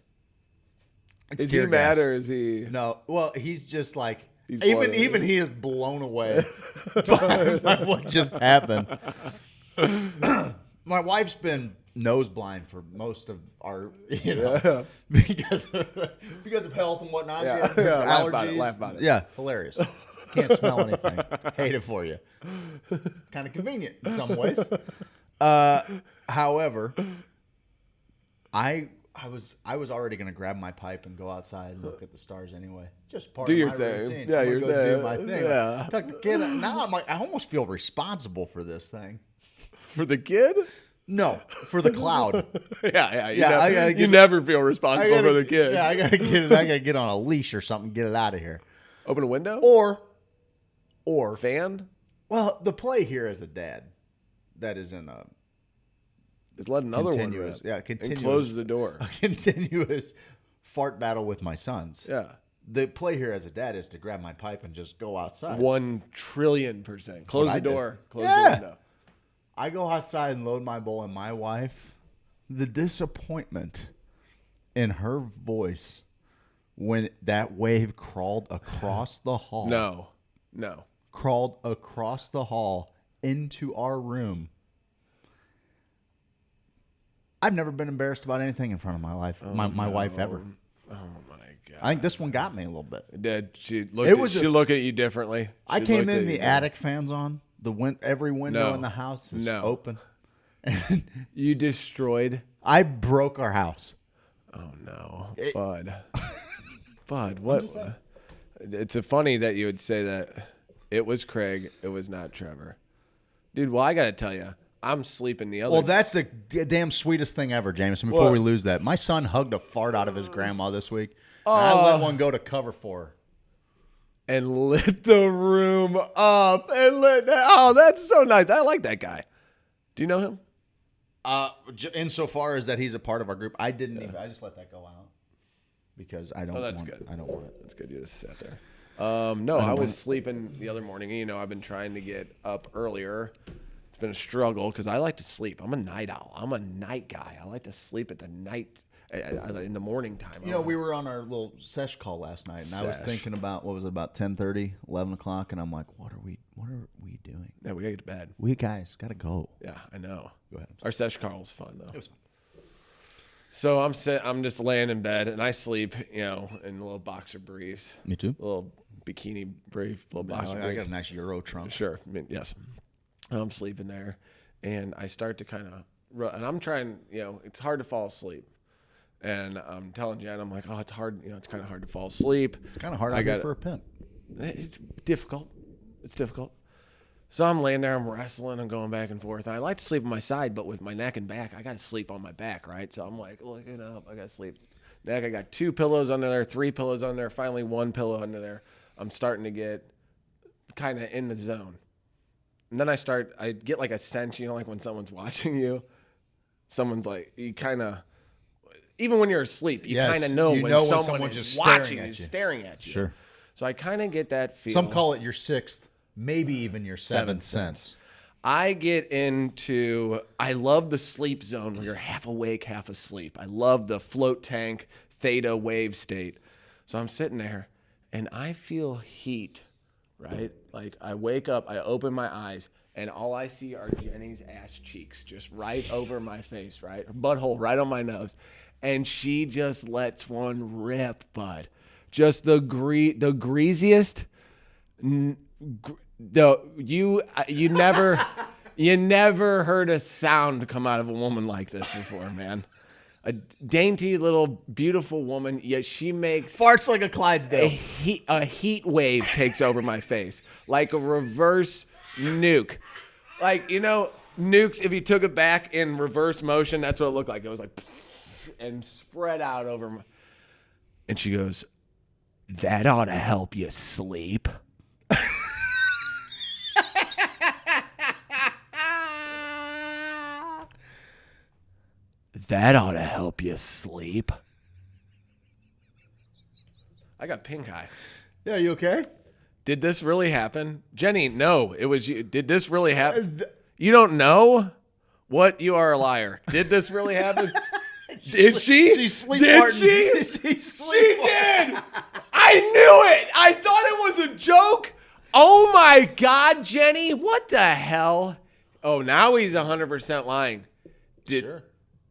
Is he mad or is he? No. Well, he's just like, even he is blown away by what just happened. My wife's been nose blind for most of our, because of health and whatnot. Allergies. Laugh about it. Yeah, hilarious. Can't smell anything. Hate it for you. Kind of convenient in some ways. However, I was already going to grab my pipe and go outside and look at the stars anyway. Just part of my routine. Yeah, you're there. Do my thing. Yeah. Tuck the kid. Now I'm like, I almost feel responsible for this thing. For the kid? No, for the cloud. You never feel responsible for the kids. Yeah, I gotta get on a leash or something, get it out of here. Open a window? Or fan? Well, the play here as a dad, that is in a is let another one rip. Yeah, continuous. And close the door. A continuous fart battle with my sons. Yeah. The play here as a dad is to grab my pipe and just go outside. 1,000,000,000%. Close the door. Close the window. I go outside and load my bowl, and my wife, the disappointment in her voice when that wave crawled across the hall. No. Crawled across the hall into our room. I've never been embarrassed about anything in front of my wife, my wife ever. Oh my God! I think this one got me a little bit. It did. She looked at you differently. I came in, the attic fans on, every window in the house is open. You destroyed. I broke our house. Oh no, Bud. Bud, what? It's funny that you would say that. It was Craig. It was not Trevor. Dude, well, I got to tell you, I'm sleeping the other. Well, that's the damn sweetest thing ever, Jameson. Before we lose that, my son hugged a fart out of his grandma this week. And I let one go to cover for her. And lit the room up. Oh, that's so nice. I like that guy. Do you know him? Insofar as that he's a part of our group, I didn't even. I just let that go out because I don't. Oh, that's want, good. I don't want it. That's good. You just sat there. No, I was sleeping the other morning. You know, I've been trying to get up earlier. It's been a struggle because I like to sleep. I'm a night owl. I'm a night guy. I like to sleep at the night, in the morning time. You know, we were on our little sesh call last night, and I was thinking about, what was it, about 10:30, 11 o'clock, and I'm like, what are we doing? Yeah, we got to get to bed. We guys got to go. Yeah, I know. Go ahead. Our sesh call was fun, though. It was fun. So I'm just laying in bed, and I sleep, in a little boxer briefs. Me too. A little bikini brief, little boxer briefs. I got a nice Euro trunk. Sure. Yes. I'm sleeping there, and I start to kind of, and I'm trying, it's hard to fall asleep. And I'm telling Jen, I'm like, oh, it's hard, it's kind of hard to fall asleep. It's kind of hard out here for a pimp. It's difficult. It's difficult. So I'm laying there, I'm wrestling, I'm going back and forth. I like to sleep on my side, but with my neck and back, I got to sleep on my back, right? So I'm like, looking up, I got to sleep. Neck, I got 2 pillows under there, 3 pillows under there, finally 1 pillow under there. I'm starting to get kind of in the zone. And then I get like a sense, like when someone's watching you, someone's like, you kind of, even when you're asleep, you kind of know when someone is watching you, staring at you. Sure. So I kind of get that feel. Some call it your 6th, maybe even your 7th sense. I get into, I love the sleep zone where you're half awake, half asleep. I love the float tank, theta wave state. So I'm sitting there and I feel heat, right? Like I wake up, I open my eyes, and all I see are Jenny's ass cheeks just right over my face, right? Her butthole right on my nose. And she just lets one rip, bud. Just the greasiest. You never heard a sound come out of a woman like this before, man. A dainty little beautiful woman, yet she makes farts like a Clydesdale. A heat wave takes over my face, like a reverse nuke. Like, nukes, if you took it back in reverse motion, that's what it looked like. It was like, and spread out over my. And she goes, "That ought to help you sleep." That ought to help you sleep. I got pink eye. Yeah, you okay? Did this really happen? Jenny, no, it was you. Did this really happen? You don't know? What? You are a liar. Did this really happen? Did she? She sleep Did she? She did. I knew it. I thought it was a joke. Oh my God, Jenny. What the hell? Oh, now he's 100% lying. Sure.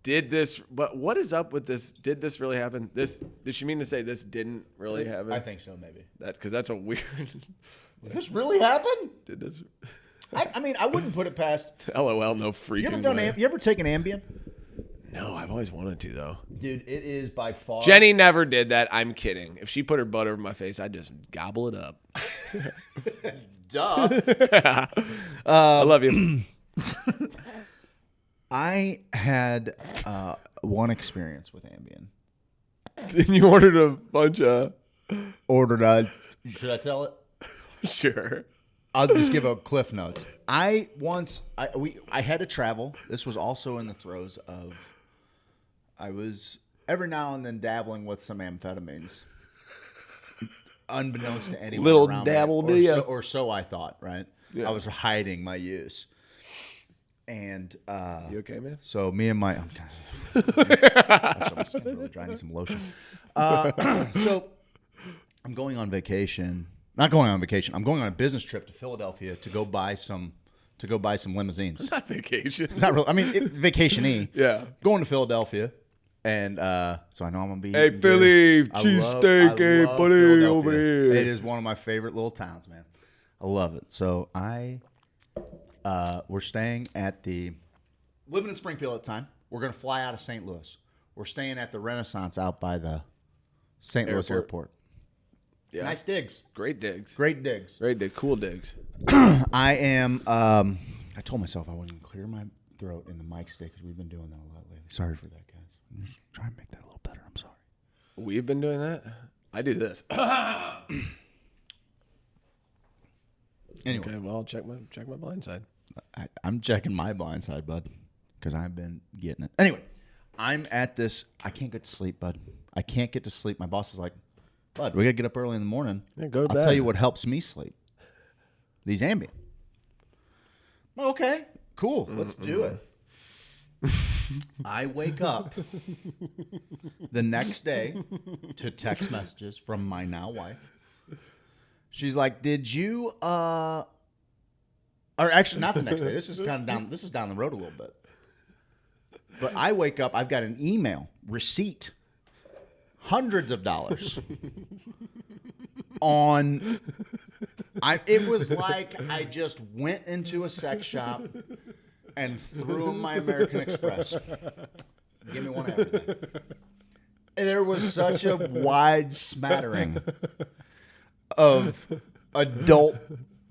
Did this, but what is up with this? Did this really happen? Did she mean to say this didn't really happen? I think so, maybe. Because that's a weird. Did this really happen? Did this? I mean, I wouldn't put it past. LOL, no freaking way. You ever taken Ambien? No, I've always wanted to, though. Dude, it is by far. Jenny never did that. I'm kidding. If she put her butt over my face, I'd just gobble it up. Duh. I love you. I had one experience with Ambien. And you ordered a bunch of... Should I tell it? Sure. I'll just give a cliff notes. I had to travel. This was also in the throes of... I was every now and then dabbling with some amphetamines. Unbeknownst to anyone Little around dabble, me. do ya? Or so I thought, right? Yeah. I was hiding my use. And you okay, man? So me and my I'm really dry. I need some lotion. So I'm going on vacation. Not going on vacation. I'm going on a business trip to Philadelphia to go buy some limousines. It's not vacation. It's not real. I mean, vacation-y. Yeah. Going to Philadelphia. And so I know I'm going to be... Hey, Philly, cheesesteak, hey, buddy, over here. It is one of my favorite little towns, man. I love it. So we're staying at living in Springfield at the time. We're going to fly out of St. Louis. We're staying at the Renaissance out by the St. Louis airport. Yeah. Nice digs. Great digs. Great digs. Great dig. Cool digs. I am... I told myself I wouldn't clear my throat in the mic stick because we've been doing that a lot lately. Sorry for that, guys. I'm just trying to make that a little better. I'm sorry. We've been doing that? I do this. Anyway. Okay, well, I'll check my blind side. I'm checking my blind side, bud, because I've been getting it. Anyway, I'm at this. I can't get to sleep, bud. I can't get to sleep. My boss is like, bud, we got to get up early in the morning. Yeah, go to I'll bed. tell you what helps me sleep. These Ambien. Okay, cool. Let's do it. I wake up the next day to text messages from my now wife. She's like, "Did you or actually not the next day. This is kind of down the road a little bit." But I wake up, I've got an email receipt, hundreds of dollars on it was like I just went into a sex shop and threw my American Express. Give me one of everything. And there was such a wide smattering of adult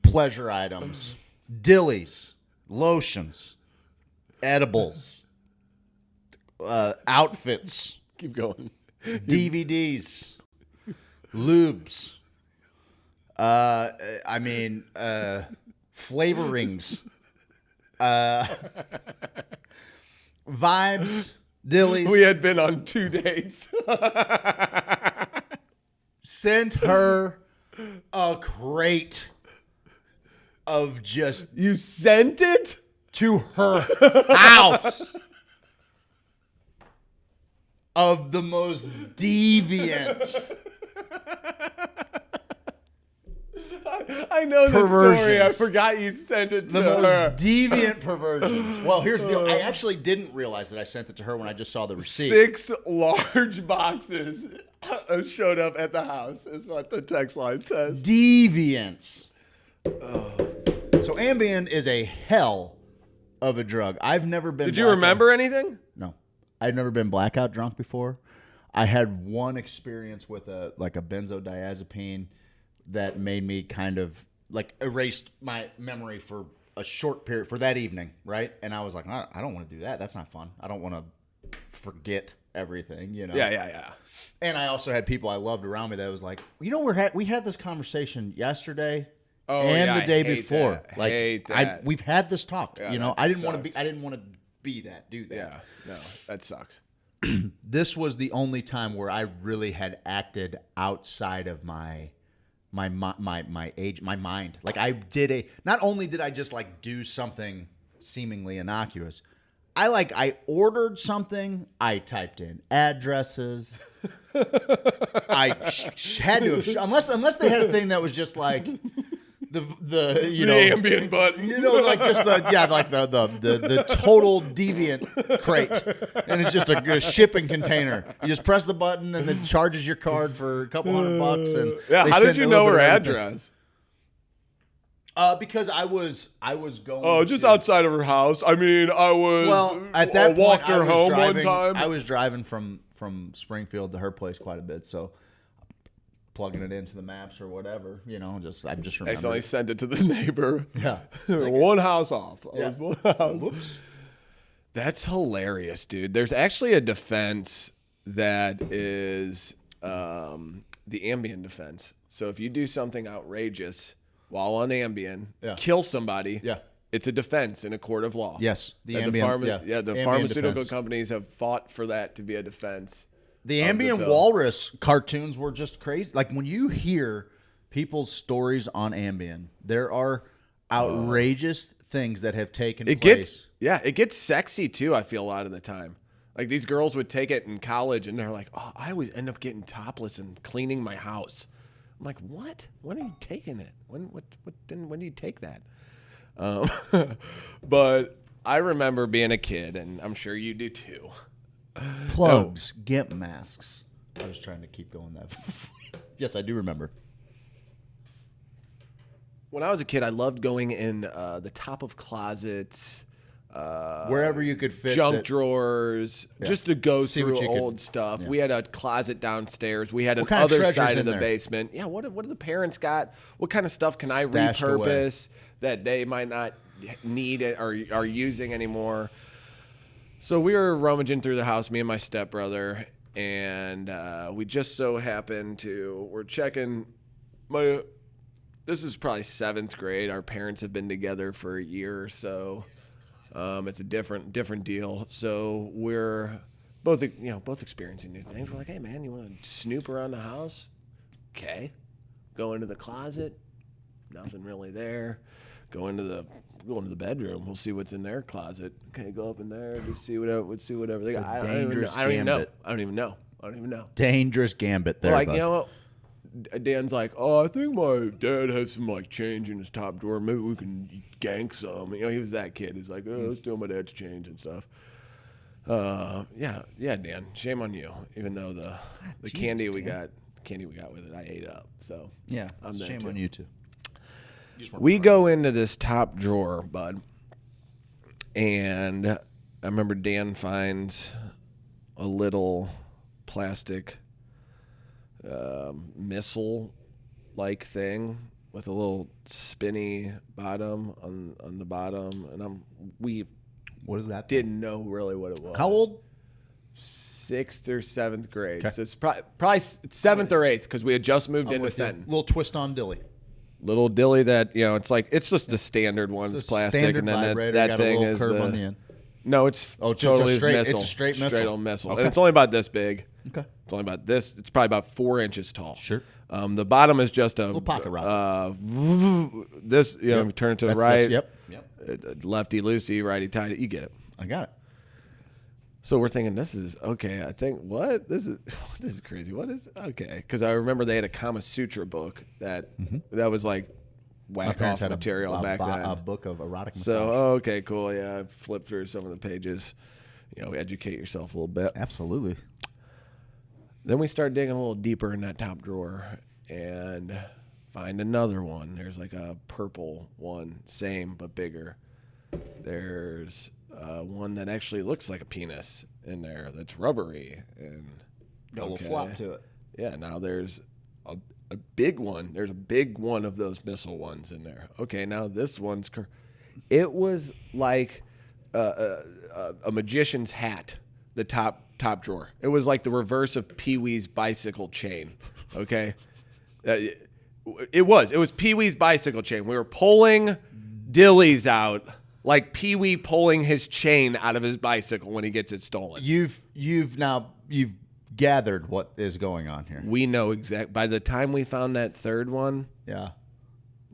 pleasure items, dillies, lotions, edibles, outfits. Keep going. DVDs, lubes. Flavorings. Vibes, dillies. We had been on 2 dates. Sent her a crate of just... You sent it? To her house. Of the most deviant... I know the story. I forgot you sent it to her. The most deviant perversions. Well, here's the deal. I actually didn't realize that I sent it to her when I just saw the receipt. 6 large boxes showed up at the house, is what the text line says. Deviance. So Ambien is a hell of a drug. I've never been... Did you remember anything? No. I've never been blackout drunk before. I had one experience with a benzodiazepine that made me kind of erased my memory for a short period for that evening, right? And I was like, I don't want to do that. That's not fun. I don't want to forget everything, you know? Yeah. And I also had people I loved around me that was like, we had this conversation yesterday and the day before. Hate that. We've had this talk. Yeah, I didn't want to do that. Yeah, no, that sucks. This was the only time where I really had acted outside of my age, my mind. Not only did I just do something seemingly innocuous, I ordered something, I typed in addresses. I had to have, unless they had a thing that was just the Ambien button, the total deviant crate, and it's just a shipping container. You just press the button and it charges your card for a couple $100, and how did you know her address? Because I was going. Oh, just outside of her house. I mean, I was. Well, at that point, walked her home one time. I was driving from Springfield to her place quite a bit, so plugging it into the maps or whatever, I just remember. Accidentally sent it to the neighbor. Yeah, one house off. Yeah. One house. Whoops. That's hilarious, dude. There's actually a defense that is the Ambien defense. So if you do something outrageous while on Ambien, kill somebody, it's a defense in a court of law. Yes, the Ambien, pharmaceutical companies have fought for that to be a defense. The Ambien walrus cartoons were just crazy. Like when you hear people's stories on Ambien, there are outrageous things that have taken place. It gets sexy too, I feel, a lot of the time. Like these girls would take it in college and they're like, oh, I always end up getting topless and cleaning my house. I'm like, what? When are you taking it? When do you take that? But I remember being a kid, and I'm sure you do too. Plugs, GIMP masks. I was trying to keep going that. Yes, I do remember. When I was a kid, I loved going in the top of closets, wherever you could fit junk drawers, just to go through old stuff. Yeah. We had a closet downstairs. We had an other side of the basement. Yeah, what do the parents got? What kind of stuff can I repurpose that they might not need it or are using anymore? So we were rummaging through the house, me and my stepbrother, and we just so happened we're checking this is probably 7th grade. Our parents have been together for a year or so. It's a different deal. So we're both experiencing new things. We're like, hey man, you want to snoop around the house? Okay. Go into the closet. Nothing really there. Go into the bedroom. We'll see what's in their closet. Okay, go up in there. Just see whatever they got. I don't even know. Dangerous gambit there. Like, you know what? Dan's like, oh, I think my dad has some like change in his top drawer. Maybe we can gank some. You know, he was that kid. He's like, oh, let's steal my dad's change and stuff. Yeah, Dan. Shame on you. Even though the candy we got with it, I ate up. So yeah, shame on you too. We go into this top drawer, bud, and I remember Dan finds a little plastic missile-like thing with a little spinny bottom on the bottom, and what is that? Didn't know really what it was. How old? 6th or 7th grade. Okay. So it's probably 7th or 8th because we had just moved into Fenton. Little twist-on dilly. Little dilly that it's just the standard one. It's plastic, and then that thing is curve on the end. No, it's totally straight missile. It's a straight missile. Straight on missile. Okay. And it's only about this big. Okay. It's only about this. It's probably about 4 inches tall. Sure. The bottom is just a little pocket rocket. This, turn it to the right. Yep. Lefty loosey, righty tighty. You get it. I got it. So we're thinking, this is okay. I think this is crazy. What is okay? Because I remember they had a Kama Sutra book that was like whack off material back then. A book of erotic massage. So okay, cool. Yeah, I flipped through some of the pages. Educate yourself a little bit. Absolutely. Then we start digging a little deeper in that top drawer and find another one. There's like a purple one, same but bigger. There's one that actually looks like a penis in there that's rubbery and got a little flop to it. Yeah, now there's a big one. There's a big one of those missile ones in there. Okay, now this one's it was like a magician's hat, the top drawer. It was like the reverse of Pee-wee's bicycle chain. Okay, it was Pee-wee's bicycle chain. We were pulling dillies out like Pee-wee pulling his chain out of his bicycle when he gets it stolen. You've gathered what is going on here. We know exact. By the time we found that third one,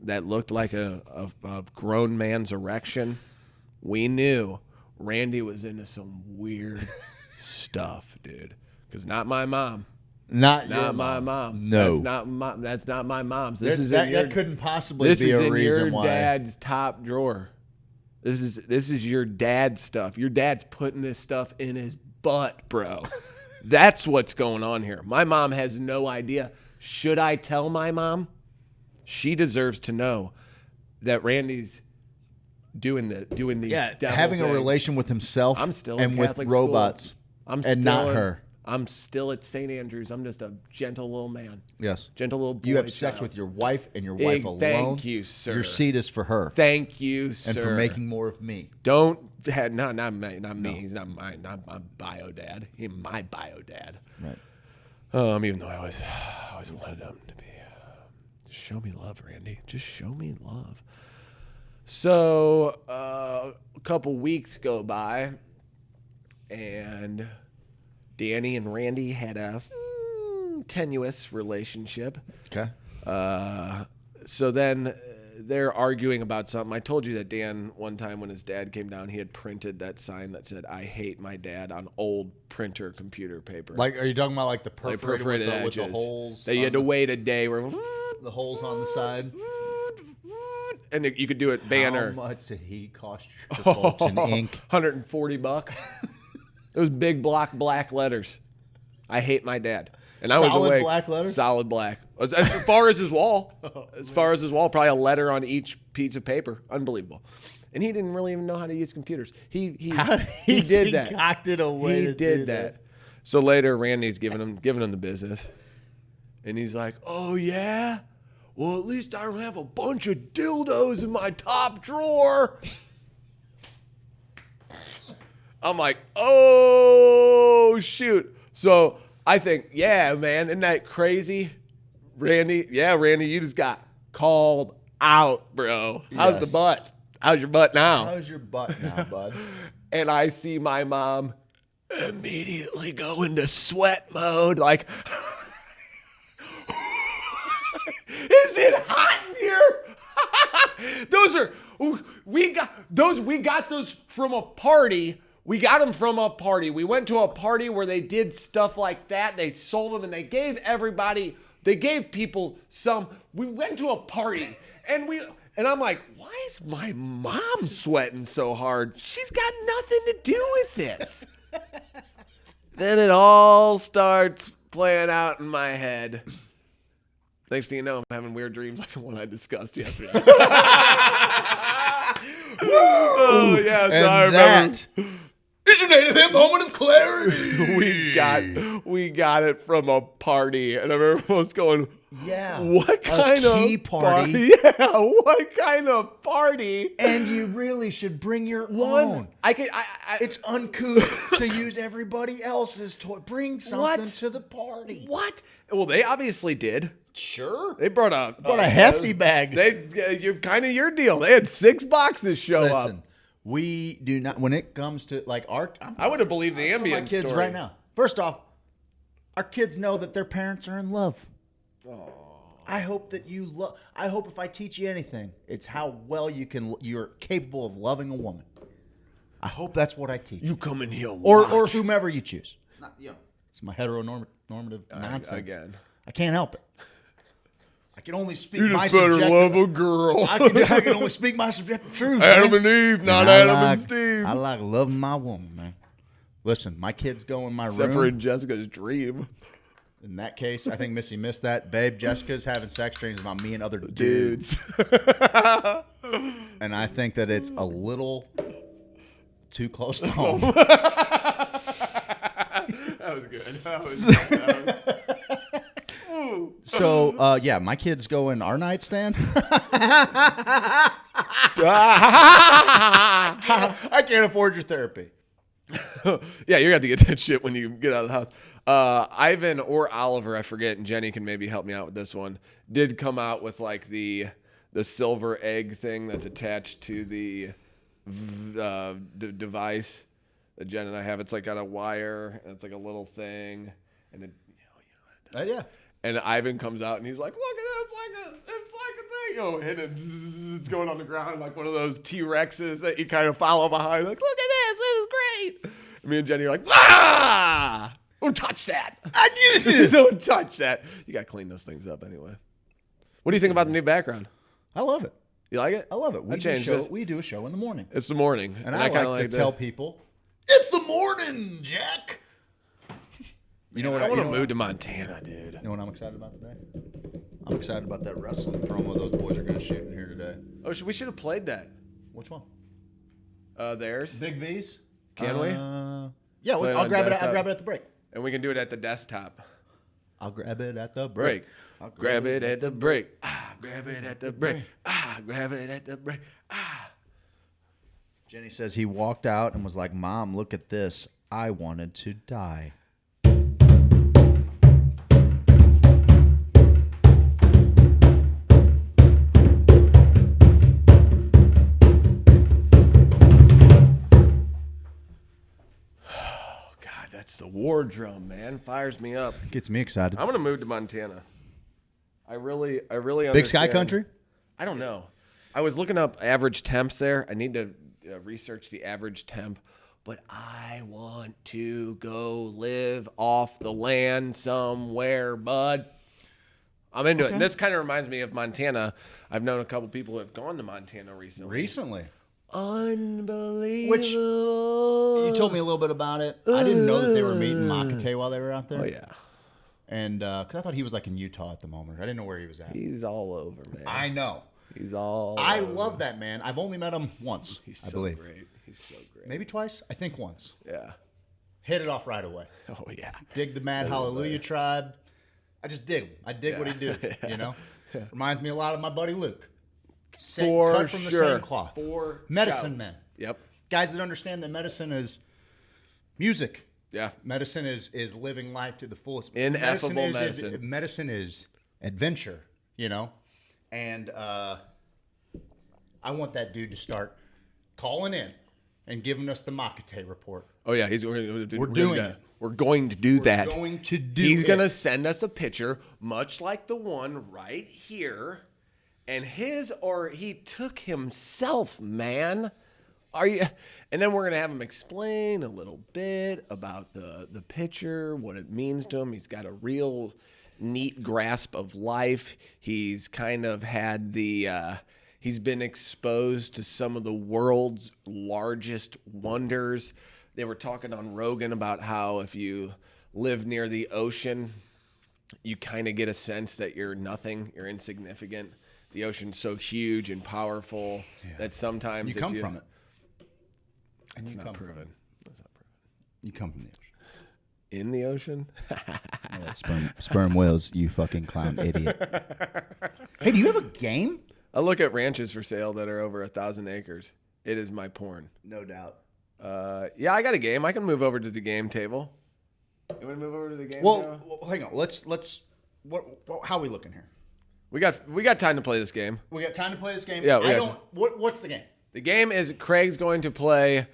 that looked like a grown man's erection, we knew Randy was into some weird stuff, dude. Because not my mom. Not my mom. No, that's not my mom's. That couldn't possibly be a reason why. This is in your dad's top drawer. This is your dad's stuff. Your dad's putting this stuff in his butt, bro. That's what's going on here. My mom has no idea. Should I tell my mom? She deserves to know that Randy's doing these having things. a relation with himself I'm still and in Catholic with robots school. and not her. I'm still at St. Andrews. I'm just a gentle little man. Yes. Gentle little boy. You have sex with your wife and your wife alone. Thank you, sir. Your seed is for her. Thank you, sir. And for making more of me. Not me. No. He's not my bio dad. He's my bio dad. Right. Even though I always wanted him to be. Just show me love, Randy. Just show me love. So a couple weeks go by, and Danny and Randy had a tenuous relationship. Okay. So then they're arguing about something. I told you that Dan, one time when his dad came down, he had printed that sign that said, "I hate my dad," on old printer computer paper. Like, are you talking about like the perforated edges with the holes? That you had to wait a day where the holes on the side. And you could do it banner. How much did he cost you folks in ink? $140. It was big block black letters. I hate my dad. And I was awake. Solid black letters? Solid black. As far as his wall. As far as his wall, probably a letter on each piece of paper. Unbelievable. And he didn't really even know how to use computers. He did that. He cocked it away. He did that. So later, Randy's giving him the business. And he's like, "Oh, yeah? Well, at least I don't have a bunch of dildos in my top drawer." I'm like, "Oh, shoot." So I think, yeah, man, isn't that crazy? Randy, you just got called out, bro. How's the butt? How's your butt now? How's your butt now, bud? And I see my mom immediately go into sweat mode, like, is it hot in here? We got those from a party. We got them from a party. We went to a party where they did stuff like that. They sold them and they gave people some. We went to a party and I'm like, why is my mom sweating so hard? She's got nothing to do with this. Then it all starts playing out in my head. Next thing you know, I'm having weird dreams like the one I discussed yesterday. Oh, yeah, so I remember. Is your native hymn moment of clarity? We got it from a party, and I remember almost going, "Yeah, what kind of party? Yeah, what kind of party?" And you really should bring your own. It's uncouth to use everybody else's toy. Bring something to the party. What? Well, they obviously did. Sure. They brought a hefty bag. You're kind of your deal. They had 6 boxes show up. We do not, when it comes to like I would have believed the ambient my kids story. right now. First off, our kids know that their parents are in love. Oh. I hope that I hope if I teach you anything, it's how well you're capable of loving a woman. I hope that's what I teach. You come in here or whomever you choose. It's my heteronormative nonsense. Again. I can't help it. I can only speak you my just better subjective. love a girl. I can only speak my subjective truth. Adam and Eve, not Adam and Steve. I like loving my woman, man. Listen, my kids go in my room. Except for in Jessica's dream. In that case, I think Missy missed that. Babe, Jessica's having sex dreams about me and other dudes. And I think that it's a little too close to home. That was good. That was good. So, yeah, my kids go in our nightstand. I can't afford your therapy. Yeah, you're going to get that shit when you get out of the house. Ivan or Oliver, I forget, and Jenny can maybe help me out with this one, did come out with like the silver egg thing that's attached to the device that Jen and I have. It's like got a wire, and it's like a little thing, and it, yeah. And Ivan comes out and he's like, "Look at that! It's like a thing." And it's going on the ground like one of those T-Rexes that you kind of follow behind. Like, look at this! This is great. And me and Jenny are like, "Ah! Don't touch that! Don't touch that! You got to clean those things up anyway." What do you think about the new background? I love it. You like it? I love it. We do a show in the morning. It's the morning, and I like to tell people, "It's the morning, Jack." You know what? I want to move to Montana, dude. You know what I'm excited about today? I'm excited about that wrestling promo those boys are going to shoot in here today. Oh, we should have played that. Which one? Theirs. Big V's. Can we? Yeah, I'll grab it. I'll grab it at the break. And we can do it at the desktop. I'll grab it at the break. I'll grab it at the break. Grab it at the break. Grab it at the break. Jenny says he walked out and was like, Mom, look at this. I wanted to die. That's the war drum, man. Fires me up. Gets me excited. I'm gonna move to Montana. I really understand. Big sky country? I don't know. I was looking up average temps there. I need to research the average temp, but I want to go live off the land somewhere, bud. I'm into it. And this kind of reminds me of Montana. I've known a couple people who have gone to Montana recently. Unbelievable. Which you told me a little bit about it. I didn't know that they were meeting Makate while they were out there. Oh, yeah. And because I thought he was like in Utah at the moment. I didn't know where he was at. He's all over, man. I know. He's all I over. love that man. I've only met him once, He's I so believe. great. He's so great. Maybe twice? I think once. Yeah. Hit it off right away. Oh, yeah. Dig the Mad Hallelujah Tribe. I just dig him. I dig what he do, you know? Reminds me a lot of my buddy Luke. Cut from the same cloth. Medicine men. Yep. Guys that understand that medicine is music. Yeah. Medicine is living life to the fullest. Ineffable medicine. Medicine is adventure, you know? And I want that dude to start calling in and giving us the Makate report. Oh, yeah. We're doing it. We're going to do that. We're going to do He's it. going to send us a picture, much like the one right here. And he took himself, man. Are you? And then we're gonna have him explain a little bit about the picture, what it means to him. He's got a real neat grasp of life. He's kind of had he's been exposed to some of the world's largest wonders. They were talking on Rogan about how if you live near the ocean, you kind of get a sense that you're nothing, you're insignificant. The ocean's so huge and powerful that sometimes you come from it. That's not proven. That's not proven. You come from the ocean. In the ocean? Sperm whales, you fucking clown idiot. Hey, do you have a game? I look at ranches for sale that are over 1,000 acres. It is my porn. No doubt. Yeah, I got a game. I can move over to the game table. You want to move over to the game table? Well, hang on. Let's. How are we looking here? We got time to play this game. We got time to play this game. Yeah. What's the game? The game is Craig's going to play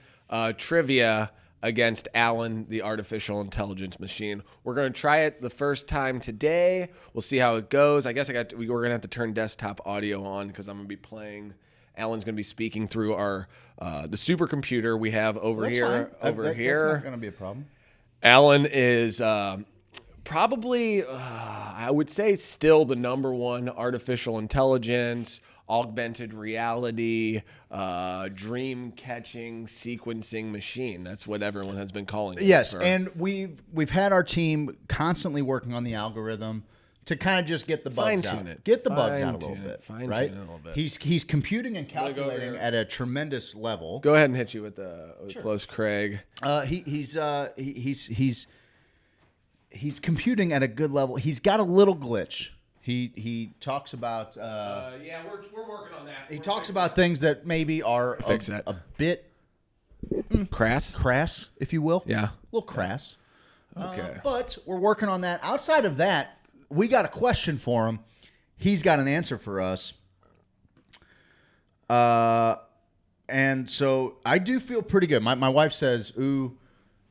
trivia against Alan, the artificial intelligence machine. We're going to try it the first time today. We'll see how it goes. I guess we're going to have to turn desktop audio on because I'm going to be playing. Alan's going to be speaking through the supercomputer we have over here. That's not going to be a problem. Alan is probably, I would say, still the number one artificial intelligence, augmented reality, dream catching, sequencing machine. That's what everyone has been calling it. Yes, and we've had our team constantly working on the algorithm to kind of just get the bugs out. Get the bugs out a little bit. Right? He's computing and calculating at a tremendous level. Go ahead and hit you with the close, Craig. He's computing at a good level. He's got a little glitch. He talks about yeah, we're working on that. He talks about things that maybe are a bit crass, if you will. Yeah, a little crass. Okay, but we're working on that. Outside of that, we got a question for him. He's got an answer for us. And so I do feel pretty good. My wife says, "Ooh,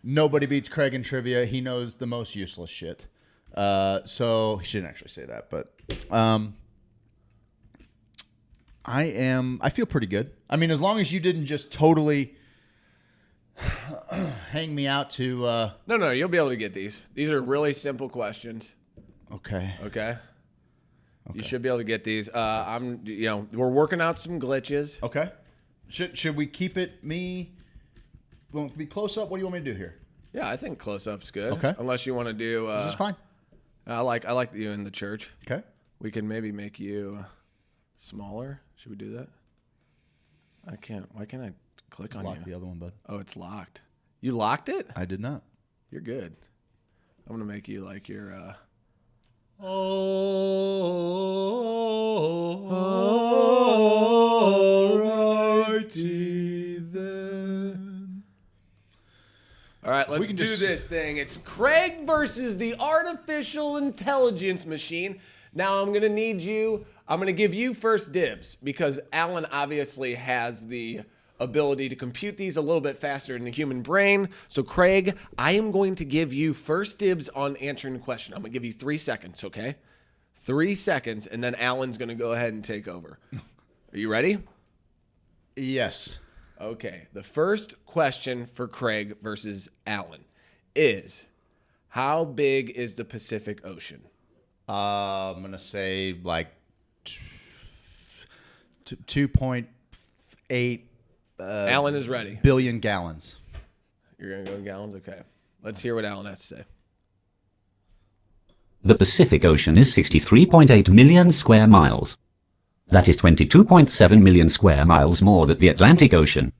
nobody beats Craig in trivia. He knows the most useless shit." So he shouldn't actually say that, but I feel pretty good. I mean, as long as you didn't just totally hang me out to No, you'll be able to get these. These are really simple questions. Okay. You should be able to get these. We're working out some glitches. Okay. Should we keep it want to be close up? What do you want me to do here? Yeah, I think close up's good. Okay. Unless you want to do This is fine. I like you in the church. Okay. We can maybe make you smaller. Should we do that? I can't. Why can't I click on you? Lock the other one, bud. Oh, it's locked. You locked it? I did not. You're good. I'm gonna make you like your. Alrighty then. All right, let's do this thing. It's Craig versus the artificial intelligence machine. Now I'm gonna need you. I'm gonna give you first dibs because Alan obviously has the ability to compute these a little bit faster than the human brain. So Craig, I am going to give you first dibs on answering the question. I'm gonna give you 3 seconds, okay? 3 seconds, and then Alan's gonna go ahead and take over. Are you ready? Yes. Okay. The first question for Craig versus Alan is, how big is the Pacific Ocean? I'm gonna say like 2.8. Alan is ready. Billion gallons. You're going to go in gallons? Okay. Let's hear what Alan has to say. The Pacific Ocean is 63.8 million square miles. That is 22.7 million square miles more than the Atlantic Ocean.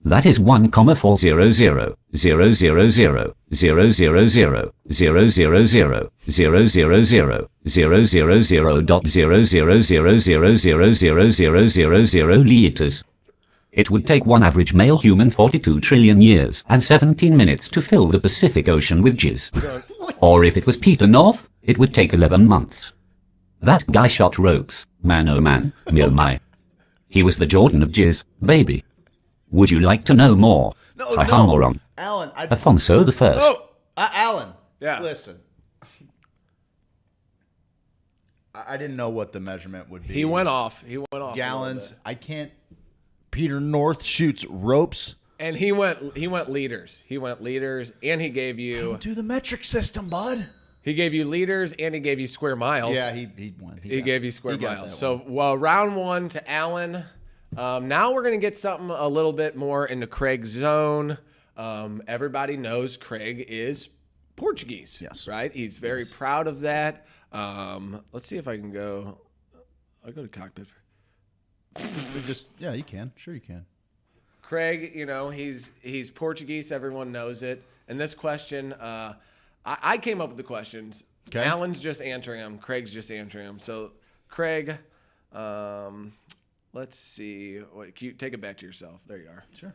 That is 1,400,000,000,000,000,000,000,000,000,000,000,000,000,000,000 liters. It would take one average male human 42 trillion years and 17 minutes to fill the Pacific Ocean with jizz. Or if it was Peter North, it would take 11 months. That guy shot ropes, man oh man, me oh my. He was the Jordan of jizz, baby. Would you like to know more? No, moron. Alan, Afonso the First. Oh, Alan. Yeah. Listen. I didn't know what the measurement would be. He went off. He went off. Gallons. I can't. Peter North shoots ropes. And he went liters. He went liters, and he gave you. Don't do the metric system, bud. He gave you liters, and he gave you square miles. Yeah, he won. He gave you square miles. So, round one to Alan. Now we're going to get something a little bit more into Craig's zone. Everybody knows Craig is Portuguese. Yes. Right? He's very proud of that. Let's see if I can go. I'll go to cockpit. Yeah, you can. Sure you can. Craig, you know, he's Portuguese. Everyone knows it. And this question, I came up with the questions. Okay. Alan's just answering them. Craig's just answering them. So, Craig, let's see. Wait, take it back to yourself. There you are. Sure.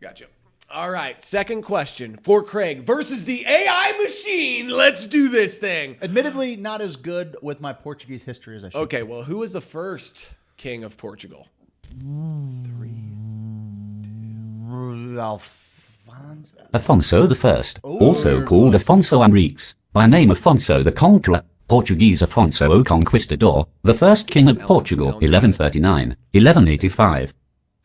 Gotcha. All right. Second question for Craig versus the AI machine. Let's do this thing. Admittedly, not as good with my Portuguese history as I should. Okay. Well, who was the first king of Portugal? 3, 2. Afonso the First, also called Afonso Henriques, by name Afonso the Conqueror, Portuguese Afonso o Conquistador, the first king of Portugal, 1139-1185,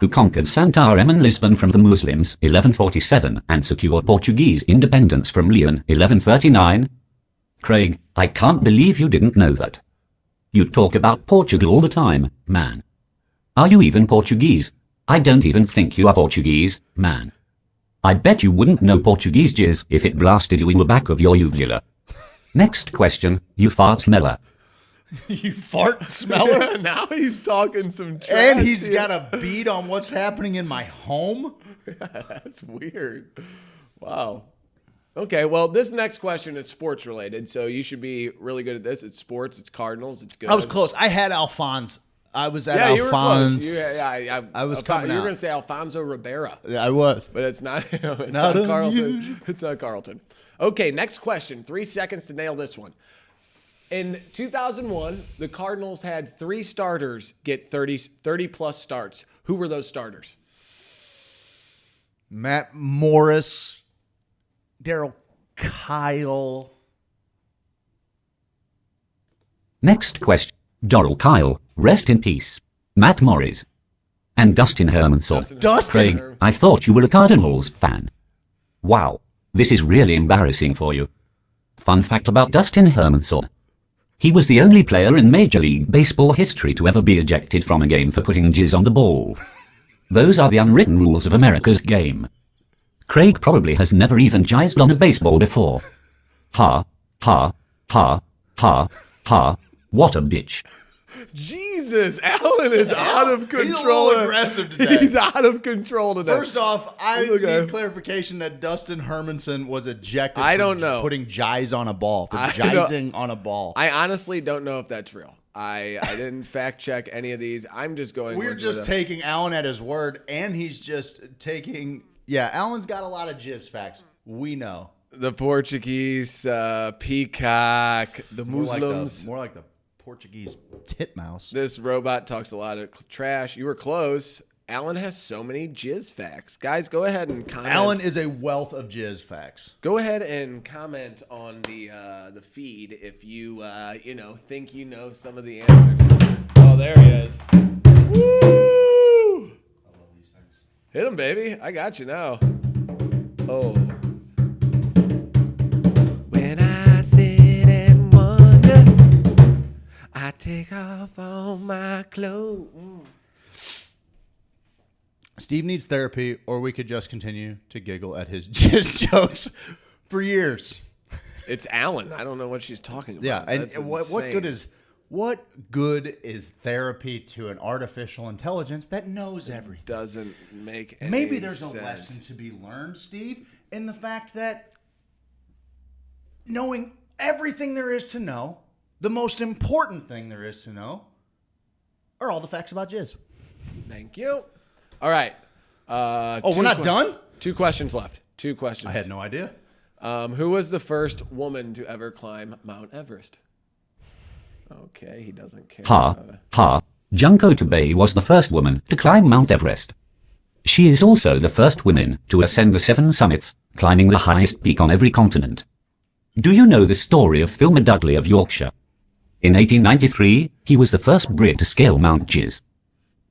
who conquered Santarém and Lisbon from the Muslims, 1147, and secured Portuguese independence from Leon, 1139. Craig, I can't believe you didn't know that. You talk about Portugal all the time, man. Are you even Portuguese? I don't even think you are Portuguese, man. I bet you wouldn't know Portuguese jizz if it blasted you in the back of your uvula. Next question, you fart smeller. You fart smeller? Now he's talking some trash. And he's got a beat on what's happening in my home? That's weird. Wow. Okay, well, this next question is sports related, so you should be really good at this. It's sports, it's Cardinals, it's good. I was close. I had Alphonse. I was at Alphonse. You were close. I was coming out. You were going to say Alfonso Ribeira. Yeah, I was. But it's not him. It's not Carlton. It's not Carlton. Okay, next question. 3 seconds to nail this one. In 2001, the Cardinals had 3 starters get 30-plus starts. Who were those starters? Matt Morris, Daryl Kyle. Next question. Doral Kyle, rest in peace. Matt Morris. And Dustin Hermanson. Craig, I thought you were a Cardinals fan. Wow, this is really embarrassing for you. Fun fact about Dustin Hermanson. He was the only player in Major League Baseball history to ever be ejected from a game for putting jizz on the ball. Those are the unwritten rules of America's game. Craig probably has never even jizzed on a baseball before. Ha, ha, ha, ha, ha. What a bitch. Jesus, Alan is out of control. He's a little aggressive today. He's out of control today. First off, I need clarification that Dustin Hermanson was ejected I don't know. putting jize on a ball, for jizing on a ball. I honestly don't know if that's real. I didn't fact check any of these. I'm just going. We're just taking Alan at his word, and he's just taking. Yeah, Alan's got a lot of jizz facts. We know. The Portuguese peacock, the Muslims. More like the Portuguese titmouse. This robot talks a lot of trash. You were close. Alan has so many jizz facts. Guys, go ahead and comment. Alan is a wealth of jizz facts. Go ahead and comment on the feed if you think you know some of the answers. Oh, there he is. Woo! I love these things. Hit him, baby. I got you now. Oh. When I sit and wonder, I take off all my clothes. Steve needs therapy, or we could just continue to giggle at his jizz jokes for years. It's Alan. I don't know what she's talking about. Yeah, and what good is therapy to an artificial intelligence that knows everything? Doesn't make any Maybe there's sense. A lesson to be learned, Steve, in the fact that knowing everything there is to know, the most important thing there is to know, are all the facts about jizz. Thank you. All right. We're not done? 2 questions left. 2 questions. I had no idea. Who was the first woman to ever climb Mount Everest? Okay, he doesn't care. Junko Tabei was the first woman to climb Mount Everest. She is also the first woman to ascend the 7 summits, climbing the highest peak on every continent. Do you know the story of Filmer Dudley of Yorkshire? In 1893, he was the first Brit to scale Mount Jizz.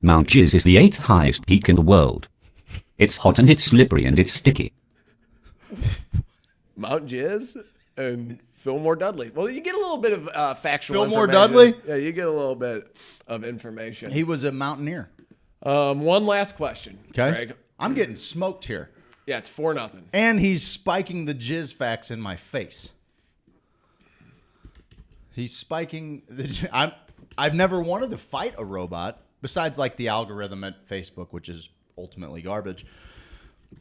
Mount Jizz is the 8th highest peak in the world. It's hot and it's slippery and it's sticky. Mount Jizz and Fillmore Dudley. Well, you get a little bit of factual Fillmore information. Dudley? Yeah, you get a little bit of information. He was a mountaineer. One last question, Okay. Greg. I'm getting smoked here. Yeah, it's 4-0. And he's spiking the jizz facts in my face. He's spiking the... I've never wanted to fight a robot, besides like the algorithm at Facebook, which is ultimately garbage.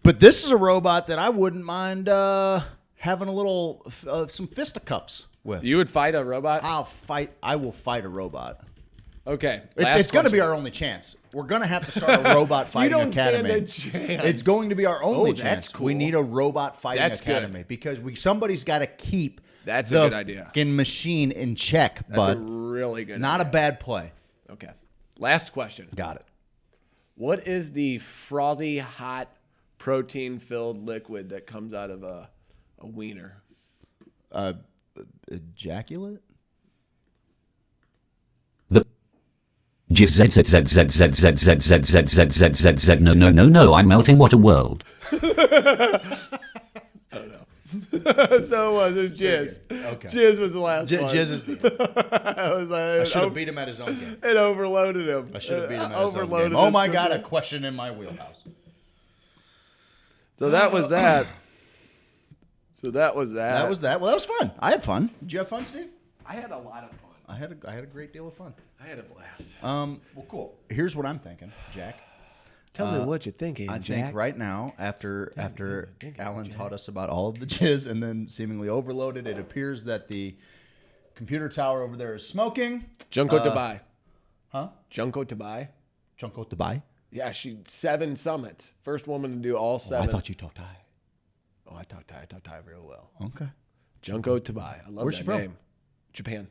But this is a robot that I wouldn't mind having a little, some fisticuffs with. You would fight a robot? I will fight a robot. Okay. It's going to be our only chance. We're going to have to start a robot fighting academy. You don't stand a chance. It's going to be our only chance. That's cool. We need a robot fighting academy because somebody's got to keep a good idea. Fucking machine in check, That's bud. a really good Not idea. a bad play. Okay. Last question. Got it. What is the frothy, hot, protein-filled liquid that comes out of a wiener? Ejaculate? The no, I'm melting. What a world. So it was jizz. Okay. Jizz was the last one. Jizz is the I should have beat him at his own game. It overloaded him. I should have beat him at his own game. Oh my God, a question in my wheelhouse. So that was that. That was that. Well, that was fun. I had fun. Did you have fun, Steve? I had a lot of fun. I had a great deal of fun. I had a blast. Well, cool. Here's what I'm thinking, Jack. Tell me what you're thinking, I Jack. think right now, after Alan taught us about all of the jizz and then seemingly overloaded, it appears that the computer tower over there is smoking. Junko Tabei. Huh? Junko Tabei. Junko Tabei? Yeah, 7 summits. First woman to do all 7. I thought you talked Thai. Oh, I talk Thai real well. Okay. Junko Tabei. I love Where's that she from? name. Japan.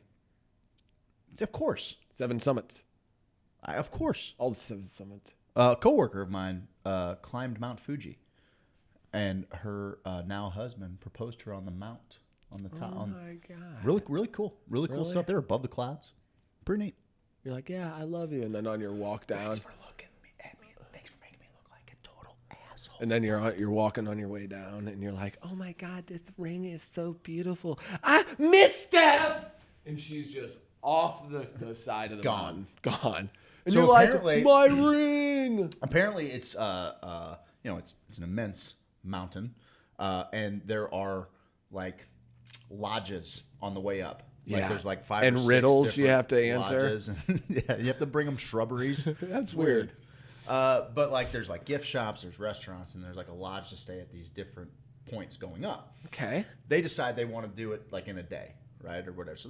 Of course. 7 summits. Of course. All the 7 summits. A coworker of mine climbed Mount Fuji, and her now husband proposed to her on the mount, on the top. Oh my God! Really cool, really cool stuff. They're above the clouds, pretty neat. You're like, yeah, I love you, and then on your walk down. Thanks for looking at me. Thanks for making me look like a total asshole. And then you're walking on your way down, and you're like, oh my God, this ring is so beautiful. I misstep, and she's just off the side of the mountain, gone. And So you're apparently, like, my ring. Apparently, it's it's an immense mountain, and there are like lodges on the way up Yeah. There's like 5 and or 6 riddles you different have to answer. lodges. Yeah, you have to bring them shrubberies. That's weird. But like there's like gift shops, there's restaurants, and there's like a lodge to stay at these different points going up. Okay. They decide they want to do it like in a day, right, or whatever. So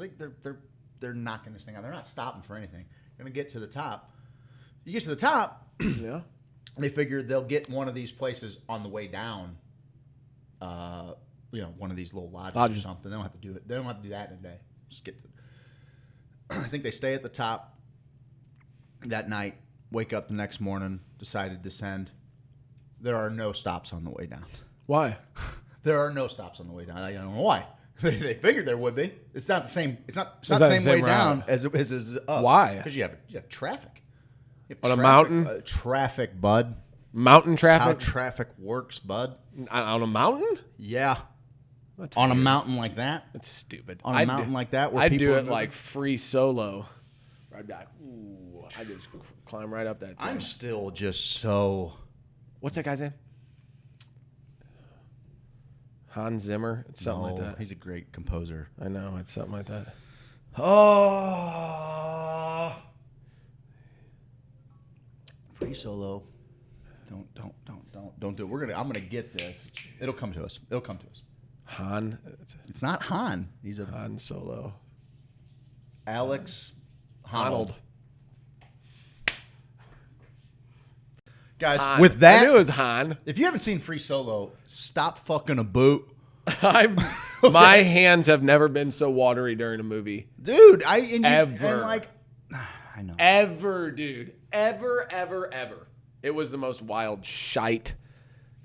they're knocking this thing out. They're not stopping for anything. They're gonna get to the top. You get to the top. Yeah. They figure they'll get one of these places on the way down. One of these little lodges or something. They don't have to do it. They don't have to do that in a day. Just get to. I think they stay at the top that night. Wake up the next morning. Decide to descend. There are no stops on the way down. Why? There are no stops on the way down. I don't know why. They figured there would be. It's not the same. It's not the same way down as it is up. Why? Because you have traffic. You have on a mountain? Traffic, bud. Mountain traffic? That's how traffic works, bud. On a mountain? Yeah. That's on weird. a mountain like that? That's stupid. On a mountain like that? Where I'd people do are it moving? like free solo. I'd be like, ooh, I just climb right up that thing. I'm still just so... What's that guy's name? Hans Zimmer? It's something like that. He's a great composer. I know, it's something like that. Oh... Free solo. Don't do it. I'm gonna get this. It'll come to us. Han. It's not Han. He's a Han Solo. Alex Honnold. Guys, Han. with that, I knew it was Han. If you haven't seen Free Solo, stop fucking a boot. My hands have never been so watery during a movie, dude. I know. Ever, dude. Ever. It was the most wild shite.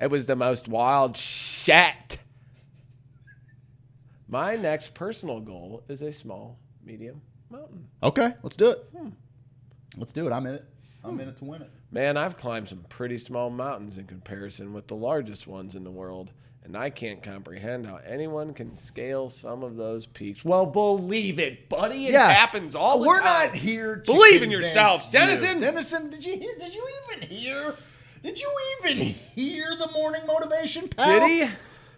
It was the most wild shit. My next personal goal is a small, medium mountain. Okay, let's do it. Let's do it. I'm in it. I'm in it to win it. Man, I've climbed some pretty small mountains in comparison with the largest ones in the world, and I can't comprehend how anyone can scale some of those peaks. Well, believe it, buddy. It happens all the time. We're not here to believe in yourself, Dennison. Dennison, did you even hear the morning motivation, pal? Did he?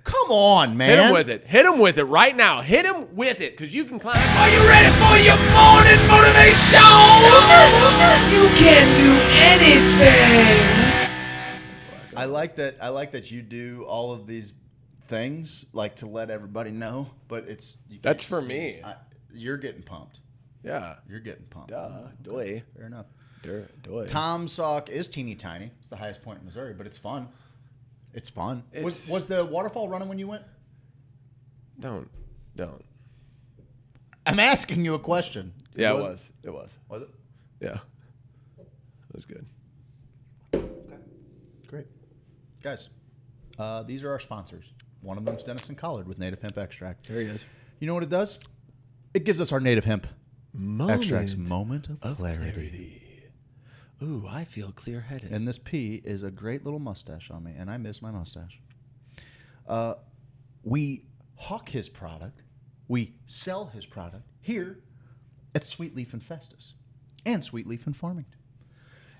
Come on, man. Hit him with it. Hit him with it right now. Hit him with it, because you can climb. Are you ready for your morning motivation? You can do anything. I like that you do all of these things, like to let everybody know, but that's for me. You're getting pumped. Yeah. You're getting pumped. Doy. Fair enough. Doy. Tom Sauk is teeny tiny. It's the highest point in Missouri, but it's fun. It's fun. Was the waterfall running when you went? Don't. I'm asking you a question. Yeah, it was. Was it? Yeah. It was good. Great. Guys, these are our sponsors. One of them's Dennison Collard with Native Hemp Extract. There he is. You know what it does? It gives us our Native Hemp Extract's moment of clarity. Ooh, I feel clear-headed. And this P is a great little mustache on me, and I miss my mustache. We hawk his product. We sell his product here at Sweet Leaf and Festus and Sweet Leaf and Farmington.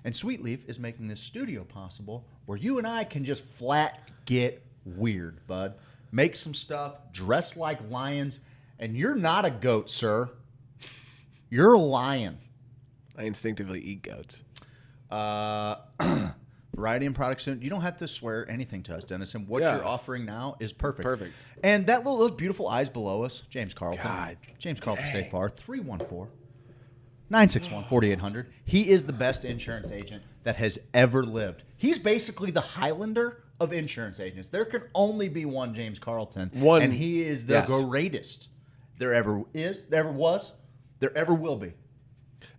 And Sweet Leaf is making this studio possible where you and I can just flat get weird, bud. Make some stuff, dress like lions, and you're not a goat, sir. You're a lion. I instinctively eat goats. Variety and product soon. You don't have to swear anything to us, Dennison. What you're offering now is perfect. Perfect. And those beautiful eyes below us, James Carlton. God, James Carlton State Far, 314-961-4800. He is the best insurance agent that has ever lived. He's basically the Highlander of insurance agents. There can only be one James Carlton, and he is the greatest there ever is, there ever was, there ever will be.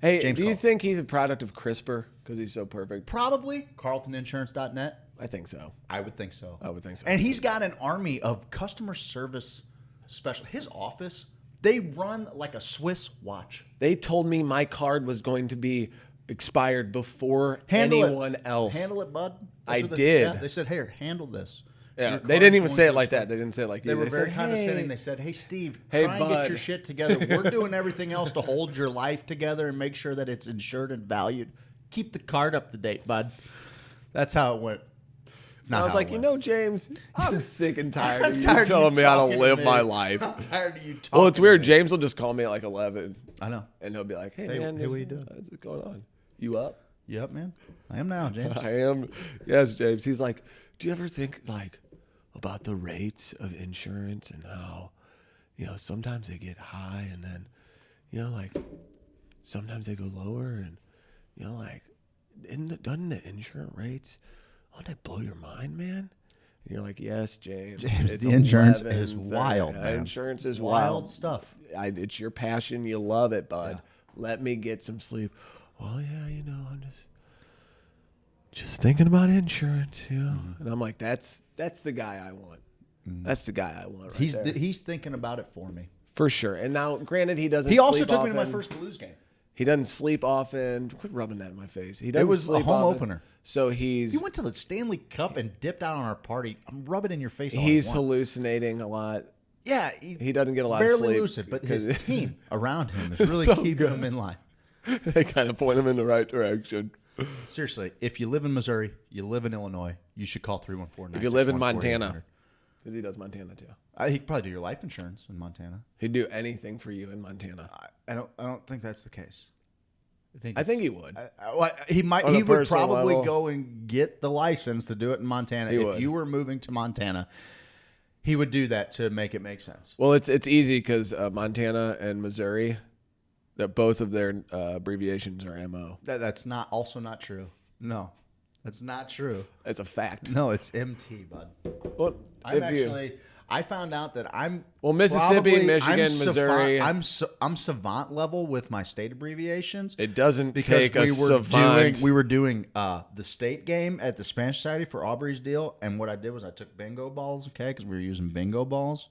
Hey, James do you Carlton. think he's a product of CRISPR because he's so perfect? Probably. CarltonInsurance.net. I think so. I would think so. And he's got an army of customer service special. His office, they run like a Swiss watch. They told me my card was going to be expired before anyone else. Handle it, bud. I did. Yeah, they said, "Here, handle this." Yeah, they didn't even say it like that. They didn't say it like they you. were They very said, condescending. "Hey." They said, "Hey, Steve, Hey, try and get bud." your shit together. We're doing everything else to hold your life together and make sure that it's insured and valued. Keep the card up to date, bud." That's how it went. So I was like, James, I'm sick and tired of you tired of telling you me how to talking live to my me. life. I'm tired of you talking. Well, it's weird. to me. James will just call me at like 11. I know. And he'll be like, hey, Hey, man, what are you doing? what's going on? You up? You up, man? I am now, James. I am. Yes, James. He's like, do you ever think like about the rates of insurance and how, sometimes they get high and then, like sometimes they go lower and, like, doesn't the insurance rates, don't they blow your mind, man? And you're like, yes, James. The insurance is wild, man. Insurance is wild stuff. It's your passion. You love it, bud. Yeah. Let me get some sleep. Well, yeah, I'm just thinking about insurance, And I'm like, that's the guy I want. That's the guy I want right there. He's thinking about it for me. For sure. And now, granted, he doesn't He also sleep took me to my often. first Blues game. He doesn't sleep often. Quit rubbing that in my face. He doesn't It was a sleep home often. opener. So he's... You went to the Stanley Cup and dipped out on our party. I'm rubbing it in your face all I He's want. hallucinating a lot. Yeah. He doesn't get a lot of barely sleep. lucid, but his team around him is really so keeping good. him in line. They kind of point him in the right direction. Seriously, if you live in Missouri, you live in Illinois, you should call 314-961-4800. If you live in Montana, because he does Montana too. He could probably do your life insurance in Montana. He'd do anything for you in Montana. I don't think that's the case. I think he would. He might. On a He would personal probably level. go and get the license to do it in Montana. He If would. you were moving to Montana, he would do that to make it make sense. Well, it's easy because Montana and Missouri, that both of their abbreviations are MO. That's also not true. No, that's not true. It's a fact. No, it's MT, bud. Well, I found out that I'm Mississippi, Michigan, Missouri. I'm savant level with my state abbreviations. It doesn't because take a savant. We were doing the state game at the Spanish Society for Aubrey's deal, and what I did was I took bingo balls, because we were using bingo balls,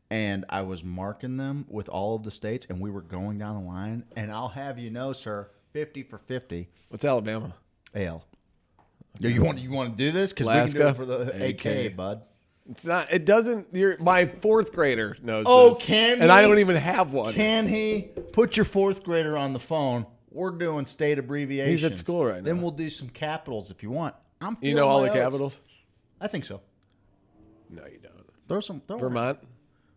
and I was marking them with all of the states, and we were going down the line. And I'll have you know, sir, 50 for 50. What's Alabama? AL. Okay. You want to do this? Because we can do it for the AK, bud. It's not. It doesn't. My fourth grader knows. Oh, this, can he? And I don't even have one. Can he? Put your fourth grader on the phone. We're doing state abbreviations. He's at school right now. Then we'll do some capitals if you want. You know all the capitals? I think so. No, you don't. Throw some. Vermont.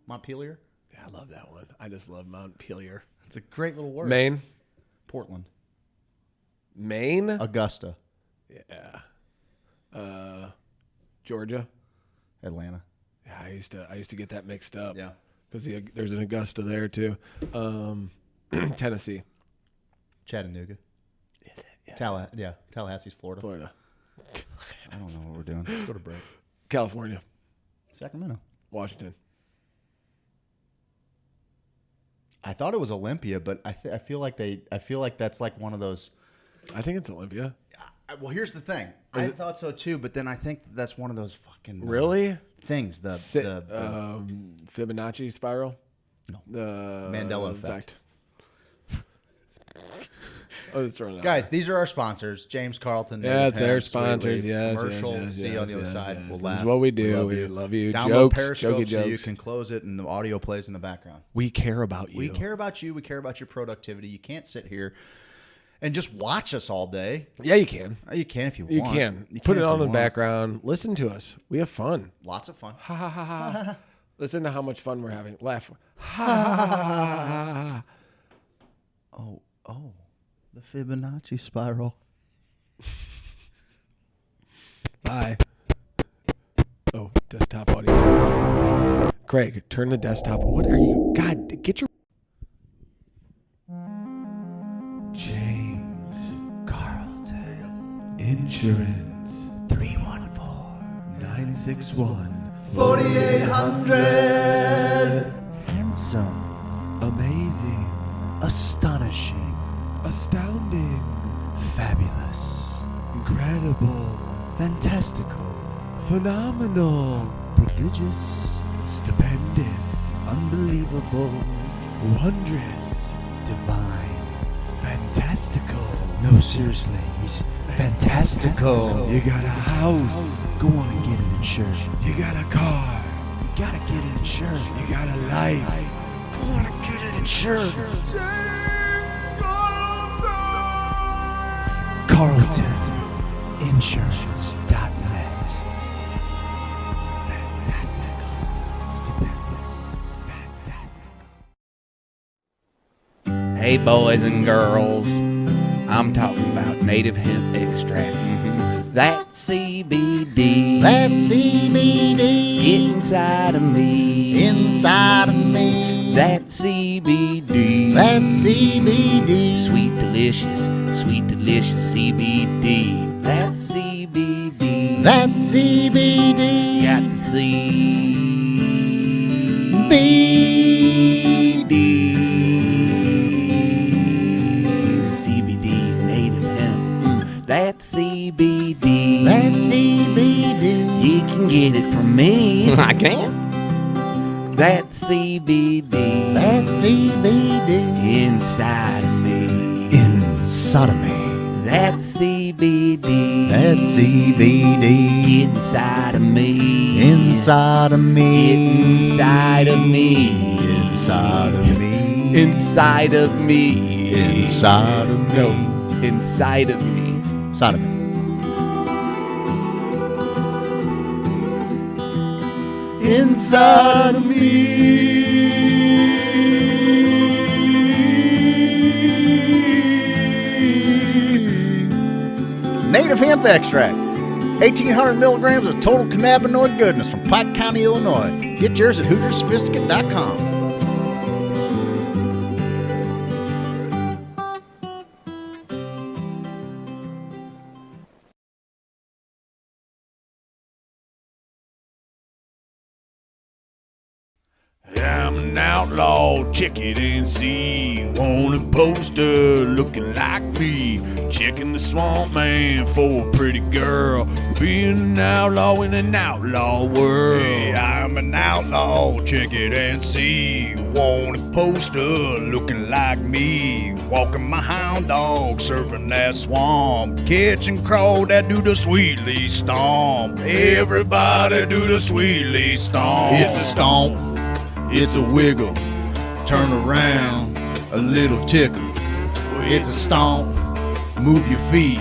Montpelier. Yeah, I love that one. I just love Montpelier. It's a great little word. Maine. Portland. Maine. Augusta. Yeah. Georgia. Atlanta. Yeah, I used to get that mixed up. Yeah. Because there's an Augusta there too. Tennessee. Chattanooga. Is it? Yeah. Tallahassee's Florida. I don't know what we're doing. Let's go to break. California. Sacramento. Washington. I thought it was Olympia, but I feel like that's like one of those. I think it's Olympia. Well, here's the thing. I thought so too, but then I think that's one of those fucking really things. The Fibonacci spiral. No. The Mandela effect. I was throwing that Guys, out. these are our sponsors. James Carlton. Yeah, Native it's their Hemp, Sweet sponsors. Leaf, Yes, commercial. yes, See you on the other side. yes. We'll This laugh. is what we do. We We love you. Download Jokes, Periscope jokey so you jokes. can close it and the audio plays in the background. We care about you. We care about you. We care about your productivity. You can't sit here and just watch us all day. Yeah, you can. You can if you want. You can. Put it on in the background. Listen to us. We have fun. Lots of fun. Ha ha ha ha. Listen to how much fun we're having. Laugh. Ha ha ha ha ha. Oh. The Fibonacci spiral. Bye. Oh, desktop audio. Craig, turn the desktop. What are you? God, get your. James Carlton Insurance 314-961-4800. Handsome. Amazing. Astonishing. Astounding. Fabulous. Incredible. Fantastical. Phenomenal. Prodigious. Stupendous. Unbelievable. Wondrous. Divine. Fantastical. No, seriously. He's fantastical. You got a house. Go on and get it insured. You got a car. You gotta get it insured. You got a life. Go on and get it insured. CarltonInsurance.net. boys and girls, I'm talking about native hemp extract. That CBD. That CBD. Get inside of me. Inside of me. That CBD. That CBD. Sweet delicious CBD. That CBD. That CBD. Got the CBD native hemp. That CBD. That CBD. You can get it from me. I can. That CBD. That CBD. Inside of me. Inside of me. That CBD. That CBD. Inside of me. Inside of me. Inside of me. Inside of me. Inside of me. Inside of me. No. Inside of me. Inside of me. Inside of me. Native hemp extract. 1,800 milligrams of total cannabinoid goodness from Pike County, Illinois. Get yours at HoosierSophisticate.com. I'm an outlaw, check it and see. Wanted poster looking like me. Checking the swamp man for a pretty girl. Being an outlaw in an outlaw world. Hey, I'm an outlaw, check it and see. Wanted poster looking like me. Walking my hound dog, surfing that swamp. Catching crow that do the sweetly stomp. Everybody do the sweetly stomp. It's a stomp. It's a wiggle, turn around, a little tickle. It's a stomp, move your feet,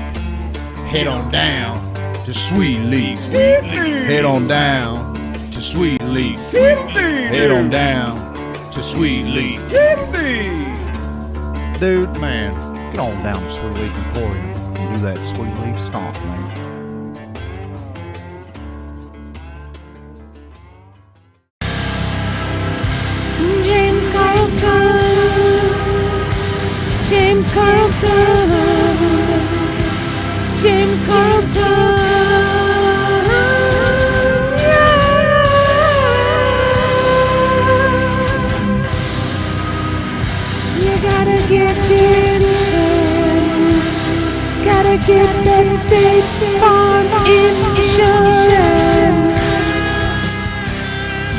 head on down to Sweet Leaf. Head on down to Sweet Leaf. Head on down to Sweet Leaf. Dude, man, get on down to Sweet Leaf Emporium and do that Sweet Leaf stomp, man. James Carlton. James Carlton. James Carlton. You gotta get your insurance. Gotta get that State Farm insurance.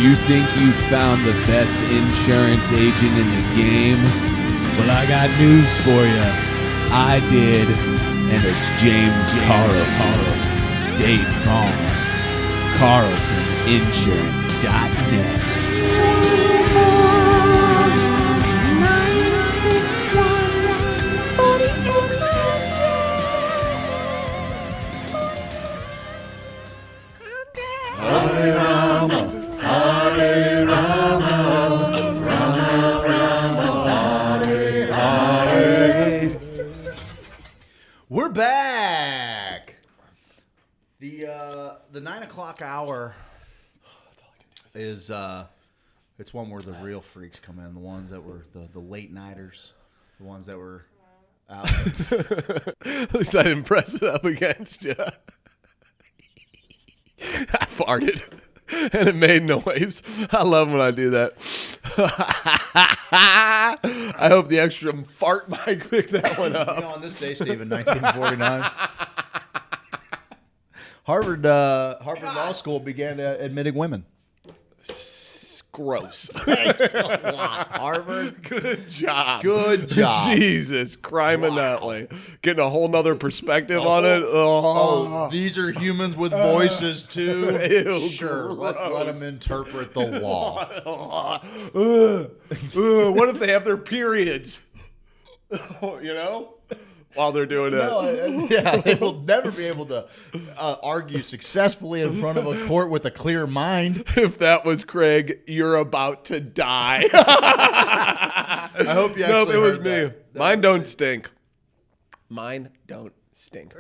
You think you found the best insurance agent in the game? Well, I got news for you. I did, and it's James Carlton. State Farm. CarltonInsurance.net. 961-4800. We're back. The 9 o'clock hour is it's one where the real freaks come in, the ones that were the late nighters, the ones that were out. At least I didn't press it up against you. I farted and it made noise. I love when I do that. I hope the extra fart mic picked that one up. You know, on this day, Steve, in 1949, Harvard Law School began admitting women. Gross. Thanks a lot, Harvard. Good job. Good job. Jesus, criminally. Getting a whole nother perspective on it. Oh, these are humans with voices too. Ew, sure, gross. let's let them interpret the law. What if they have their periods? You know? while they're doing it. Yeah, they will never be able to argue successfully in front of a court with a clear mind. If that was Craig, you're about to die. I hope you actually Nope, it was heard me. that. Mine don't stink. Mine don't stink.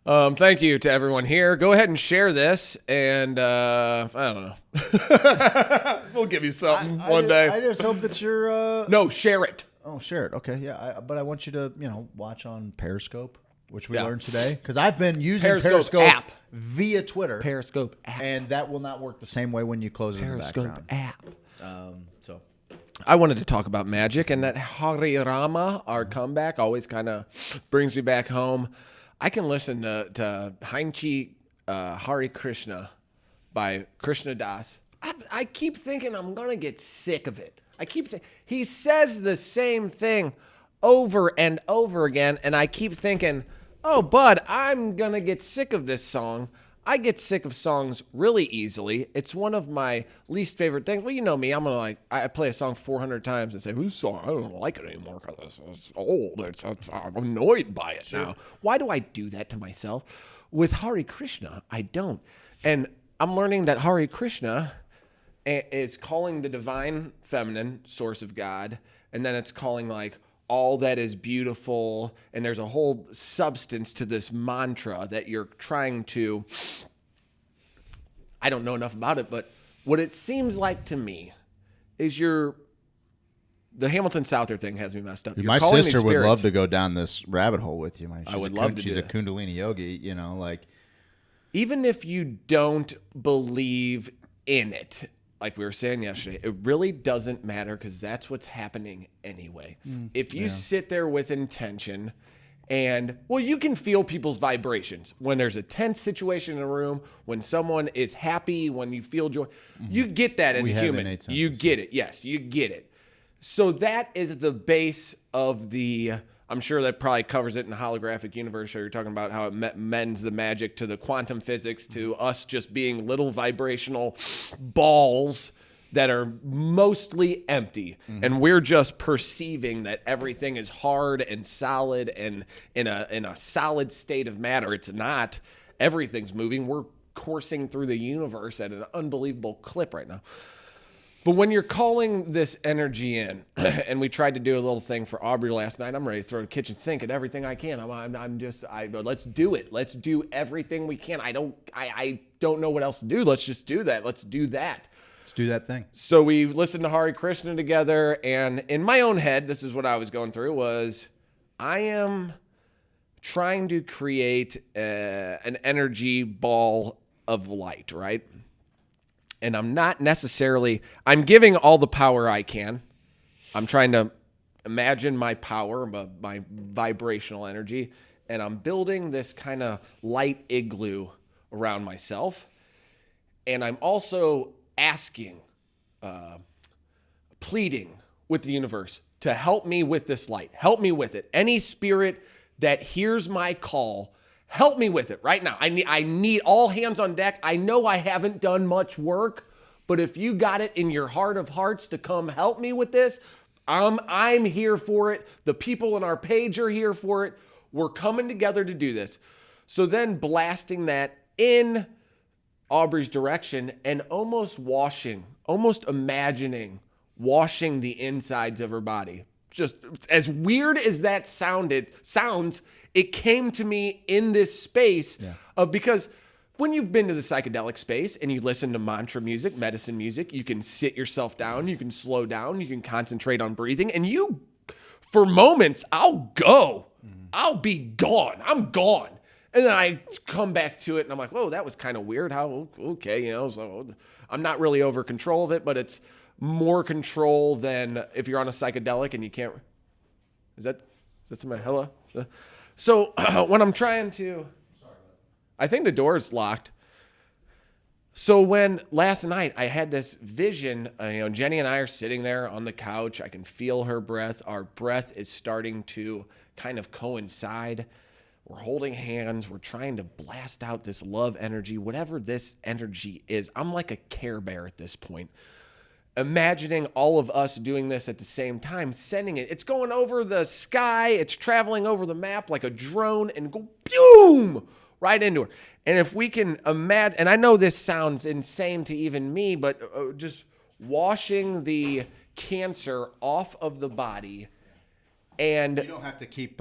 Thank you to everyone here. Go ahead and share this, and I don't know. We'll give you something one day. I just hope that you're... No, share it. Oh, share it. Okay, yeah. But I want you to, watch on Periscope, which we Yeah. learned today. Because I've been using Periscope app. via Twitter. Periscope app. And that will not work the same way when you close it in the background. app. So I wanted to talk about magic, and that Harirama, our comeback, always kind of brings me back home. I can listen to Heinchi Hare Krishna by Krishna Das. I keep thinking I'm going to get sick of it. He says the same thing over and over again, and I keep thinking, oh, bud, I'm going to get sick of this song. I get sick of songs really easily. It's one of my least favorite things. Well, you know me. I'm going to I play a song 400 times and say, whose song? I don't like it anymore because it's old. I'm annoyed by it now. Why do I do that to myself? With Hare Krishna, I don't. And I'm learning that Hare Krishna is calling the divine feminine source of God, and then it's calling all that is beautiful, and there's a whole substance to this mantra that you're trying to, I don't know enough about it, but what it seems like to me is the Hamilton Souther thing has me messed up. my sister would love to go down this rabbit hole with you. I would love to. She's a Kundalini yogi, Even if you don't believe in it, like we were saying yesterday, it really doesn't matter because that's what's happening anyway. If you sit there with intention and, you can feel people's vibrations. When there's a tense situation in a room, when someone is happy, when you feel joy, you get that as a human. You get it. Yes, you get it. So that is the base of I'm sure that probably covers it in the holographic universe, where you're talking about how it mends the magic to the quantum physics, to us just being little vibrational balls that are mostly empty. And we're just perceiving that everything is hard and solid and in a solid state of matter. It's not. Everything's moving. We're coursing through the universe at an unbelievable clip right now. But when you're calling this energy in, and we tried to do a little thing for Aubrey last night, I'm ready to throw the kitchen sink at everything I can. Let's do it. Let's do everything we can. I don't know what else to do. Let's just do that. Let's do that. Let's do that thing. So we listened to Hare Krishna together, and in my own head, this is what I was going through, was I am trying to create an energy ball of light, right? And I'm not necessarily, I'm giving all the power I can. I'm trying to imagine my power, my vibrational energy, and I'm building this kind of light igloo around myself. And I'm also asking, pleading with the universe to help me with this light. Help me with it. Any spirit that hears my call, help me with it right now. I need all hands on deck. I know I haven't done much work, but if you got it in your heart of hearts to come help me with this, I'm here for it. The people on our page are here for it. We're coming together to do this. So then blasting that in Aubrey's direction and almost imagining washing the insides of her body. Just as weird as that sounds, it came to me in this space of, because when you've been to the psychedelic space and you listen to mantra music, medicine music, you can sit yourself down, you can slow down, you can concentrate on breathing, and for moments, I'll go. I'll be gone. I'm gone. And then I come back to it and I'm like, whoa, that was kind of weird. How, okay, so I'm not really over control of it, but it's more control than if you're on a psychedelic and you can't. Is that somebody? Hello? So when I'm trying to, I think the door is locked. So when last night I had this vision, Jenny and I are sitting there on the couch. I can feel her breath. Our breath is starting to kind of coincide. We're holding hands. We're trying to blast out this love energy, whatever this energy is. I'm like a Care Bear at this point. imagining all of us doing this at the same time, sending it. It's going over the sky. It's traveling over the map like a drone and go boom right into her. And if we can imagine, and I know this sounds insane to even me, but just washing the cancer off of the body. And you don't have to keep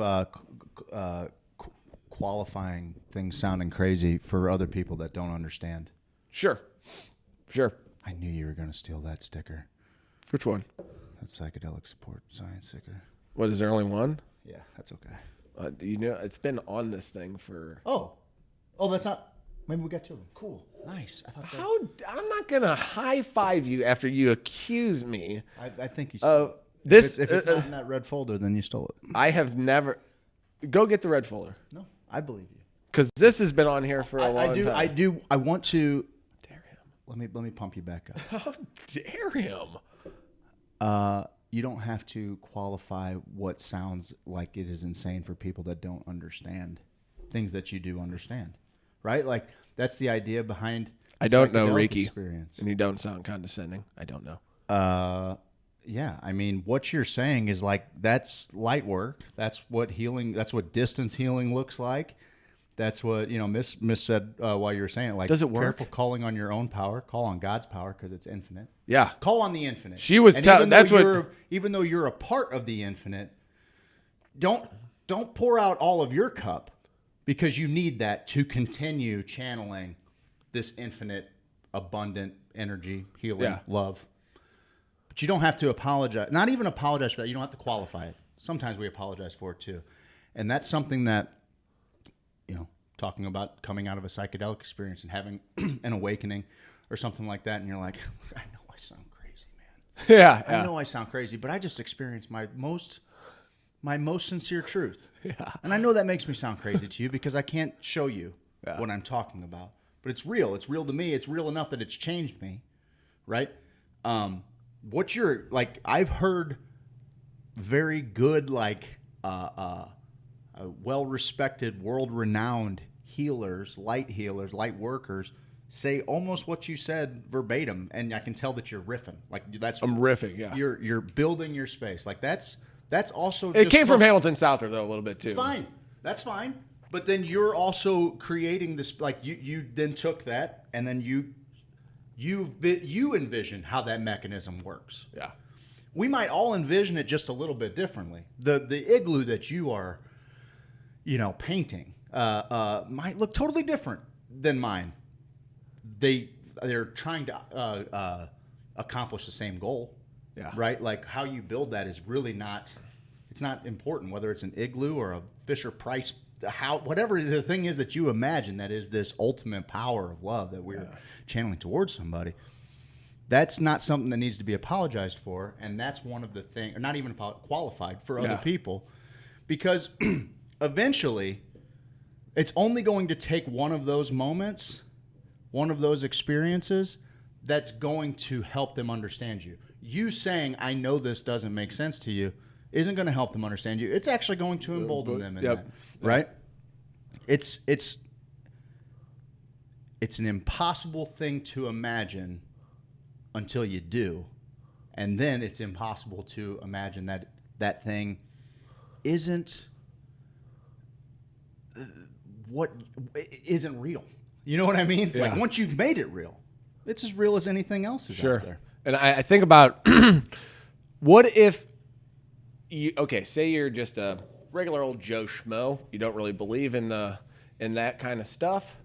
qualifying things sounding crazy for other people that don't understand. Sure. I knew you were going to steal that sticker. Which one? That psychedelic support science sticker. What, is there only one? Yeah, that's okay. You know, it's been on this thing for... Oh, that's not... Maybe we got two of them. Cool. Nice. I thought I'm not going to high-five you after you accuse me. I think you stole it. If it's not in that red folder, then you stole it. I have never... Go get the red folder. No, I believe you. Because this has been on here for a long time. I do. I want to... Dare him. Let me pump you back up. How dare him? You don't have to qualify what sounds like it is insane for people that don't understand things that you do understand. Right? Like, that's the idea behind I don't know, Ricky. Experience. And you don't sound condescending. I don't know. Yeah. I mean, what you're saying is like, that's light work. That's what healing, that's what distance healing looks like. That's what, Miss said while you were saying it. Like, does it work? Careful calling on your own power. Call on God's power because it's infinite. Yeah. Call on the infinite. She was telling, that's what. Even though you're a part of the infinite, don't pour out all of your cup. Because you need that to continue channeling this infinite, abundant energy, healing, love. But you don't have to apologize. Not even apologize for that. You don't have to qualify it. Sometimes we apologize for it too. And that's something that, talking about coming out of a psychedelic experience and having an awakening or something like that. And you're like, I know I sound crazy, man. Yeah. I know I sound crazy, but I just experienced my most sincere truth. Yeah. And I know that makes me sound crazy to you because I can't show you what I'm talking about. But it's real. It's real to me. It's real enough that it's changed me. Right? I've heard very good, well-respected, world-renowned healers, light workers, say almost what you said verbatim, and I can tell that you're riffing. I'm riffing, yeah. You're building your space. That's also... It came from Hamilton Souther, though, a little bit, too. It's fine. That's fine. But then you're also creating this... you then took that, and then you envision how that mechanism works. Yeah. We might all envision it just a little bit differently. The igloo that you are, painting might look totally different than mine. They're trying to accomplish the same goal. Yeah. Right? Like, how you build that is really not... It's not important, whether it's an igloo or a Fisher-Price... whatever the thing is that you imagine that is this ultimate power of love that we're channeling towards somebody. That's not something that needs to be apologized for, and that's one of the things... Or not even qualified for other people. Because eventually, it's only going to take one of those moments, one of those experiences, that's going to help them understand you. You saying, I know this doesn't make sense to you, isn't going to help them understand you. It's actually going to embolden them in that. Right? It's an impossible thing to imagine until you do. And then it's impossible to imagine that that thing isn't isn't real. You know what I mean? Yeah. Like, once you've made it real, it's as real as anything else is out there. And I think about what if say you're just a regular old Joe Schmo. You don't really believe in that kind of stuff.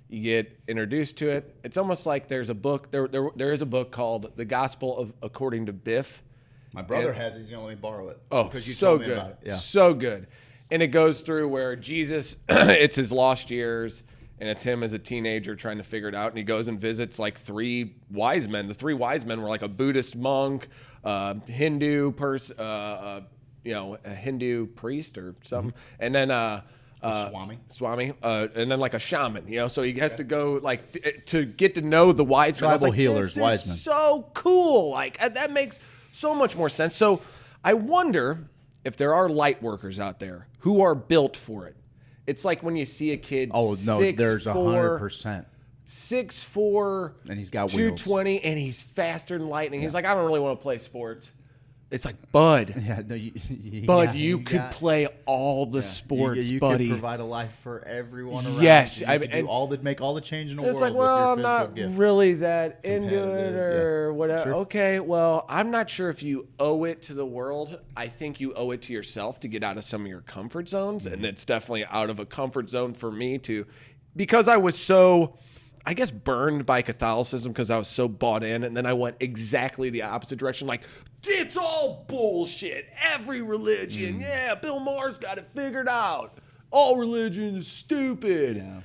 You get introduced to it. It's almost like there's a book. There is a book called The Gospel of According to Biff. My brother has it. He's going to let me borrow it. Oh, because you so told me good. about it. Yeah. So good. And it goes through where Jesus, it's his lost years, and it's him as a teenager trying to figure it out. And he goes and visits like three wise men. The three wise men were like a Buddhist monk, Hindu person, a Hindu priest or something, and then Swami, and then like a shaman. So he has to go to get to know the wise men. Tribal healers, wise men. So cool. That makes so much more sense. So I wonder if there are light workers out there who are built for it. It's like when you see a kid. Oh no, there's 6'4", 100%. 6'4", and he's got 220, wheels. and he's faster than lightning. He's like, I don't really want to play sports. It's like, Bud. Yeah, no, Bud, you could play all the sports, you buddy. You could provide a life for everyone around. Yes, you. I Could mean, make all the change in the world. It's like, well, I'm not really that into it or whatever. Sure. Okay, well, I'm not sure if you owe it to the world. I think you owe it to yourself to get out of some of your comfort zones, and it's definitely out of a comfort zone for me to, because I was so, I guess, burned by Catholicism because I was so bought in, and then I went exactly the opposite direction. Like, it's all bullshit. Every religion, Bill Maher's got it figured out. All religion is stupid. Yeah.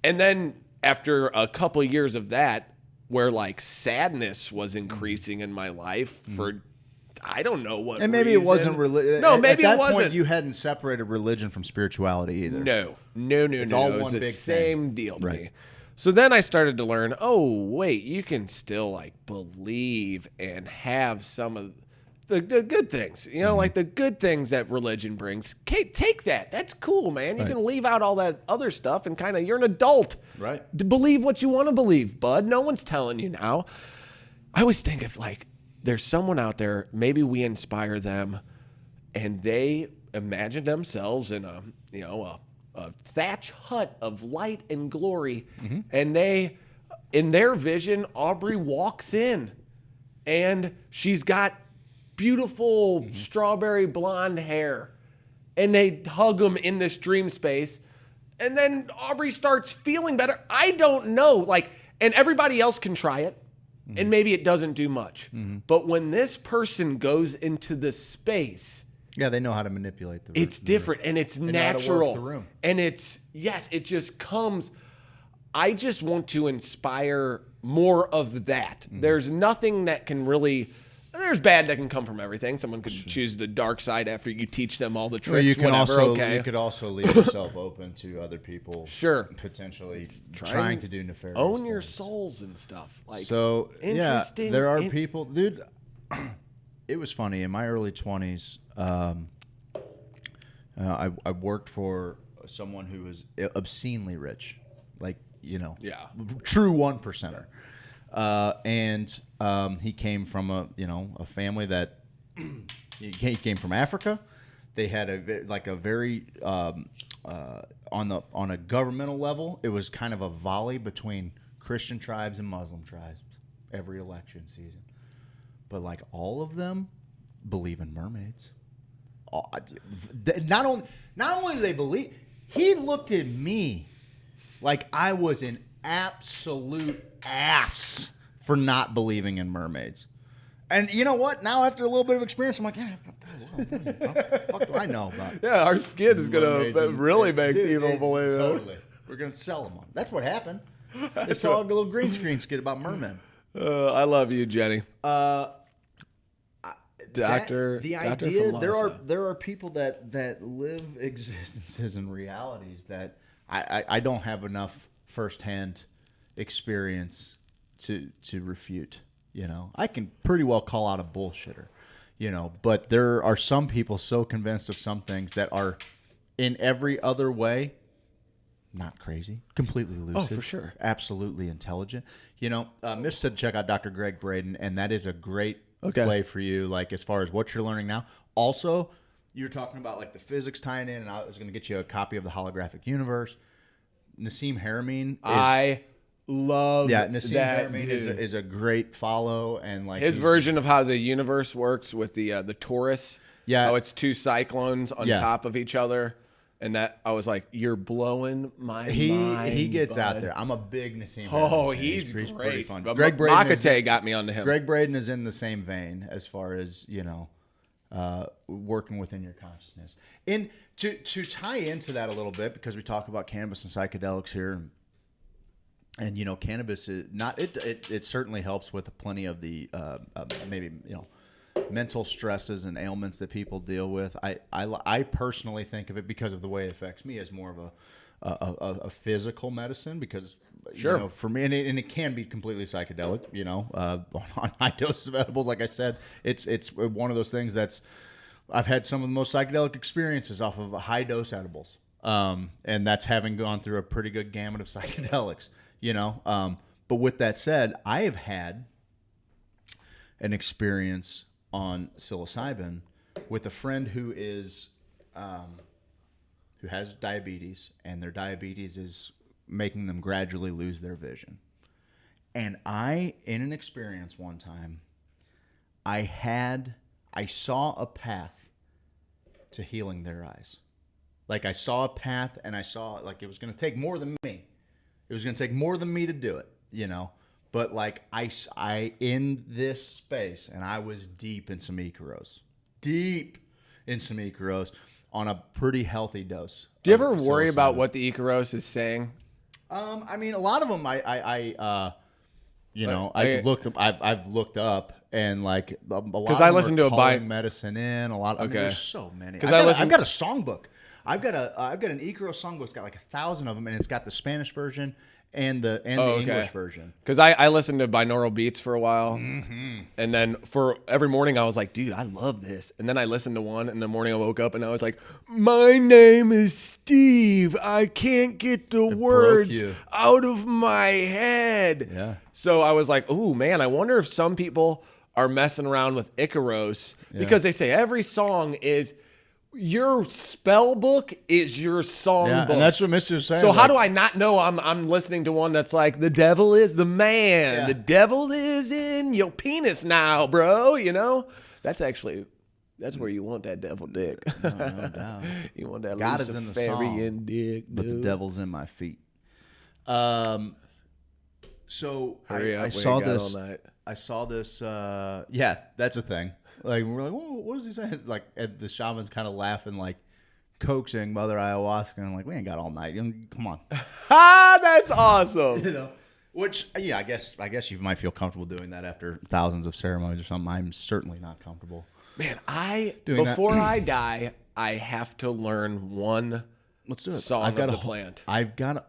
And then after a couple of years of that, where like sadness was increasing in my life for, I don't know what and maybe reason. it wasn't religion. No, maybe at that it wasn't. Point, you hadn't separated religion from spirituality either. No. It's all it was one the big same thing. deal to Right. me. So then I started to learn, oh, wait, you can still like believe and have some of the good things, you know, like the good things that religion brings. Take that. That's cool, man. You can leave out all that other stuff and kind of, you're an adult. Right. To believe what you want to believe, bud. No one's telling you now. I always think if like there's someone out there, maybe we inspire them and they imagine themselves in a thatch hut of light and glory. And they, in their vision, Aubrey walks in and she's got beautiful strawberry blonde hair, and they hug them in this dream space, and then Aubrey starts feeling better. I don't know, like, and everybody else can try it, and maybe it doesn't do much. But when this person goes into the space, yeah, they know how to manipulate the room. It's different, and it's natural, and it just comes. I just want to inspire more of that. There's nothing that can really. There's bad that can come from everything. Someone could choose the dark side after you teach them all the tricks. You can whatever. you could also leave yourself open to other people. Potentially trying to do nefarious. Own your souls and stuff. Like, so interesting. there are people, dude. It was funny in my early 20s. I worked for someone who was obscenely rich, like true 1%er. And he came from a family that he came from Africa. They had a very on a governmental level, it was kind of a volley between Christian tribes and Muslim tribes every election season. But like all of them believe in mermaids. Not only do they believe, he looked at me like I was an absolute ass for not believing in mermaids. And you know what? Now after a little bit of experience, I'm like, what the fuck do I know about? Yeah, our skin is going to really make people believe it. Totally. We're going to sell them on. That's what happened. They saw a little green screen skit about mermen. I love you, Jenny. The idea there are people that live existences and realities that I don't have enough firsthand experience to refute. I can pretty well call out a bullshitter, but there are some people so convinced of some things that are in every other way not crazy, completely lucid. Oh, for sure. Absolutely intelligent. Miss said check out Dr. Greg Braden, and that is a great play for you, like as far as what you're learning now. Also, you're talking about like the physics tying in, and I was going to get you a copy of the Holographic Universe. Nassim Haramein I love Nassim that Haramein dude. is a great follow, and like his version of how the universe works with the Taurus. Yeah, how it's two cyclones on top of each other. And that I was like, you're blowing my mind. He gets bud. out there. I'm a big Nassim. Oh, he's great. Pretty fun. But Greg Braden Makate got me onto him. Greg Braden is in the same vein as far as working within your consciousness. And to tie into that a little bit, because we talk about cannabis and psychedelics here, and cannabis is not it certainly helps with plenty of the maybe mental stresses and ailments that people deal with. I personally think of it, because of the way it affects me, as more of a physical medicine, because for me, and it can be completely psychedelic, on high doses of edibles. Like I said, it's one of those things that's, I've had some of the most psychedelic experiences off of high dose edibles. And that's having gone through a pretty good gamut of psychedelics, you know. But with that said, I have had an experience on psilocybin with a friend who has diabetes, and their diabetes is making them gradually lose their vision. And in an experience one time, I saw a path to healing their eyes. Like, I saw a path, and I saw, like, it was going to take more than me. It was going to take more than me to do it, you know? But, like, I in this space, and I was deep in some Icaros. Deep in some Icaros on a pretty healthy dose. Do you ever worry about what the Icaros is saying? I mean, a lot of them, I've looked up, and like a lot of I them listened are to calling medicine in. A lot. I mean, there's so many. I've got a songbook. I've got an Icaros songbook. It's got like 1,000 of them, and it's got the Spanish version and the English version. Because I listened to binaural beats for a while, and then for every morning I was like, dude, I love this. And then I listened to one, and the morning I woke up and I was like, my name is Steve. I can't get the words out of my head. Yeah. So I was like, oh man, I wonder if some people are messing around with Icaros because they say every song is. Your spell book is your song book. And that's what Mr. saying. So how do I not know I'm listening to one that's like, the devil is the man. Yeah. The devil is in your penis now, bro. You know? That's where you want that devil dick. No doubt. You want that God is in the song, dick, but the devil's in my feet. So Hurry up, I saw this. I saw this. Yeah, that's a thing. Like, we're like, whoa, what is he saying? It's like, and the shaman's kind of laughing, like coaxing Mother Ayahuasca, and I'm like, we ain't got all night. Come on. That's awesome. You know, which I guess you might feel comfortable doing that after thousands of ceremonies or something. I'm certainly not comfortable. Man, before I die, I have to learn one. Let's do it. Song of the plant. I've got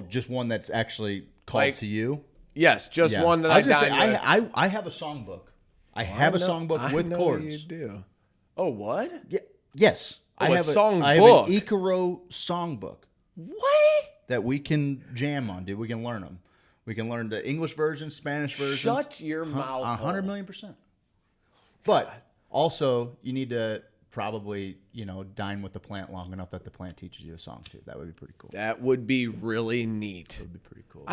just one that's actually called to you. Yes, just one that I died. I have a songbook. I have a songbook with chords. You do. Oh, what? Yeah, yes. I have a songbook. I have an Icaro songbook. What? That we can jam on, dude. We can learn them. We can learn the English version, Spanish version. Shut your mouth. 100,000,000%. But also, you need to probably, dine with the plant long enough that the plant teaches you a song too. That would be pretty cool. That would be really neat. That would be pretty cool.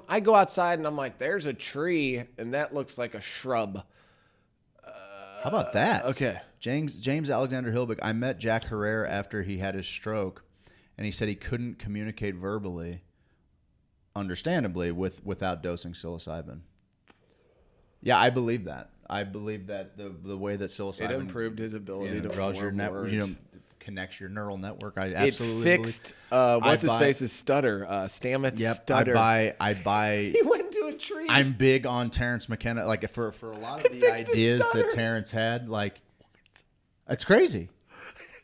I go outside and I'm like, there's a tree and that looks like a shrub. How about that? Okay. James Alexander Hilbeck. I met Jack Herrera after he had his stroke, and he said he couldn't communicate verbally, understandably, without dosing psilocybin. Yeah, I believe that. I believe that the way that psilocybin it improved his ability to draws form your words. Connects your neural network. I absolutely it fixed what's his face's stutter, Stamets stutter. I buy. He went into a tree. I'm big on Terrence McKenna. Like for a lot of the ideas that Terrence had, like it's crazy.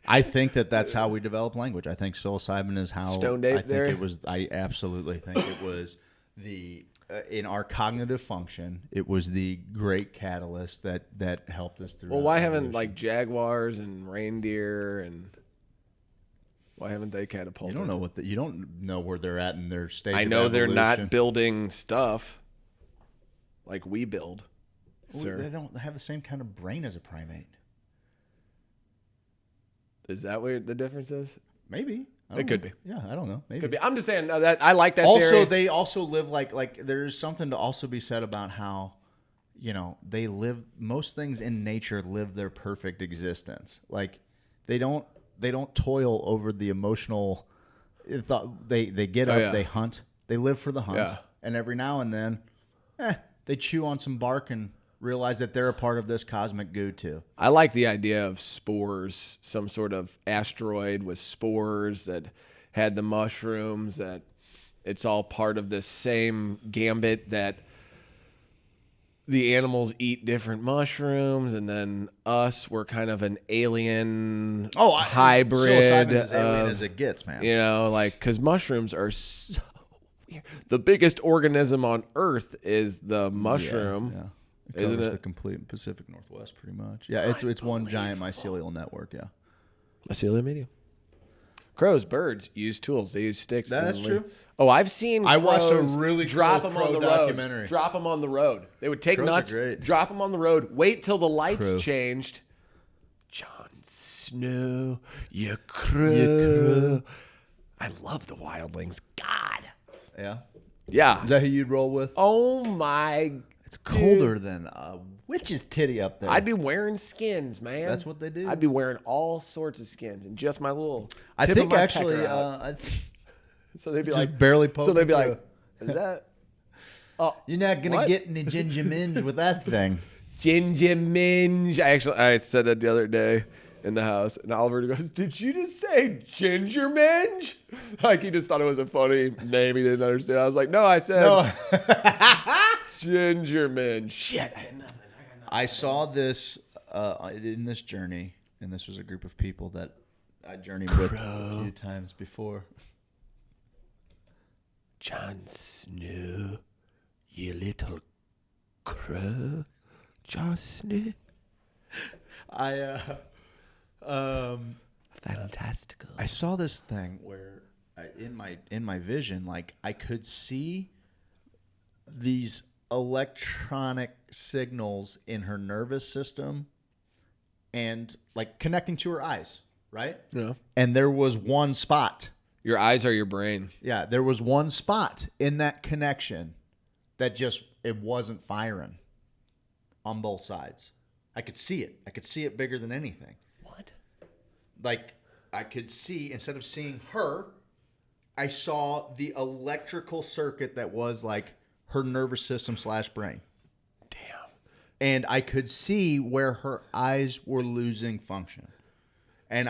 I think that's how we develop language. I think psilocybin is how. Stoned ape I think there. It was. I absolutely think it was the. In our cognitive function, it was the great catalyst that helped us through. Well, why haven't like jaguars and reindeer and why haven't they catapulted? You don't know you don't know where they're at in their stage. I know they're not building stuff like we build. Well, they don't have the same kind of brain as a primate. Is that what the difference is? Maybe. It could be. Yeah, I don't know. Maybe. Could be. I'm just saying that I like that also, theory. they also live like there's something to also be said about how, they live. Most things in nature live their perfect existence. Like they don't toil over the emotional. They get up, they hunt, they live for the hunt, and every now and then, they chew on some bark and realize that they're a part of this cosmic goo too. I like the idea of spores, some sort of asteroid with spores that had the mushrooms, that it's all part of the same gambit that the animals eat different mushrooms, and then we're kind of an alien hybrid. Psilocybin is alien as it gets, man. Because mushrooms are so weird. The biggest organism on Earth is the mushroom. Yeah. It covers the complete Pacific Northwest, pretty much. Yeah, it's one giant mycelial network. Yeah, mycelial medium. Crows, birds use tools. They use sticks. That's true. Oh, I've seen. I watched a crows really drop cool them on crow the documentary. road. Drop them on the road. They would take Crows are nuts, great. drop them on the road, wait till the lights Crow. changed. Jon Snow, you crow. I love the wildlings. God. Yeah. Yeah. Is that who you'd roll with? Oh my. It's colder than a witch's titty up there. I'd be wearing skins, man. That's what they do. I'd be wearing all sorts of skins and just my little. I tip of think my actually, pecker out. so they'd be just like barely. So they'd be like, "Is that? Oh, you're not gonna what? get any ginger minge with that thing." Ginger minge. I said that the other day in the house, and Oliver goes, "Did you just say ginger minge?" Like he just thought it was a funny name. He didn't understand. I was like, "No, I said ginger minge." Shit, I had nothing. I saw this in this journey, and this was a group of people that I journeyed with a few times before. Jon Snow, you little crow. Jon Snow. Fantastical. I saw this thing where in my vision, like I could see these electronic signals in her nervous system and like connecting to her eyes, right? Yeah. And there was one spot. Your eyes are your brain. Yeah, there was one spot in that connection that just it wasn't firing on both sides. I could see it. I could see it bigger than anything. What? Like I could see, instead of seeing her, I saw the electrical circuit that was like her nervous system / brain. Damn. And I could see where her eyes were losing function. And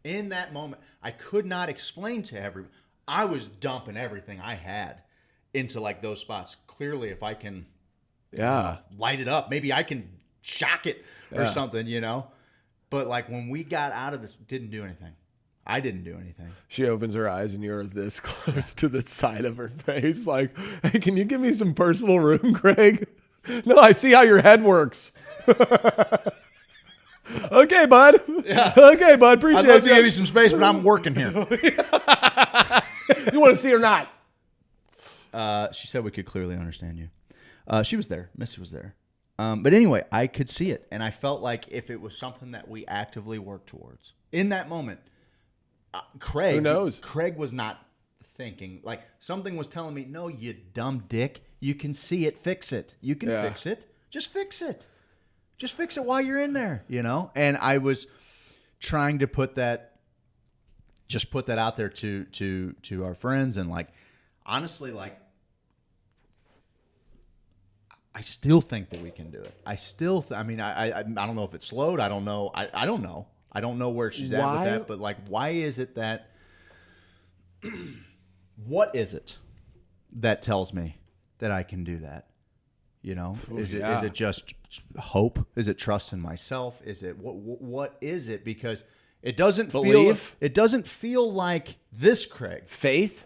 in that moment, I could not explain to everyone. I was dumping everything I had into like those spots. Clearly, if I can light it up, maybe I can shock it or something, you know? But like when we got out of this, didn't do anything. I didn't do anything. She opens her eyes and you're this close to the side of her face. Like, hey, can you give me some personal room, Craig? No, I see how your head works. Okay, bud. Yeah. Okay, bud. Appreciate it. I'd love to give you some space, but I'm working here. You want to see or not? She said we could clearly understand you. She was there. Missy was there. But anyway, I could see it. And I felt like if it was something that we actively worked towards. In that moment, Craig. Who knows? Craig was not thinking. Like something was telling me, no, you dumb dick. You can see it. Fix it. You can fix it. Just fix it. Just fix it while you're in there, you know? And I was trying to put that out there to our friends. And like, honestly, like, I still think that we can do it. I still, I don't know if it slowed. I don't know. I don't know. I don't know where she's at with that. But like, why is it that, what is it that tells me that I can do that? You know, is it just hope? Is it trust in myself? Is it what is it? Because it doesn't feel like this Craig. Faith?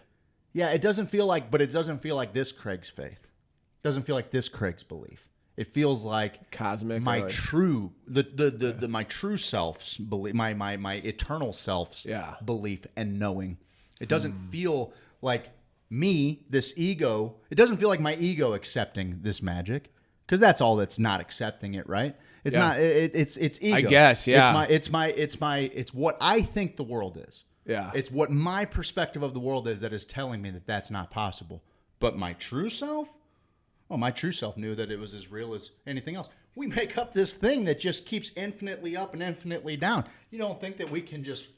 Yeah, it doesn't feel like this Craig's faith. It doesn't feel like this Craig's belief. It feels like cosmic, my true my true self's belief, my eternal self's belief and knowing. It doesn't feel like me, this ego. It doesn't feel like my ego accepting this magic, because that's all that's not accepting it, right? It's not. It's ego. I guess. Yeah. It's what I think the world is. Yeah. It's what my perspective of the world is that is telling me that that's not possible. But my true self. Well, my true self knew that it was as real as anything else. We make up this thing that just keeps infinitely up and infinitely down. You don't think that we can just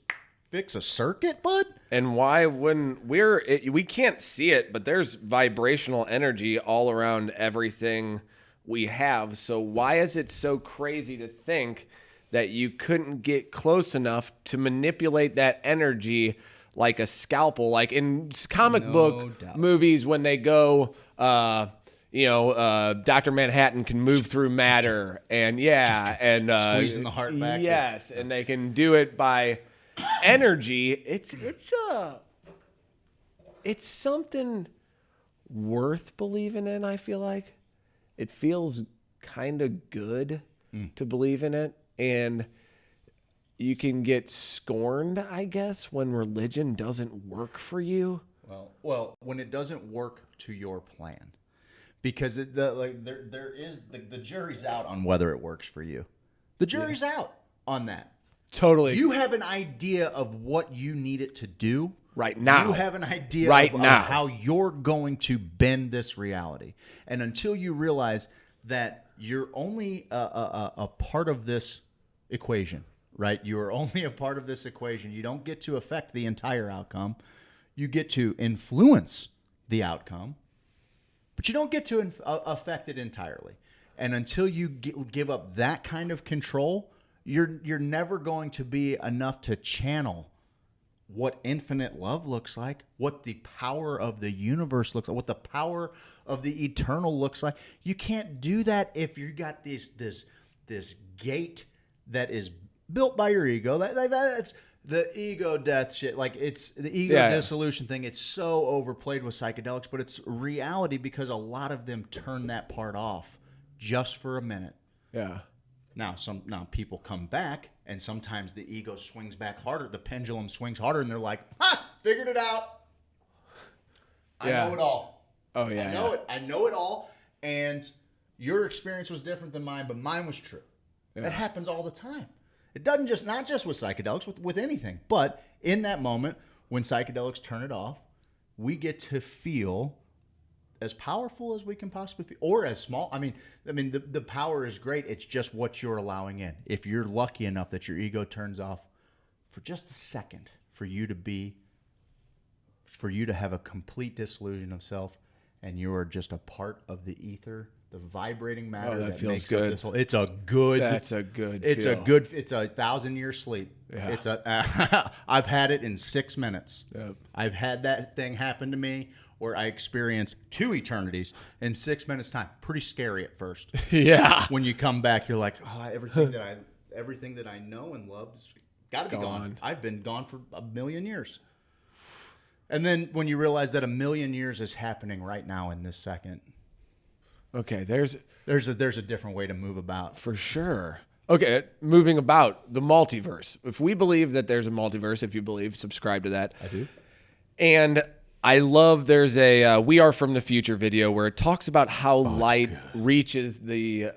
fix a circuit, bud? And why, when we can't see it, but there's vibrational energy all around everything we have. So why is it so crazy to think that you couldn't get close enough to manipulate that energy like a scalpel? Like in comic book movies when they go... Dr. Manhattan can move through matter and squeezing the heart back. Yes, and they can do it by energy. It's something worth believing in, I feel like. It feels kind of good to believe in it. And you can get scorned, I guess, when religion doesn't work for you. Well, when it doesn't work to your plan, because there is the jury's out on whether it works for you. The jury's out on that. Totally. You have an idea of what you need it to do right now. You have an idea of how you're going to bend this reality, and until you realize that you're only a part of this equation, right? You are only a part of this equation. You don't get to affect the entire outcome. You get to influence the outcome, but you don't get to affect it entirely. And until you give up that kind of control, you're never going to be enough to channel what infinite love looks like, what the power of the universe looks like, what the power of the eternal looks like. You can't do that if you got this gate that is built by your ego. That's the ego death shit. Like, it's the ego dissolution thing. It's so overplayed with psychedelics, but it's reality because a lot of them turn that part off just for a minute. Yeah. Now people come back, and sometimes the ego swings back harder. The pendulum swings harder, and they're like, "Ha! Figured it out. I know it all. Oh yeah, I know it all." And your experience was different than mine, but mine was true. Yeah. That happens all the time. It doesn't not just with psychedelics, with anything. But in that moment, when psychedelics turn it off, we get to feel as powerful as we can possibly feel, or as small. I mean, the power is great. It's just what you're allowing in. If you're lucky enough that your ego turns off for just a second, for you to have a complete disillusion of self, and you are just a part of the ether, the vibrating matter that feels makes good. Up this whole. It's a good. That's a good. It's feel. a good. It's a 1,000-year sleep. Yeah. It's a. I've had it in 6 minutes. Yep. I've had that thing happen to me where I experienced 2 eternities in 6 minutes time. Pretty scary at first. Yeah. When you come back, you're like, oh, everything that I know and love has got to be gone. I've been gone for 1,000,000 years. And then when you realize that 1,000,000 years is happening right now in this second. Okay, there's a different way to move about. For sure. Okay, moving about the multiverse. If we believe that there's a multiverse, if you believe, subscribe to that. I do. And I love there's a We Are From the Future video where it talks about how light reaches the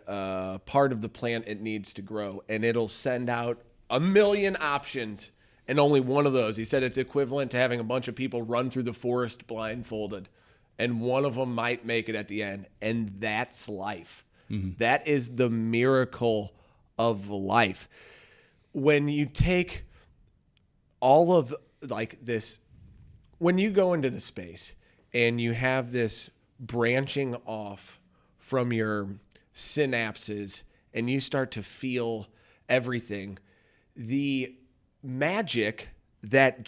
part of the plant it needs to grow, and it'll send out 1,000,000 options, and only one of those. He said it's equivalent to having a bunch of people run through the forest blindfolded, and one of them might make it at the end, and that's life. Mm-hmm. That is the miracle of life. When you take all of like this, when you go into the space and you have this branching off from your synapses and you start to feel everything, the magic that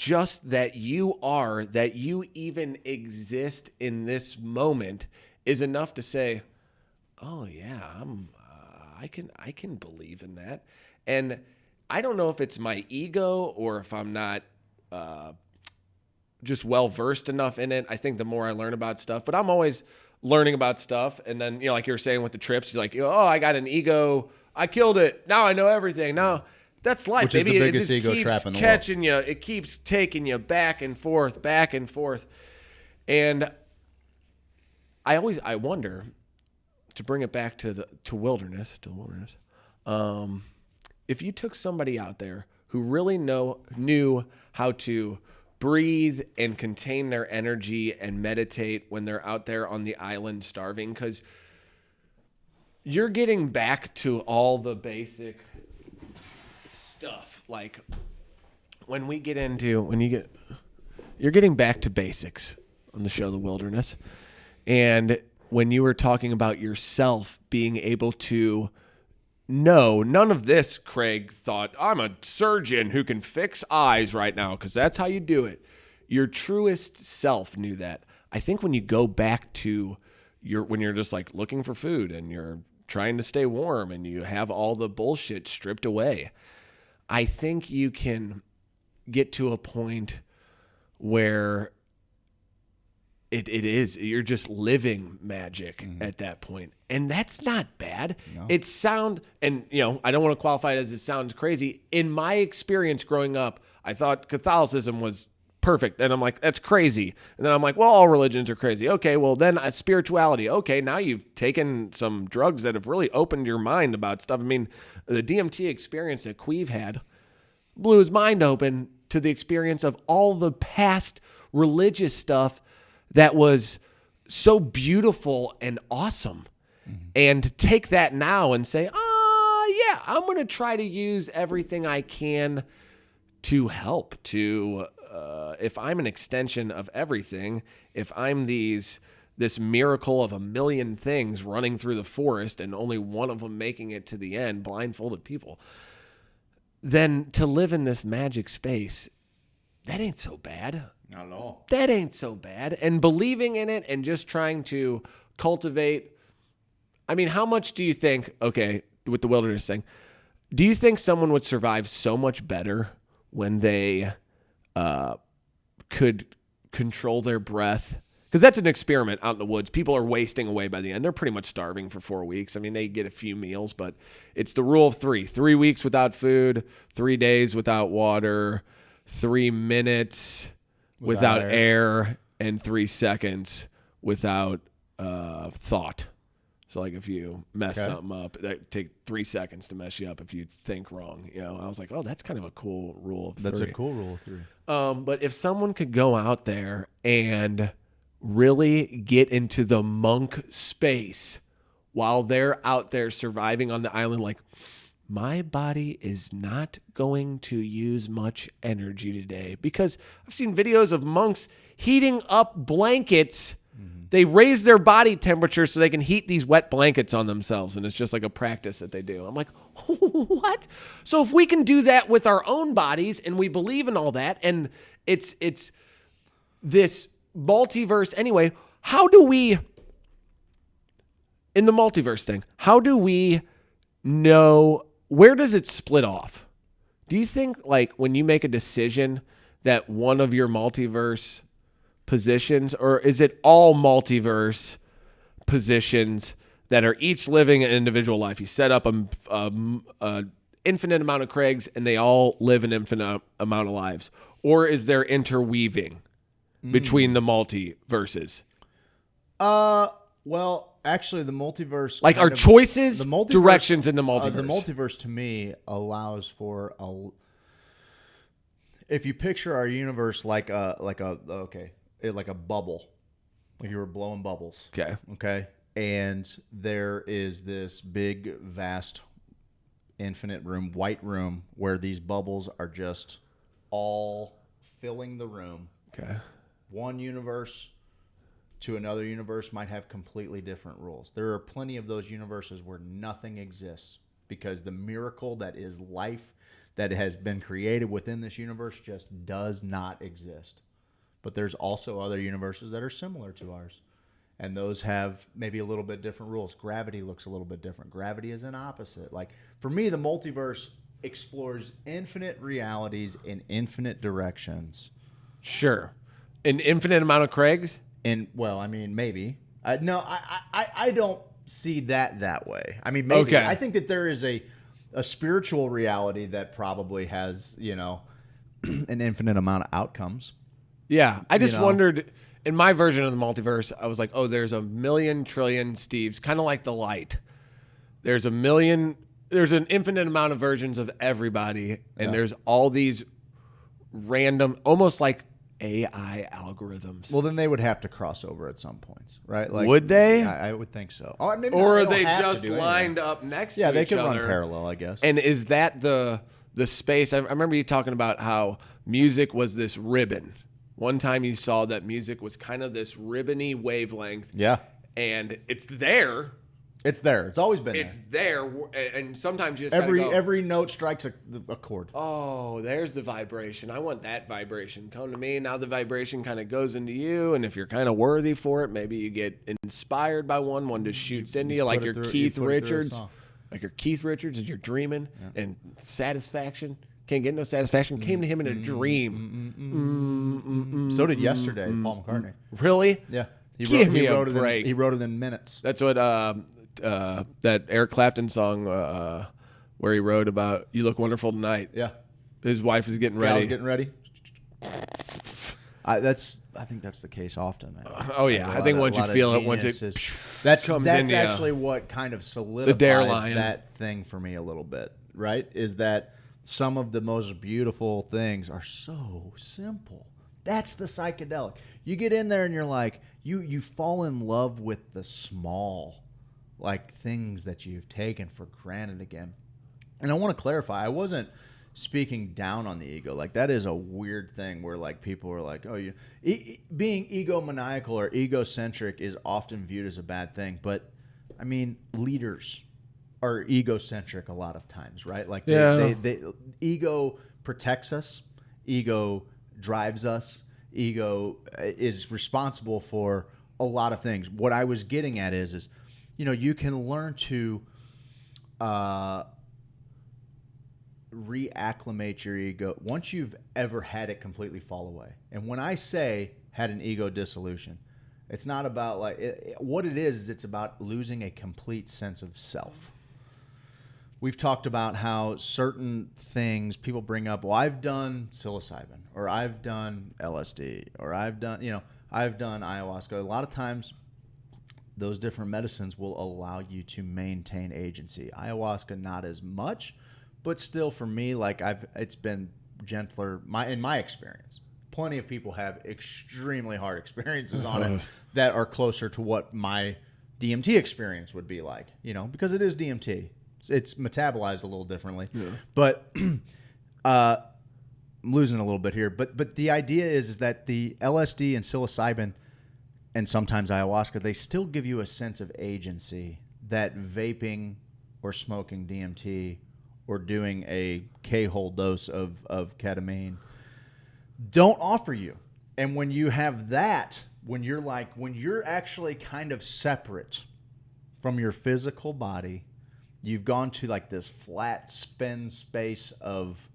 you even exist in this moment is enough to say, oh yeah, I can believe in that. And I don't know if it's my ego or if I'm not just well-versed enough in it. I think the more I learn about stuff, but I'm always learning about stuff. And then, like you were saying with the trips, you're like, oh, I got an ego. I killed it. Now I know everything. Now that's life. Which is the biggest ego trap in the world. Catching you. It keeps taking you back and forth. And I wonder, to bring it back to wilderness, if you took somebody out there who really knew how to breathe and contain their energy and meditate when they're out there on the island starving, because you're getting back to all the basic stuff. Like you're getting back to basics on the show The Wilderness. And when you were talking about yourself being able to know, none of this, Craig thought, I'm a surgeon who can fix eyes right now, because that's how you do it. Your truest self knew that. I think when you go back to when you're just like looking for food and you're trying to stay warm and you have all the bullshit stripped away, I think you can get to a point where It is. You're just living magic at that point. And that's not bad. No. It sound, and I don't want to qualify it as it sounds crazy. In my experience growing up, I thought Catholicism was perfect. And I'm like, that's crazy. And then I'm like, well, all religions are crazy. Okay, well then spirituality. Okay, now you've taken some drugs that have really opened your mind about stuff. I mean, the DMT experience that Queeve had blew his mind open to the experience of all the past religious stuff that was so beautiful and awesome. And to take that now and say, yeah, I'm going to try to use everything I can to help, to if I'm an extension of everything, if I'm this miracle of a million things running through the forest and only one of them making it to the end, blindfolded people, then to live in this magic space, that ain't so bad. Not at all. That ain't so bad. And believing in it and just trying to cultivate. I mean, how much do you think, okay, with the wilderness thing, do you think someone would survive so much better when they could control their breath? Because that's an experiment out in the woods. People are wasting away by the end. They're pretty much starving for 4 weeks. I mean, they get a few meals, but it's the rule of 3. 3 weeks without food, 3 days without water, 3 minutes without air, and 3 seconds without thought. So, like, if you mess something up, that take 3 seconds to mess you up if you think wrong. I was like, oh, that's kind of a cool rule of 3. That's a cool rule of 3. But if someone could go out there and really get into the monk space while they're out there surviving on the island, like, my body is not going to use much energy today, because I've seen videos of monks heating up blankets. They raise their body temperature so they can heat these wet blankets on themselves, and it's just like a practice that they do. I'm like, what? So if we can do that with our own bodies, and we believe in all that, and it's this multiverse anyway, how do we, in the multiverse thing, how do we know, where does it split off? Do you think, like, when you make a decision that one of your multiverse positions, or is it all multiverse positions that are each living an individual life? You set up a infinite amount of Craigs and they all live an infinite amount of lives, or is there interweaving between the multiverses? Well, actually, the multiverse, like, our choices, directions in the multiverse. The multiverse to me allows for if you picture our universe like a bubble, like you were blowing bubbles. Okay. And there is this big, vast, infinite room, white room, where these bubbles are just all filling the room. Okay. One universe to another universe might have completely different rules. There are plenty of those universes where nothing exists, because the miracle that is life that has been created within this universe just does not exist. But there's also other universes that are similar to ours, and those have maybe a little bit different rules. Gravity looks a little bit different. Gravity is an opposite. Like, for me, the multiverse explores infinite realities in infinite directions. Sure. An infinite amount of Craigs? Well, I mean, maybe. I don't see that way. I mean, maybe. Okay. I think that there is a spiritual reality that probably has, an infinite amount of outcomes. Yeah, I just wondered, in my version of the multiverse, I was like, oh, there's a million trillion Steves, kind of like the light. There's an infinite amount of versions of everybody, and there's all these random, almost like AI algorithms. Well, then they would have to cross over at some points, right? Like, would they? I would think so. Oh, maybe or not. are they just lined up next to each other? Yeah, they could run parallel, I guess. And is that the space? I remember you talking about how music was this ribbon. One time you saw that music was kind of this ribbony wavelength. Yeah. And it's there. It's there. It's always been It's there. And sometimes you just every note strikes a chord. Oh, there's the vibration. I want that vibration. Come to me. Now the vibration kind of goes into you. And if you're kind of worthy for it, maybe you get inspired by one just shoots into you, like your Keith Richards. Like your Keith Richards, and you're dreaming and satisfaction Can't get no satisfaction. Came to him in a dream. So did Yesterday, Paul McCartney. Really? Yeah. Give me a break. He wrote it in minutes. That's what that Eric Clapton song where he wrote about "You Look Wonderful Tonight." Yeah. His wife is getting ready. Getting ready. I think that's the case often, man. Oh yeah, I think once you feel it, once it comes in, that's actually what kind of solidifies that thing for me a little bit, right? Is that some of the most beautiful things are so simple. That's the psychedelic. You get in there and you're like, you fall in love with the small, like, things that you've taken for granted again. And I want to clarify, I wasn't speaking down on the ego. Like, that is a weird thing where, like, people are like, oh, being egomaniacal or egocentric is often viewed as a bad thing. But I mean, leaders are egocentric a lot of times, right? Like, ego protects us, ego drives us, ego is responsible for a lot of things. What I was getting at is you can learn to reacclimate your ego once you've ever had it completely fall away. And when I say had an ego dissolution, it's not about what it is it's about losing a complete sense of self. We've talked about how certain things people bring up, well, I've done psilocybin, or I've done LSD, or I've done ayahuasca. A lot of times those different medicines will allow you to maintain agency. Ayahuasca, not as much. But still, for me, it's been gentler. In my experience, plenty of people have extremely hard experiences on it that are closer to what my DMT experience would be like. Because it is DMT, it's metabolized a little differently. Yeah. But I'm losing a little bit here. But the idea is that the LSD and psilocybin, and sometimes ayahuasca, they still give you a sense of agency that vaping or smoking DMT or doing a K-hole dose of ketamine don't offer you. And when you have that, when you're actually kind of separate from your physical body, you've gone to like this flat spin space of,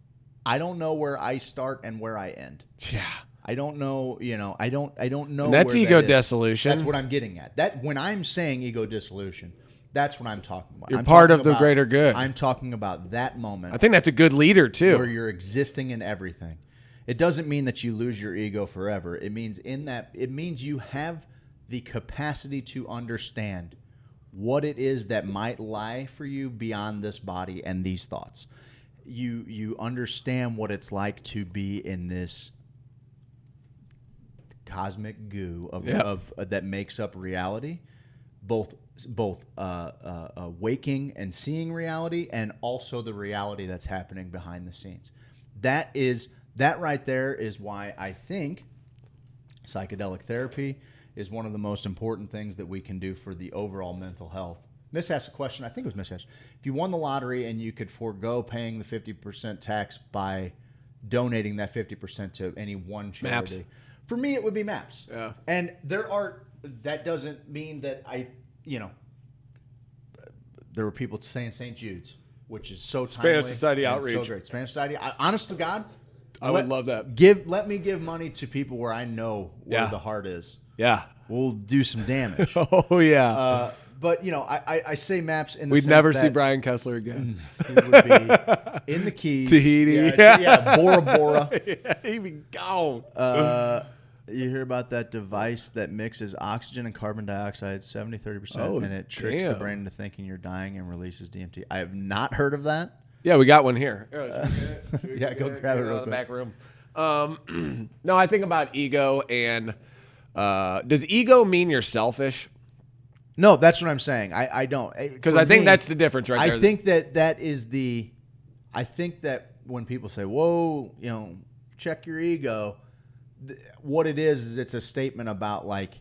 I don't know where I start and where I end. Yeah. I don't know, I don't know. And that's where ego that is. dissolution. That's what I'm getting at. That when I'm saying ego dissolution, that's what I'm talking about. You're part of the greater good. I'm talking about that moment. I think that's a good leader too. Where you're existing in everything. It doesn't mean that you lose your ego forever. It means you have the capacity to understand what it is that might lie for you beyond this body and these thoughts. You understand what it's like to be in this cosmic goo of that makes up reality, both waking and seeing reality, and also the reality that's happening behind the scenes. That right there is why I think psychedelic therapy is one of the most important things that we can do for the overall mental health. Miss asked a question, I think it was Miss asked, if you won the lottery and you could forego paying the 50% tax by donating that 50% to any one charity. MAPS. For me, it would be MAPS. Yeah. And that doesn't mean that there were people saying St. Jude's, which is so timely. Spanish Society outreach. So great. Spanish Society. Honest to God, I would love that. Let me give money to people where I know where the heart is. Yeah. We'll do some damage. Oh, yeah. But, I say MAPS in the We'd sense never that see Brian Kessler again. He would be in the Keys. Tahiti. Yeah, Bora Bora. Yeah, he'd be gone. You hear about that device that mixes oxygen and carbon dioxide 70-30%, and it tricks the brain into thinking you're dying and releases DMT. I have not heard of that. Yeah, we got one here. Yeah, go grab it real quick. Back room. No, I think about ego, and does ego mean you're selfish? No, that's what I'm saying. I don't. Because I think that's the difference right there. I think that is the. I think that when people say, "Whoa, check your ego," what it is it's a statement about like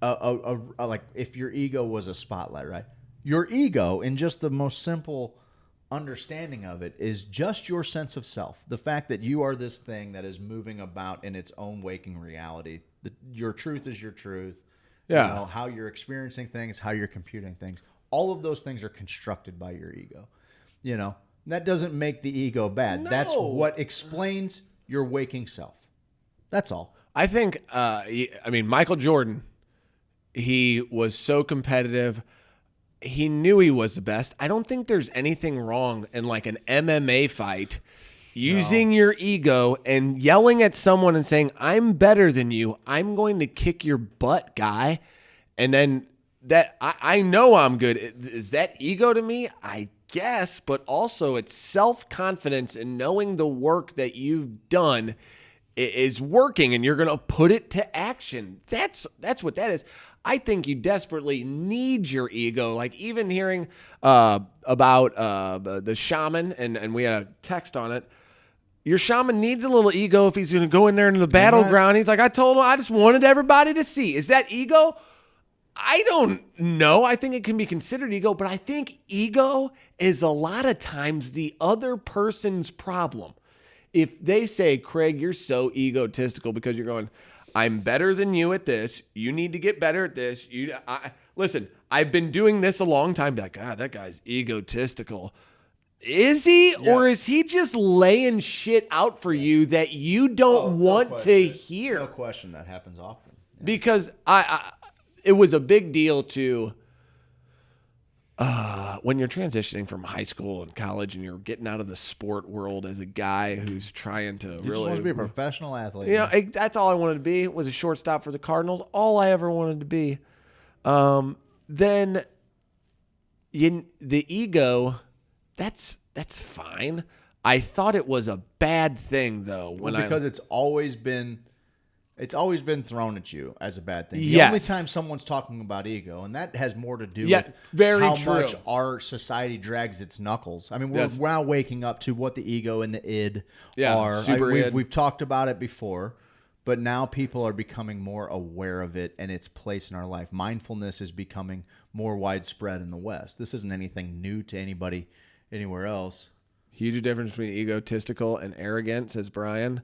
if your ego was a spotlight, right? Your ego, in just the most simple understanding of it, is just your sense of self. The fact that you are this thing that is moving about in its own waking reality. Your truth is your truth. Yeah. How you're experiencing things, how you're computing things. All of those things are constructed by your ego. That doesn't make the ego bad. No. That's what explains your waking self. That's all. I think, Michael Jordan, he was so competitive. He knew he was the best. I don't think there's anything wrong in like an MMA fight using your ego and yelling at someone and saying, I'm better than you. I'm going to kick your butt, guy. And then that I know I'm good. Is that ego to me? I guess, but also it's self-confidence in knowing the work that you've done is working and you're going to put it to action. That's what that is. I think you desperately need your ego. Like even hearing about the shaman, and we had a text on it. Your shaman needs a little ego if he's going to go in there into the battleground. He's like, I told him I just wanted everybody to see. Is that ego? I don't know. I think it can be considered ego, but I think ego is a lot of times the other person's problem. If they say, Craig, you're so egotistical because you're going, I'm better than you at this. You need to get better at this. Listen, I've been doing this a long time. Be like, God, that guy's egotistical. Is he? Yeah. Or is he just laying shit out for you that you don't want to hear? No question. That happens often. Yeah. Because it was a big deal to when you're transitioning from high school and college and you're getting out of the sport world as a guy who's trying to you really just want to be a professional athlete. You know, that's all I wanted to be. Was a shortstop for the Cardinals. All I ever wanted to be. Then the ego, that's fine. I thought it was a bad thing though because it's always been thrown at you as a bad thing. The only time someone's talking about ego, and that has more to do with how much our society drags its knuckles. I mean, we're now waking up to what the ego and the id are. We've talked about it before, but now people are becoming more aware of it and its place in our life. Mindfulness is becoming more widespread in the West. This isn't anything new to anybody anywhere else. Huge difference between egotistical and arrogant, says Brian.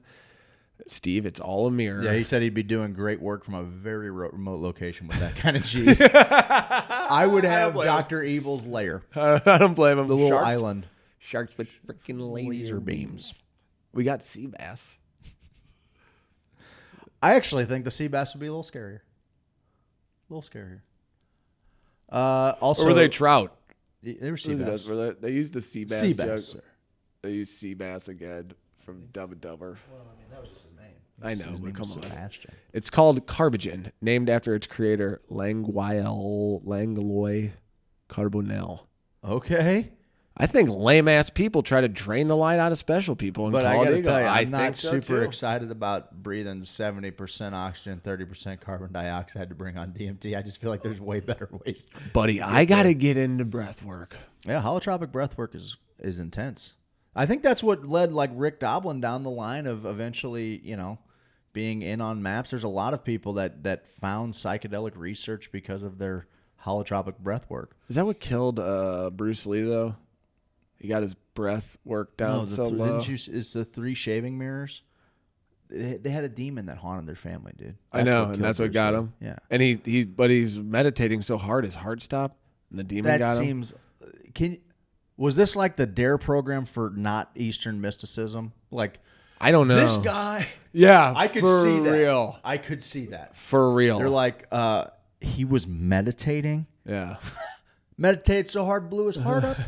Steve, it's all a mirror. Yeah, he said he'd be doing great work from a very remote location with that kind of cheese. I would have Dr. Evil's lair. I don't blame him. The little island. Sharks with freaking laser beams. We got sea bass. I actually think the sea bass would be a little scarier. Also, or were they trout? They were sea bass. They used the sea bass. Sea bass, sir. They used sea bass again from Dumb and Dumber. Well, I mean, that was just his name. I know, but come on. Sebastian. It's called Carbogen, named after its creator, Langlois Carbonell. Okay. I think lame-ass people try to drain the light out of special people. And but I got to tell you, I'm not super excited about breathing 70% oxygen, 30% carbon dioxide to bring on DMT. I just feel like there's way better ways. Buddy, I got to get into breath work. Yeah, holotropic breath work is intense. I think that's what led like Rick Doblin down the line of eventually, being in on maps. There's a lot of people that found psychedelic research because of their holotropic breath work. Is that what killed Bruce Lee, though? He got his breath work down so low. It's the 3 shaving mirrors. They had a demon that haunted their family, dude. I know, and that's what got him. Yeah. And but he's meditating so hard, his heart stopped, and the demon got him. Was this like the DARE program for not Eastern mysticism? Like, I don't know. This guy. Yeah, I could for see that. Real. I could see that. For real. They're like, he was meditating. Yeah. Meditated so hard, blew his heart up.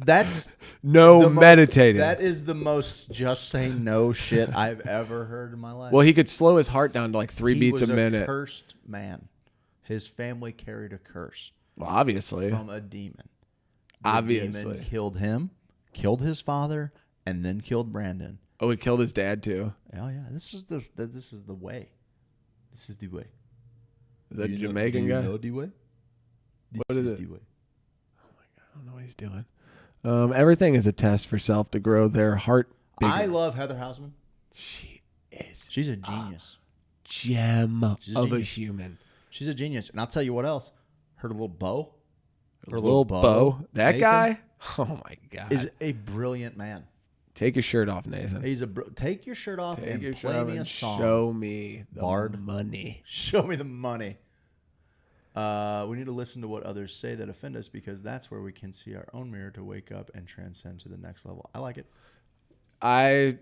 That's meditating. That is the most just say no shit I've ever heard in my life. Well, he could slow his heart down to like 3 beats a minute. He was a cursed man. His family carried a curse. Well, obviously. From a demon. The demon killed him, killed his father, and then killed Brandon. Oh, he killed his dad too. Oh yeah, this is the way. This is the way. Is that a Jamaican guy? Do you know the way? What is it? The way. Oh my God, I don't know what he's doing. Everything is a test for self to grow their heart bigger. I love Heather Hausman. She's a genius. Gem of a human. She's a genius. And I'll tell you what else. Her little bow. Her little bow. That Nathan, guy? Oh my God. Is a brilliant man. Take your shirt off, Nathan. Take your shirt off and play me a song. Show me the money. Show me the money. We need to listen to what others say that offend us because that's where we can see our own mirror to wake up and transcend to the next level. I like it. I'm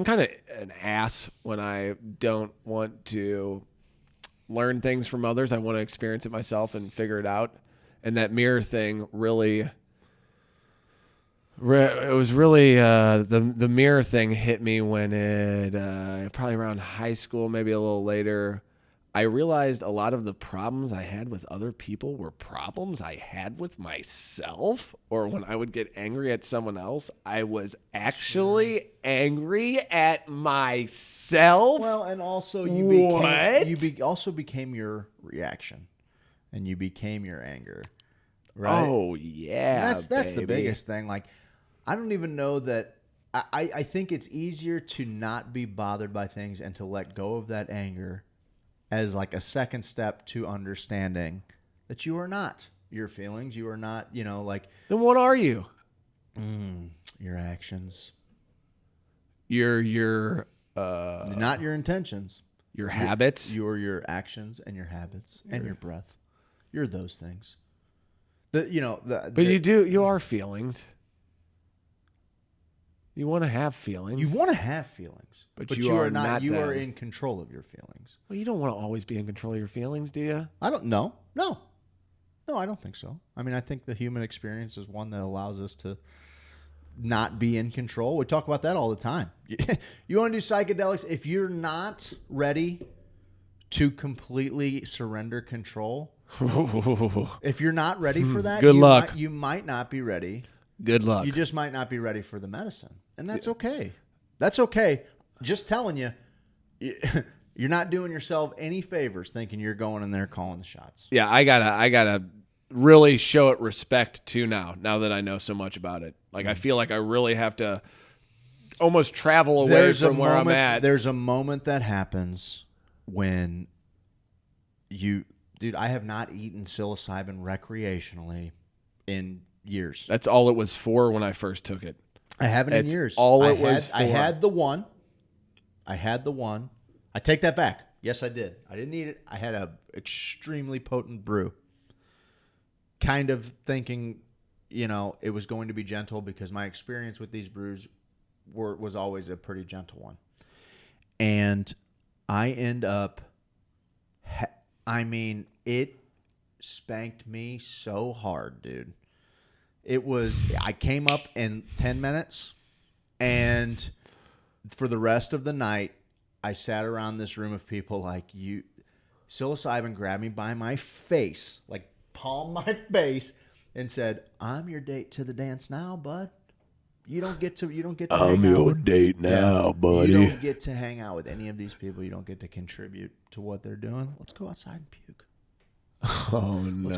kind of an ass when I don't want to learn things from others. I want to experience it myself and figure it out. And that mirror thing really, it was really, the mirror thing hit me when probably around high school, maybe a little later. I realized a lot of the problems I had with other people were problems I had with myself, or when I would get angry at someone else, I was actually angry at myself. Well, and also you also became your reaction, and you became your anger, right? Oh yeah, that's the biggest thing. Like, I don't even know that. I think it's easier to not be bothered by things and to let go of that anger as like a second step to understanding that you are not your feelings. You are not, like. Then what are you? Your actions. Your not your intentions. Your habits. You're your actions and your habits and your breath. You're those things. You are feelings. You want to have feelings. You want to have feelings. But you are not. You are in control of your feelings. Well, you don't want to always be in control of your feelings, do you? I don't know. No, I don't think so. I mean, I think the human experience is one that allows us to not be in control. We talk about that all the time. You want to do psychedelics? If you're not ready to completely surrender control, if you're not ready for that, good luck. You might not be ready. Good luck. You just might not be ready for the medicine, and that's okay. That's okay. Just telling you, you're not doing yourself any favors thinking you're going in there calling the shots. Yeah, I gotta really show it respect too now that I know so much about it. Like, I feel like I really have to almost travel away from where I'm at. There's a moment that happens when dude, I have not eaten psilocybin recreationally in years. That's all it was for when I first took it. I haven't in years. All it was for. I had the one. I take that back. Yes, I did. I didn't eat it. I had a extremely potent brew. Kind of thinking, it was going to be gentle because my experience with these brews was always a pretty gentle one. And I end up, it spanked me so hard, dude. I came up in 10 minutes, and for the rest of the night, I sat around this room of people like psilocybin grabbed me by my face, like palm my face, and said, "I'm your date to the dance now, bud. You don't get to I'm your date now, buddy. You don't get to hang out with any of these people. You don't get to contribute to what they're doing. Let's go outside and puke. Oh no. Let's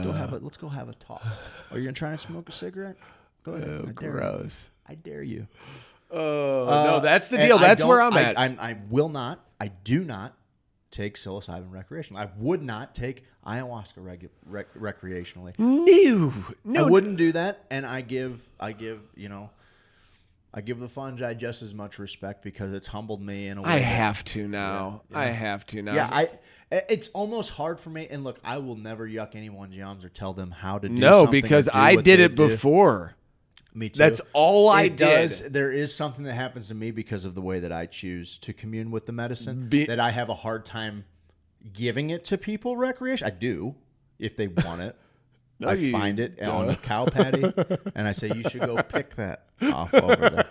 go have a talk. Are you gonna try and smoke a cigarette? Go ahead. Oh, gross. I dare you. No, that's the deal. That's where I'm at. I do not take psilocybin recreationally. I would not take ayahuasca recreationally. No. I wouldn't do that, and I give the fungi just as much respect because it's humbled me in a way. I have to now. Yeah, it's almost hard for me. And look, I will never yuck anyone's yums or tell them how to do something. No, because I did it before. Me too. That's all I did. There is something that happens to me because of the way that I choose to commune with the medicine that I have a hard time giving it to people recreation. I do if they want it. No, I find it on a cow patty, and I say, you should go pick that off over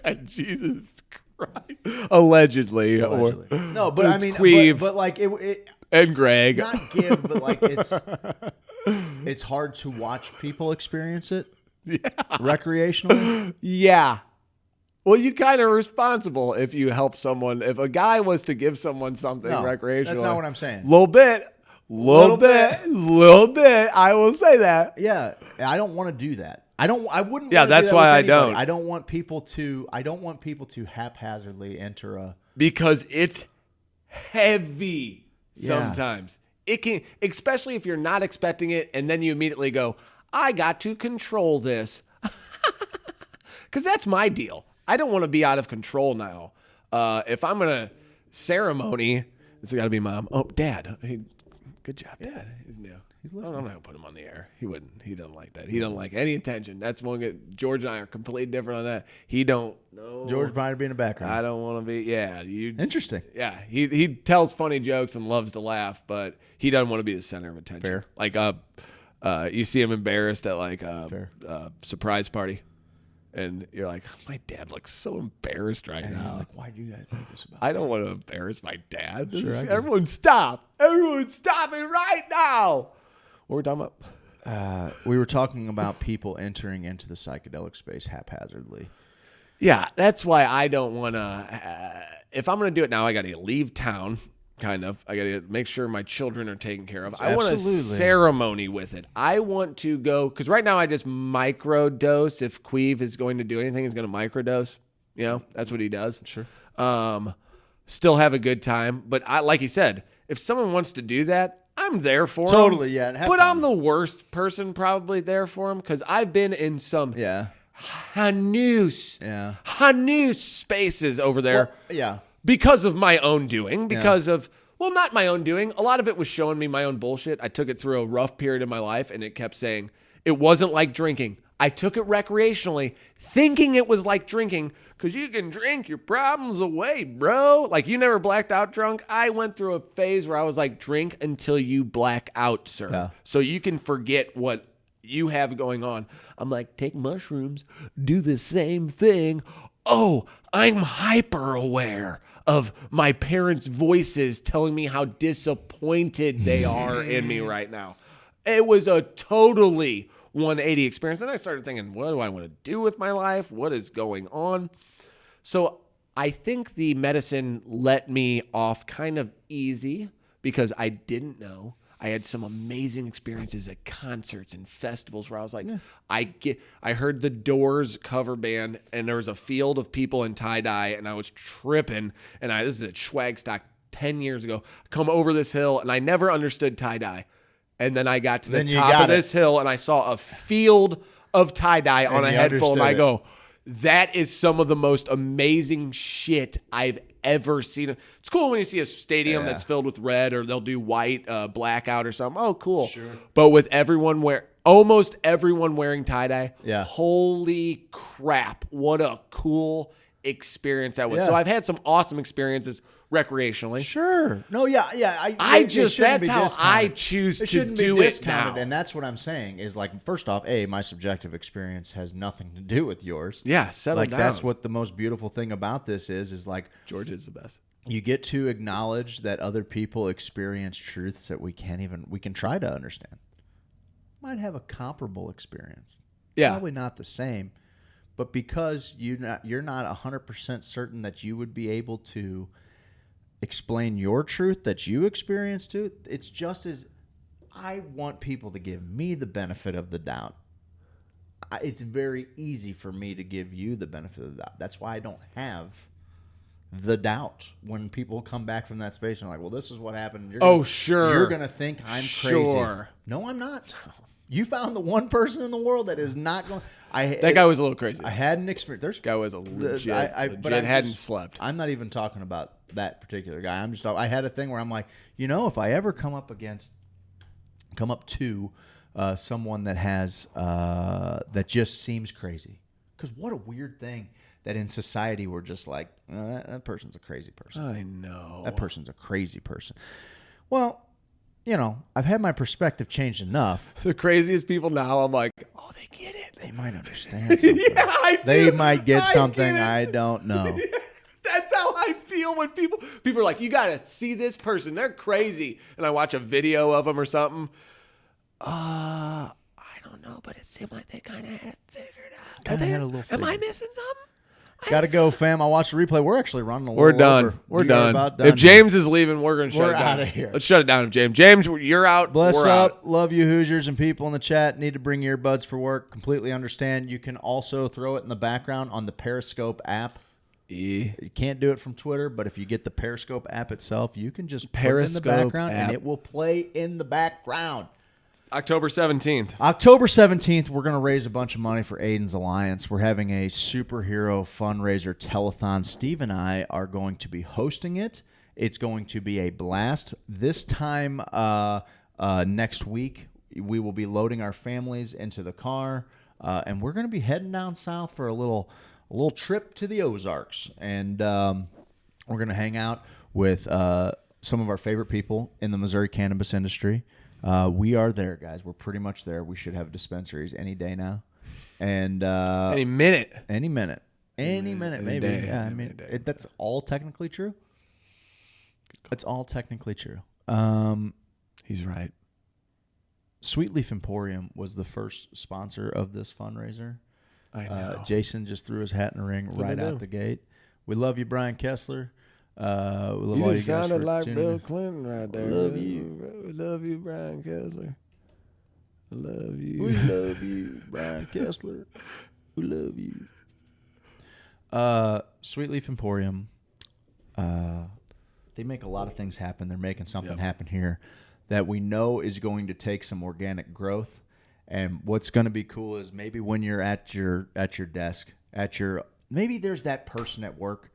there. Jesus Christ. Allegedly. No, but I mean, Queeve but like it and Greg. Not give, but like it's hard to watch people experience it recreationally. Yeah. Well, you kind of responsible if you help someone. If a guy was to give someone something recreationally. That's not what I'm saying. Little bit. I will say that. Yeah, I don't want to do that. I wouldn't. Yeah, that's why I don't. I don't want people to haphazardly enter a. Because it's heavy sometimes. It can, especially if you're not expecting it, and then you immediately go, "I got to control this," because that's my deal. I don't want to be out of control now. If I'm gonna ceremony, it's got to be mom. Oh, dad. Hey, Good job, Dad. He's new. He's I'm listening. not gonna put him on the air. He wouldn't. He doesn't like that. He doesn't like any attention. That's one that George and I are completely different on that. He don't. No. George might be in the background. I don't want to be. Yeah, you. Interesting. Yeah, he tells funny jokes and loves to laugh, but he doesn't want to be the center of attention. Fair. Like you see him embarrassed at like a surprise party, and you're like, my dad looks so embarrassed right now. He's like, why do you guys make this about? I don't want to embarrass my dad. Sure, Everyone stop! Everyone stop it right now! What were we talking about? We were talking about people entering into the psychedelic space haphazardly. Yeah, that's why I don't want to. If I'm going to do it now, I got to leave town. Kind of. I got to make sure my children are taken care of. I want a ceremony with it. I want to go because right now I just microdose. If Queeve is going to do anything, he's going to microdose. You know, that's what he does. Sure. Still have a good time, but like he said, if someone wants to do that, I'm there for him. Totally, yeah. But I'm the worst person probably there for him because I've been in some Hanus spaces over there. Well, yeah. Because of my own doing, because of, well, not my own doing. A lot of it was showing me my own bullshit. I took it through a rough period in my life, and it kept saying it wasn't like drinking. I took it recreationally, thinking it was like drinking, because you can drink your problems away, bro. Like, you never blacked out drunk. I went through a phase where I was like, drink until you black out, sir. Yeah. So you can forget what you have going on. I'm like, take mushrooms, do the same thing. Oh, I'm hyper aware of my parents' voices telling me how disappointed they are in me right now. It was a totally 180 experience. And I started thinking, what do I want to do with my life? What is going on? So I think the medicine let me off kind of easy because I didn't know. I had some amazing experiences at concerts and festivals where I was like, I heard the Doors cover band and there was a field of people in tie-dye and I was tripping. And this is at Schwagstock 10 years ago. Come over this hill and I never understood tie-dye. And then I got to the top of this hill and I saw a field of tie-dye on a head full and I go, that is some of the most amazing shit I've ever seen. It's cool when you see a stadium that's filled with red or they'll do white blackout or something. Oh, cool. Sure. But with almost everyone wearing tie-dye, holy crap, what a cool experience that was. So I've had some awesome experiences recreationally. Sure. No, yeah. That's how I choose to do it now. And that's what I'm saying is like, first off, my subjective experience has nothing to do with yours. Yeah, settle down. That's what the most beautiful thing about this is like George is the best. You get to acknowledge that other people experience truths that we can try to understand. Might have a comparable experience. Yeah. Probably not the same. But because you're not 100% certain that you would be able to explain your truth that you experienced too, it's just as I want people to give me the benefit of the doubt. It's very easy for me to give you the benefit of the doubt. That's why I don't have the doubt when people come back from that space and are like, well, this is what happened. You're going to think I'm crazy. No, I'm not. You found the one person in the world that is not going. That guy was a little crazy. I had an experience. This guy was a legit hadn't slept. I'm not even talking about that particular guy. I'm just talking. I had a thing where I'm like, if I ever come up to someone that has that just seems crazy, because what a weird thing that in society we're just like, that person's a crazy person. I know that person's a crazy person. Well, I've had my perspective changed enough. The craziest people now, I'm like, oh, they get it. They might understand something. Yeah, I do. They might get something I don't know. That's how I feel when people are like, you got to see this person. They're crazy. And I watch a video of them or something. I don't know, but it seemed like they kind of had it figured out. Am I missing something? Got to go, fam. I watched the replay. We're actually running a little We're done. over. We're done. If James is leaving, we're going to shut it down. We're out of here. Let's shut it down, James. James, you're out. Bless we're up. Out. Love you, Hoosiers, and people in the chat. Need to bring earbuds for work. Completely understand. You can also throw it in the background on the Periscope app. You can't do it from Twitter, but if you get the Periscope app itself, you can just put it in the background, and it will play in the background. October 17th. October 17th, we're going to raise a bunch of money for Aiden's Alliance. We're having a superhero fundraiser telethon. Steve and I are going to be hosting it. It's going to be a blast. This time next week, we will be loading our families into the car, and we're going to be heading down south for a little trip to the Ozarks. And we're going to hang out with some of our favorite people in the Missouri cannabis industry. We are there, guys. We're pretty much there. We should have dispensaries any day now. And any minute, maybe. Yeah, I mean, that's all technically true. It's all technically true. He's right. Sweet Leaf Emporium was the first sponsor of this fundraiser. I know. Jason just threw his hat in the ring right out the gate. We love you, Brian Kessler. We love you all just you guys sounded for like tuning Bill in. Clinton right there. We love you. We love you, Brian Kessler. I love you. We love you, Brian Kessler. We love you. Sweet Leaf Emporium. They make a lot of things happen. They're making something happen here that we know is going to take some organic growth. And what's going to be cool is maybe when you're at your desk, maybe there's that person at work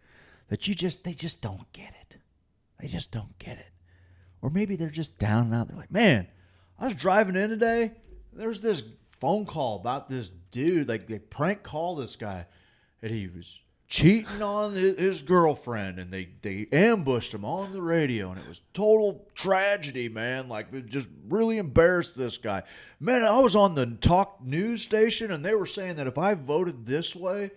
that they just don't get it. They just don't get it. Or maybe they're just down and out. They're like, man, I was driving in today. There's this phone call about this dude. Like, they prank call this guy, and he was cheating on his girlfriend, and they ambushed him on the radio, and it was total tragedy, man. Like, it just really embarrassed this guy. Man, I was on the talk news station, and they were saying that if I voted this way,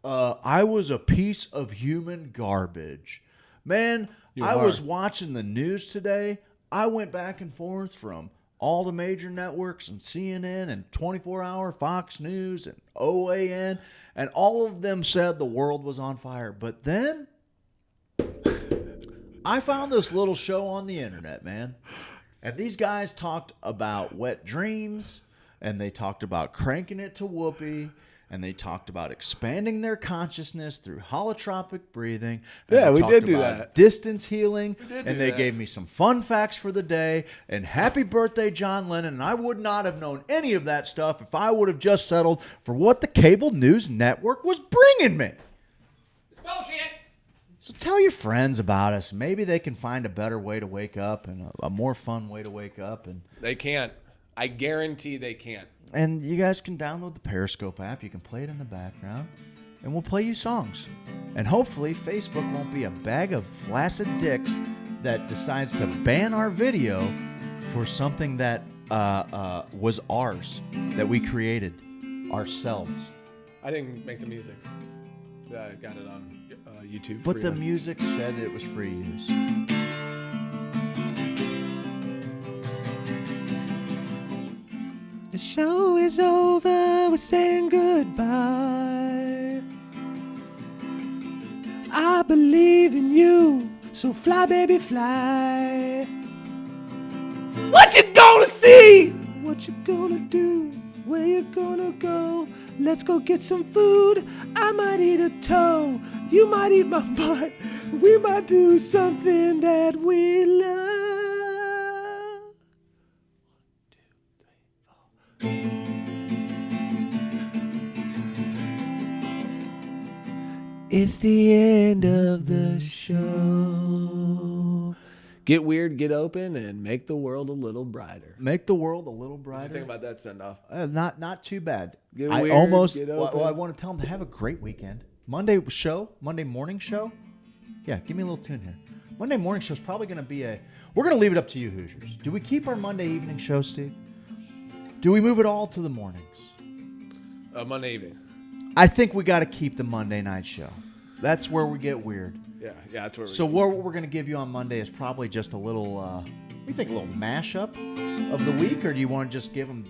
I was a piece of human garbage. Man, I was watching the news today. I went back and forth from all the major networks and CNN and 24-hour Fox News and OAN, and all of them said the world was on fire. But then I found this little show on the internet, man. And these guys talked about wet dreams, and they talked about cranking it to whoopee, and they talked about expanding their consciousness through holotropic breathing. Yeah, we did do about that. Distance healing, did and do they that. gave me some fun facts for the day. And happy birthday, John Lennon. And I would not have known any of that stuff if I would have just settled for what the cable news network was bringing me. It's bullshit. So tell your friends about us. Maybe they can find a better way to wake up and a more fun way to wake up. And They can't. I guarantee they can't. And you guys can download the Periscope app. You can play it in the background, and we'll play you songs. And hopefully Facebook won't be a bag of flaccid dicks that decides to ban our video for something that was ours, that we created ourselves. I didn't make the music. I got it on YouTube. But the music said it was free use. The show is over, we're saying goodbye. I believe in you, so fly, baby, fly. What you gonna see? What you gonna do? Where you gonna go? Let's go get some food. I might eat a toe. You might eat my butt. We might do something that we love. It's the end of the show. Get weird, get open, and make the world a little brighter. Make the world a little brighter. What do you think about that send off? Not too bad. Get I weird, almost. get Well, open. I want to tell them to have a great weekend. Monday morning show. Yeah, give me a little tune here. Monday morning show is probably going to be We're going to leave it up to you, Hoosiers. Do we keep our Monday evening show, Steve? Do we move it all to the mornings? Monday evening. I think we got to keep the Monday night show. That's where we get weird. Yeah, that's where. So what we're going to give you on Monday is probably just a little. You think a little mashup of the week, or do you want to just give them?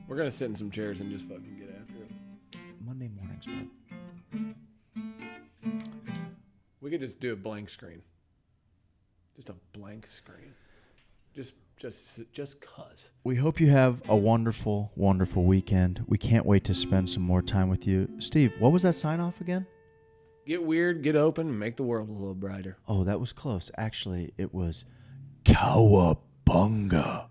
We're gonna sit in some chairs and just fucking get after it. Monday mornings, bud. We could just do a blank screen. Just a blank screen. Just cuz. We hope you have a wonderful, wonderful weekend. We can't wait to spend some more time with you. Steve, what was that sign off again? Get weird, get open, and make the world a little brighter. Oh, that was close. Actually, it was Cowabunga.